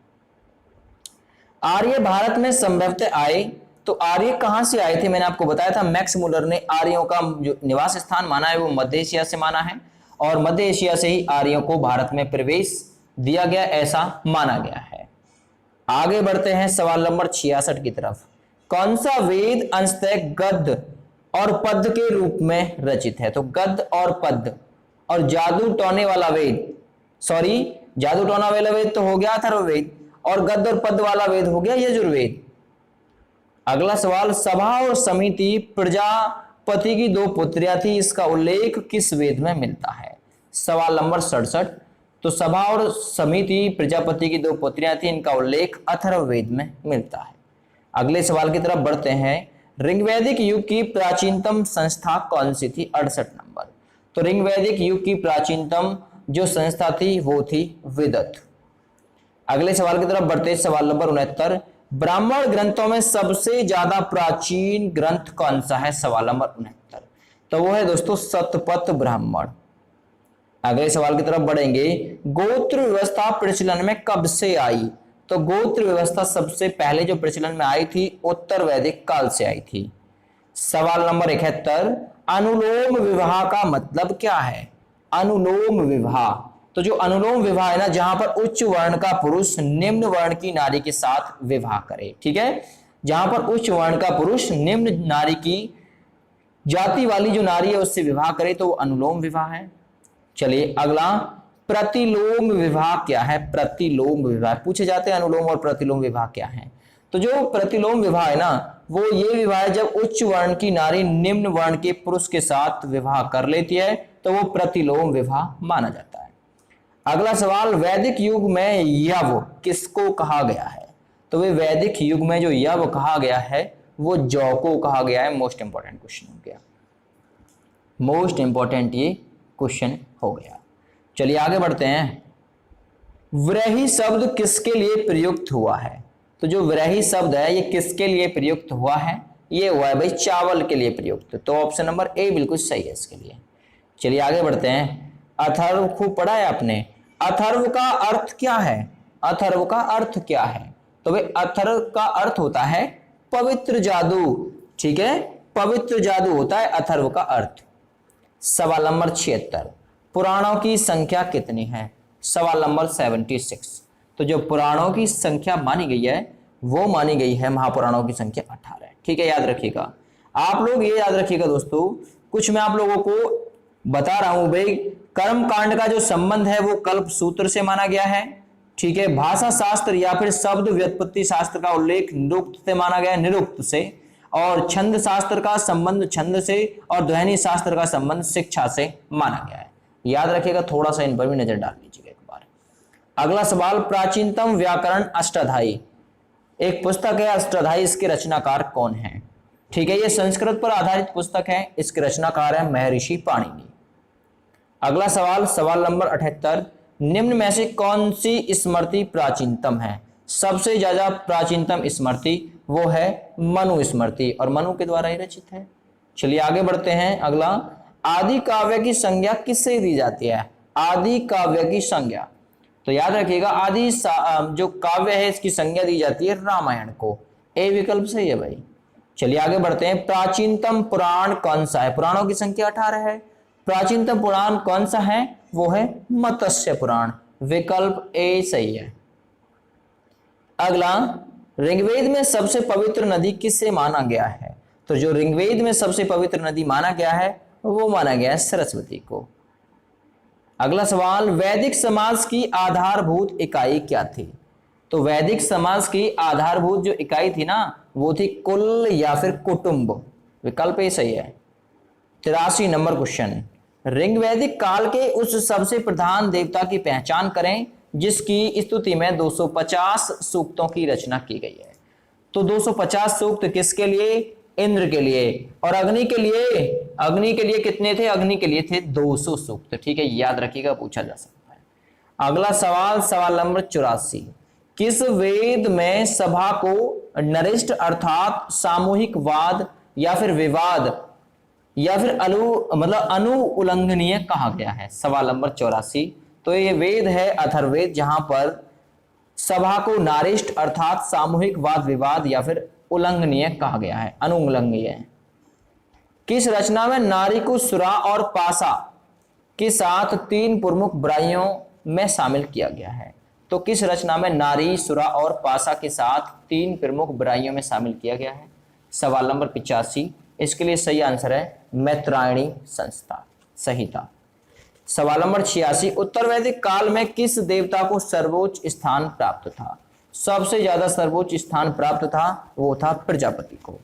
आर्य भारत में संभवतः आए, तो आर्य कहां से आए थे, मैंने आपको बताया था, मैक्स मुलर ने आर्यों का जो निवास स्थान माना है वो मध्य एशिया से माना है, और मध्य एशिया से ही आर्यों को भारत में प्रवेश दिया गया, ऐसा माना गया है। आगे बढ़ते हैं सवाल नंबर 66 की तरफ। कौन सा वेद अंशतः गद्य और पद्य के रूप में रचित है? तो गद्य और पद्य, और जादू टोने वाला वेद, जादू टोना वाला वेद तो हो गया अथर्ववेद, और गद्य और पद्य वाला वेद हो गया यजुर्वेद। अगला सवाल, सभा और समिति प्रजापति की 2 पुत्रियां थी, इसका उल्लेख किस वेद में मिलता है? सवाल नंबर 67। तो सभा और समिति प्रजापति की 2 पुत्रियां थी, इनका उल्लेख अथर्ववेद में मिलता है। अगले सवाल की तरफ बढ़ते हैं। ऋग्वैदिक युग की प्राचीनतम संस्था कौन सी थी? 68 नंबर। तो ऋग्वैदिक युग की प्राचीनतम जो संस्था थी वो थी विदत। अगले सवाल की तरफ बढ़ते हैं, सवाल नंबर 69। ब्राह्मण ग्रंथों में सबसे ज्यादा प्राचीन ग्रंथ कौन सा है? सवाल नंबर 69। तो वो है दोस्तों शतपथ ब्राह्मण। अगले सवाल की तरफ बढ़ेंगे। गोत्र व्यवस्था प्रचलन में कब से आई? तो गोत्र व्यवस्था सबसे पहले जो प्रचलन में आई थी उत्तर वैदिक काल से आई थी। सवाल नंबर 71। अनुलोम विवाह का मतलब क्या है? अनुलोम विवाह, तो जो अनुलोम विवाह है ना, जहां पर उच्च वर्ण का पुरुष निम्न वर्ण की नारी के साथ विवाह करे, ठीक है, जहां पर उच्च वर्ण का पुरुष निम्न नारी की जाति वाली जो नारी है उससे विवाह करे तो वो अनुलोम विवाह है। चलिए अगला, प्रतिलोम विवाह क्या है? प्रतिलोम विवाह पूछे जाते हैं, अनुलोम और प्रतिलोम विवाह क्या है? तो जो प्रतिलोम विवाह है ना, वो ये विवाह है जब उच्च वर्ण की नारी निम्न वर्ण के पुरुष के साथ विवाह कर लेती है तो वो प्रतिलोम विवाह माना जाता है। अगला सवाल, वैदिक युग में यव किसको कहा गया है? तो वे वैदिक युग में जो यव कहा गया है वो जौ को कहा गया है। मोस्ट इंपॉर्टेंट क्वेश्चन हो गया, मोस्ट इंपॉर्टेंट ये क्वेश्चन हो गया। चलिए आगे बढ़ते हैं। व्रही शब्द किसके लिए प्रयुक्त हुआ है? तो जो व्रही शब्द है ये किसके लिए प्रयुक्त हुआ है? ये हुआ है भाई चावल के लिए प्रयुक्त, तो ऑप्शन नंबर ए बिल्कुल सही है इसके लिए। चलिए आगे बढ़ते हैं। अथर्व खूब पढ़ा है आपने। अथर्व का अर्थ क्या है? अथर्व का अर्थ क्या है? तो भाई अथर्व का अर्थ होता है पवित्र जादू, ठीक है, पवित्र जादू होता है अथर्व का अर्थ। सवाल नंबर 76। पुराणों की संख्या कितनी है? सवाल नंबर 76। तो जो पुराणों की संख्या मानी गई है वो मानी गई है महापुराणों की संख्या 18, ठीक है, याद रखिएगा। आप लोग ये याद रखिएगा दोस्तों, कुछ मैं आप लोगों को बता रहा हूं भाई। कर्म कांड का जो संबंध है वो कल्प सूत्र से माना गया है, ठीक है। भाषा शास्त्र या फिर शब्द व्युत्पत्ति शास्त्र का उल्लेख निरुक्त से माना गया है, निरुक्त से। और छंद शास्त्र का संबंध छंद से, और ध्वनि शास्त्र का संबंध शिक्षा से माना गया है। याद रखिएगा, थोड़ा सा इन पर भी नजर डाल लीजिएगा एक बार। अगला सवाल, प्राचीनतम व्याकरण अष्टाध्यायी एक पुस्तक है, अष्टाध्यायी, इसके रचनाकार कौन है? ठीक है, ये संस्कृत पर आधारित पुस्तक है, इसके रचनाकार है महर्षि पाणिनि। अगला सवाल, सवाल नंबर 78। निम्न में से कौन सी स्मृति प्राचीनतम है? सबसे ज्यादा प्राचीनतम स्मृति वो है मनु स्मृति, और मनु के द्वारा ही रचित है। चलिए आगे बढ़ते हैं। अगला, आदि काव्य की संज्ञा किससे दी जाती है? आदि काव्य की संज्ञा, तो याद रखिएगा आदि जो काव्य है इसकी संज्ञा दी जाती है रामायण को। ए विकल्प सही है भाई। चलिए आगे बढ़ते हैं। प्राचीनतम पुराण कौन सा है? पुराणों की संख्या 18 है। प्राचीनतम पुराण कौन सा है? वो है मत्स्य पुराण, विकल्प ए सही है। अगला, ऋग्वेद में सबसे पवित्र नदी किसे माना गया है? तो जो ऋग्वेद में सबसे पवित्र नदी माना गया है वो माना गया है सरस्वती को। अगला सवाल, वैदिक समाज की आधारभूत इकाई क्या थी? तो वैदिक समाज की आधारभूत जो इकाई थी ना वो थी कुल या फिर कुटुंब, विकल्प ए सही है। 83 नंबर क्वेश्चन, ऋग्वैदिक काल के उस सबसे प्रधान देवता की पहचान करें जिसकी स्तुति में 250 सूक्तों की रचना की गई है। तो 250 सूक्त किसके लिए? इंद्र के लिए। और अग्नि के लिए? अग्नि के लिए कितने थे? अग्नि के लिए थे 200 सूक्त, ठीक है, याद रखिएगा, पूछा जा सकता है। अगला सवाल, सवाल नंबर 84। किस वेद में सभा को नरिष्ठ अर्थात सामूहिक वाद या फिर विवाद या फिर अनुउल्लंघनीय कहा गया है? सवाल नंबर 84। तो ये वेद है अथर्ववेद, जहां पर सभा को नारिष्ट अर्थात सामूहिक वाद विवाद या फिर उल्लंघनीय कहा गया है, अनुउल्लंघनीय। किस रचना में नारी को सुरा और पासा के साथ 3 प्रमुख बुराइयों में शामिल किया गया है? तो किस रचना में नारी, सुरा और पासा के साथ 3 प्रमुख बुराइयों में शामिल किया गया है? सवाल नंबर 85। इसके लिए सही आंसर है मैत्रायणी संस्था, सही था। सवाल नंबर 86। उत्तर वैदिक काल में किस देवता को सर्वोच्च स्थान प्राप्त था? सबसे ज्यादा सर्वोच्च स्थान प्राप्त था, वो था प्रजापति को।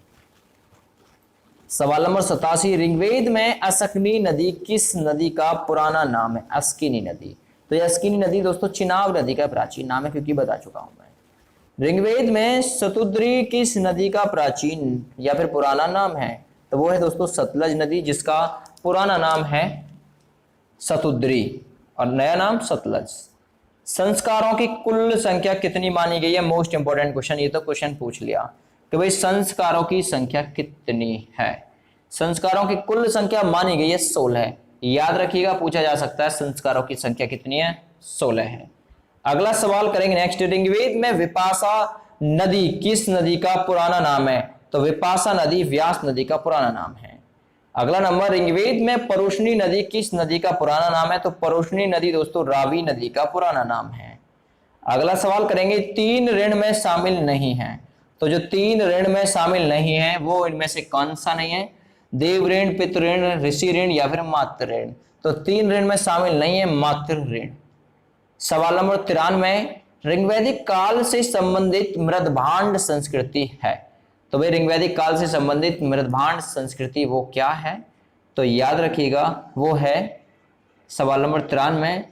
सवाल नंबर 87। ऋग्वेद में अस्किनी नदी किस नदी का पुराना नाम है? अस्किनी नदी। तो यह अस्किनी नदी दोस्तों चिनाब नदी का प्राचीन नाम है, क्योंकि बता चुका हूं मैं। ऋग्वेद में शतुद्री किस नदी का प्राचीन या फिर पुराना नाम है? तो वो है दोस्तों सतलज नदी, जिसका पुराना नाम है शतुद्री और नया नाम सतलज। संस्कारों की कुल संख्या कितनी मानी गई है? मोस्ट इंपोर्टेंट क्वेश्चन, ये तो क्वेश्चन पूछ लिया कि भाई संस्कारों की संख्या कितनी है। संस्कारों की कुल संख्या मानी गई है 16। याद रखिएगा, पूछा जा सकता है संस्कारों की संख्या कितनी है? 16 है। अगला सवाल करेंगे नेक्स्ट। ऋग्वेद में विपाशा नदी किस नदी का पुराना नाम है? तो विपाशा नदी व्यास नदी का पुराना नाम है। अगला नंबर, ऋग्वेद में परुष्णी नदी किस नदी का पुराना नाम है? तो परुष्णी नदी दोस्तों रावी नदी का पुराना नाम है। अगला सवाल करेंगे 3 ऋण में शामिल नहीं है। तो जो 3 ऋण में शामिल नहीं है वो इनमें से कौन सा नहीं है? देव ऋण, पितृ ऋण, ऋषि ऋण या फिर मातृ ऋण। तो 3 ऋण में शामिल नहीं है मातृ ऋण। सवाल नंबर 93। ऋग्वैदिक काल से संबंधित मृदभांड संस्कृति है। तो भाई ऋग्वैदिक काल से संबंधित मृदभांड संस्कृति वो क्या है? तो याद रखिएगा वो है सवाल नंबर 93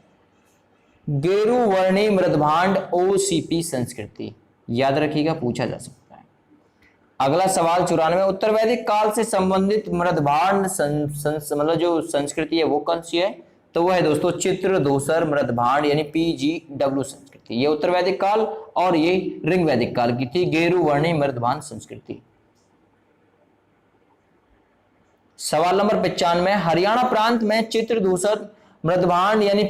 गेरुवर्णी मृदभांड OCP संस्कृति। याद रखिएगा, पूछा जा सकता है। अगला सवाल 94। उत्तर वैदिक काल से संबंधित मृदभांड मतलब जो संस्कृति है वो कौन सी है? तो वो है दोस्तों चित्र दूसर मृदभांड यानी PGW संस्कृति। ये उत्तर वैदिक काल और ये ऋग्वैदिक काल की थी गेरुवर्णी मृदभांड संस्कृति। सवाल नंबर 95। हरियाणा प्रांत में चित्र दूसर मृदभांड यानी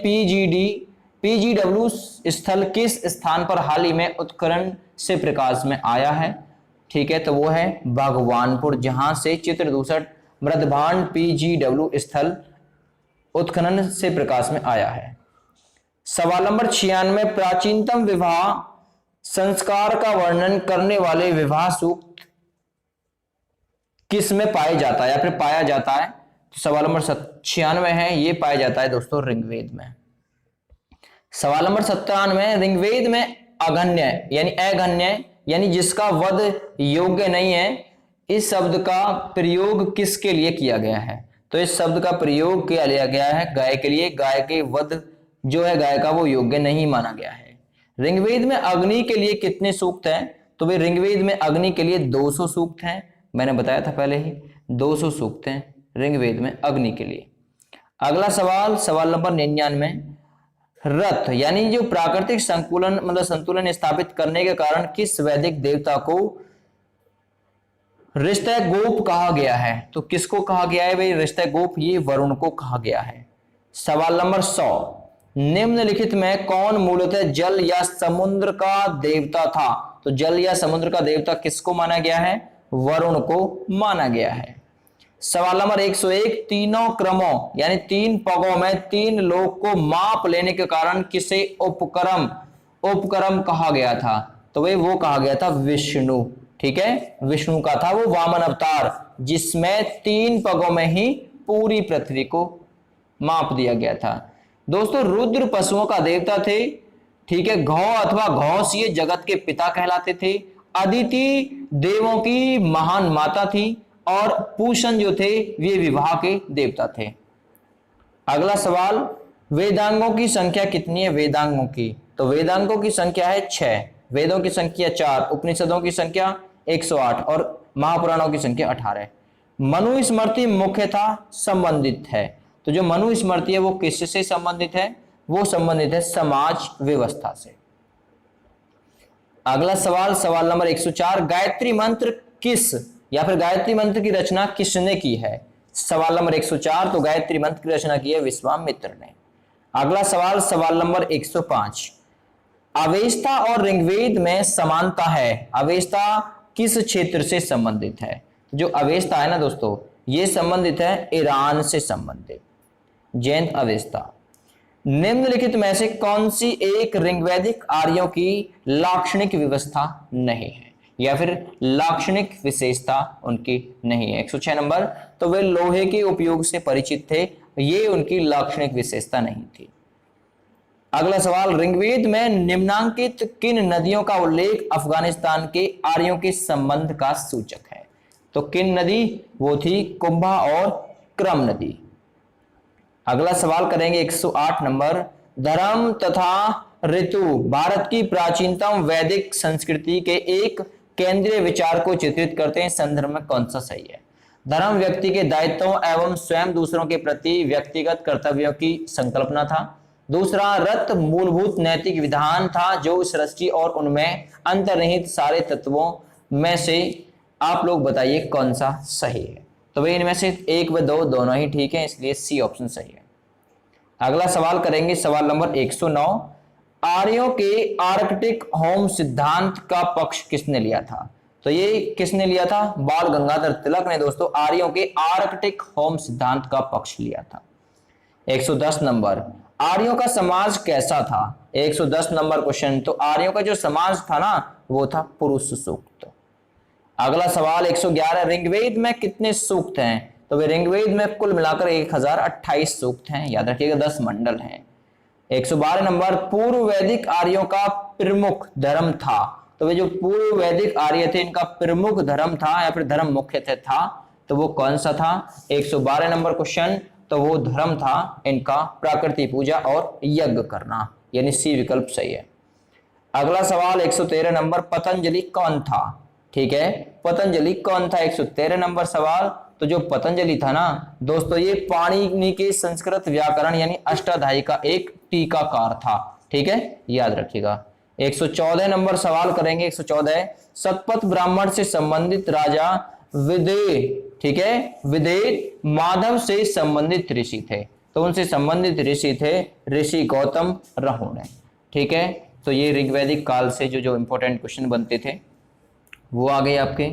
PGW स्थल किस स्थान पर हाल ही में उत्खनन से प्रकाश में आया है? ठीक है, तो वो है भगवानपुर, जहां से चित्र दूसर मृदभांड PGW स्थल उत्खनन से प्रकाश में आया है। सवाल नंबर 96। प्राचीनतम विवाह संस्कार का वर्णन करने वाले विवाह सूक्त किस में पाया जाता है या फिर पाया जाता है? तो सवाल नंबर 96 है, ये पाया जाता है दोस्तों ऋग्वेद में। सवाल नंबर 97। ऋग्वेद में अघन्य यानी जिसका वध योग्य नहीं है, इस शब्द का प्रयोग किसके लिए किया गया है? तो इस शब्द का प्रयोग किया गया है गाय के लिए। गाय के वध जो है गाय का वो योग्य नहीं माना गया है। ऋग्वेद में अग्नि के लिए कितने सूक्त हैं? तो भाई ऋग्वेद में अग्नि के लिए 200 सूक्त हैं, मैंने बताया था पहले ही 200 सूक्त हैं ऋग्वेद में अग्नि के लिए। अगला सवाल, सवाल नंबर 99। रथ यानी जो प्राकृतिक संतुलन स्थापित करने के कारण किस वैदिक देवता को ऋष्टगोप कहा गया है? तो किसको कहा गया है भाई ऋष्टगोप? ये वरुण को कहा गया है। सवाल नंबर 100। निम्नलिखित में कौन मूलतः जल या समुद्र का देवता था? तो जल या समुद्र का देवता किसको माना गया है? वरुण को माना गया है। सवाल नंबर 101। तीनों क्रमों यानी 3 पगों में 3 लोक को माप लेने के कारण किसे उपक्रम कहा गया था? तो भाई वो कहा गया था विष्णु। ठीक है, विष्णु का था वो वामन अवतार, जिसमें 3 पगों में ही पूरी पृथ्वी को माप दिया गया था। दोस्तों रुद्र पशुओं का देवता थे। ठीक है, घौ अथवा घौस ये जगत के पिता कहलाते थे। अदिति देवों की महान माता थी और पूषण जो थे वे विवाह के देवता थे। अगला सवाल, वेदांगों की संख्या कितनी है? वेदांगों की, तो वेदांगों की संख्या है 6, वेदों की संख्या 4, उपनिषदों की संख्या 108 और महापुराणों की संख्या 18। मनुस्मृति मुख्यतः संबंधित है। तो जो मनुस्मृति है वो किससे संबंधित है? वो संबंधित है समाज व्यवस्था से। अगला सवाल, सवाल नंबर 104। गायत्री मंत्र किस या फिर गायत्री मंत्र की रचना किसने की है? सवाल नंबर 104, तो गायत्री मंत्र की रचना की है विश्वामित्र ने। अगला सवाल सवाल नंबर 105, अवेस्ता और ऋग्वेद में समानता है। अवेस्ता किस क्षेत्र से संबंधित है? जो अवेस्ता है ना दोस्तों, ये संबंधित है ईरान से संबंधित, जैन अवेस्ता। निम्नलिखित में से कौन सी एक ऋग्वैदिक आर्यों की लाक्षणिक व्यवस्था नहीं है, या फिर लाक्षणिक विशेषता उनकी नहीं है? 106 नंबर, तो वे लोहे के उपयोग से परिचित थे, ये उनकी लाक्षणिक विशेषता नहीं थी। अगला सवाल, ऋग्वेद में निम्नांकित किन नदियों का उल्लेख अफगानिस्तान के आर्यों के संबंध का सूचक है? तो किन नदी? वो थी कुंभा और क्रम नदी। अगला सवाल करेंगे 108 नंबर, धर्म तथा ऋतु भारत की प्राचीनतम वैदिक संस्कृति के एक केंद्रीय विचार को चित्रित करते हैं, संदर्भ में कौन सा सही है? धर्म व्यक्ति के दायित्वों एवं स्वयं दूसरों के प्रति व्यक्तिगत कर्तव्यों की संकल्पना था। दूसरा, रत मूलभूत नैतिक विधान था जो सृष्टि और उनमें अंतर्निहित सारे तत्वों में से आप लोग बताइए कौन सा सही है? तो भाई इनमें से एक व दो दोनों ही ठीक है, इसलिए सी ऑप्शन सही है। अगला सवाल करेंगे सवाल नंबर 109, आर्यों के आर्कटिक होम सिद्धांत का पक्ष किसने लिया था? तो ये किसने लिया था? बाल गंगाधर तिलक ने दोस्तों आर्यों के आर्कटिक होम सिद्धांत का पक्ष लिया था। 110 नंबर, आर्यों का समाज कैसा था? 110 नंबर क्वेश्चन, तो आर्यों का जो समाज था ना वो था पुरुष सूक्त। अगला सवाल 111, ऋग्वेद में कितने सूक्त हैं? तो वे ऋग्वेद में कुल मिलाकर 1028 सूक्त हैं, याद रखिएगा 10 मंडल हैं। 112 नंबर, पूर्व वैदिक आर्यों का प्रमुख धर्म था। तो वे जो पूर्व वैदिक आर्य थे इनका प्रमुख धर्म था या फिर धर्म मुख्य था, तो वो कौन सा था? 112 नंबर क्वेश्चन, तो वो धर्म था इनका प्रकृति पूजा और यज्ञ करना, यानी सी विकल्प सही है। अगला सवाल 113 नंबर, पतंजलि कौन था? ठीक है, पतंजलि कौन था? 113 नंबर सवाल, तो जो पतंजलि था ना दोस्तों ये पाणिनि के संस्कृत व्याकरण यानी अष्टाध्यायी का एक टीकाकार था। ठीक है, याद रखिएगा। 114 नंबर सवाल करेंगे 114, सतपथ ब्राह्मण से संबंधित राजा विदेह, ठीक है, विदेह माधव से संबंधित ऋषि थे, तो उनसे संबंधित ऋषि थे ऋषि गौतम रहुण। ठीक है, तो ये ऋग्वैदिक काल से जो इंपॉर्टेंट क्वेश्चन बनते थे वो आ गए आपके।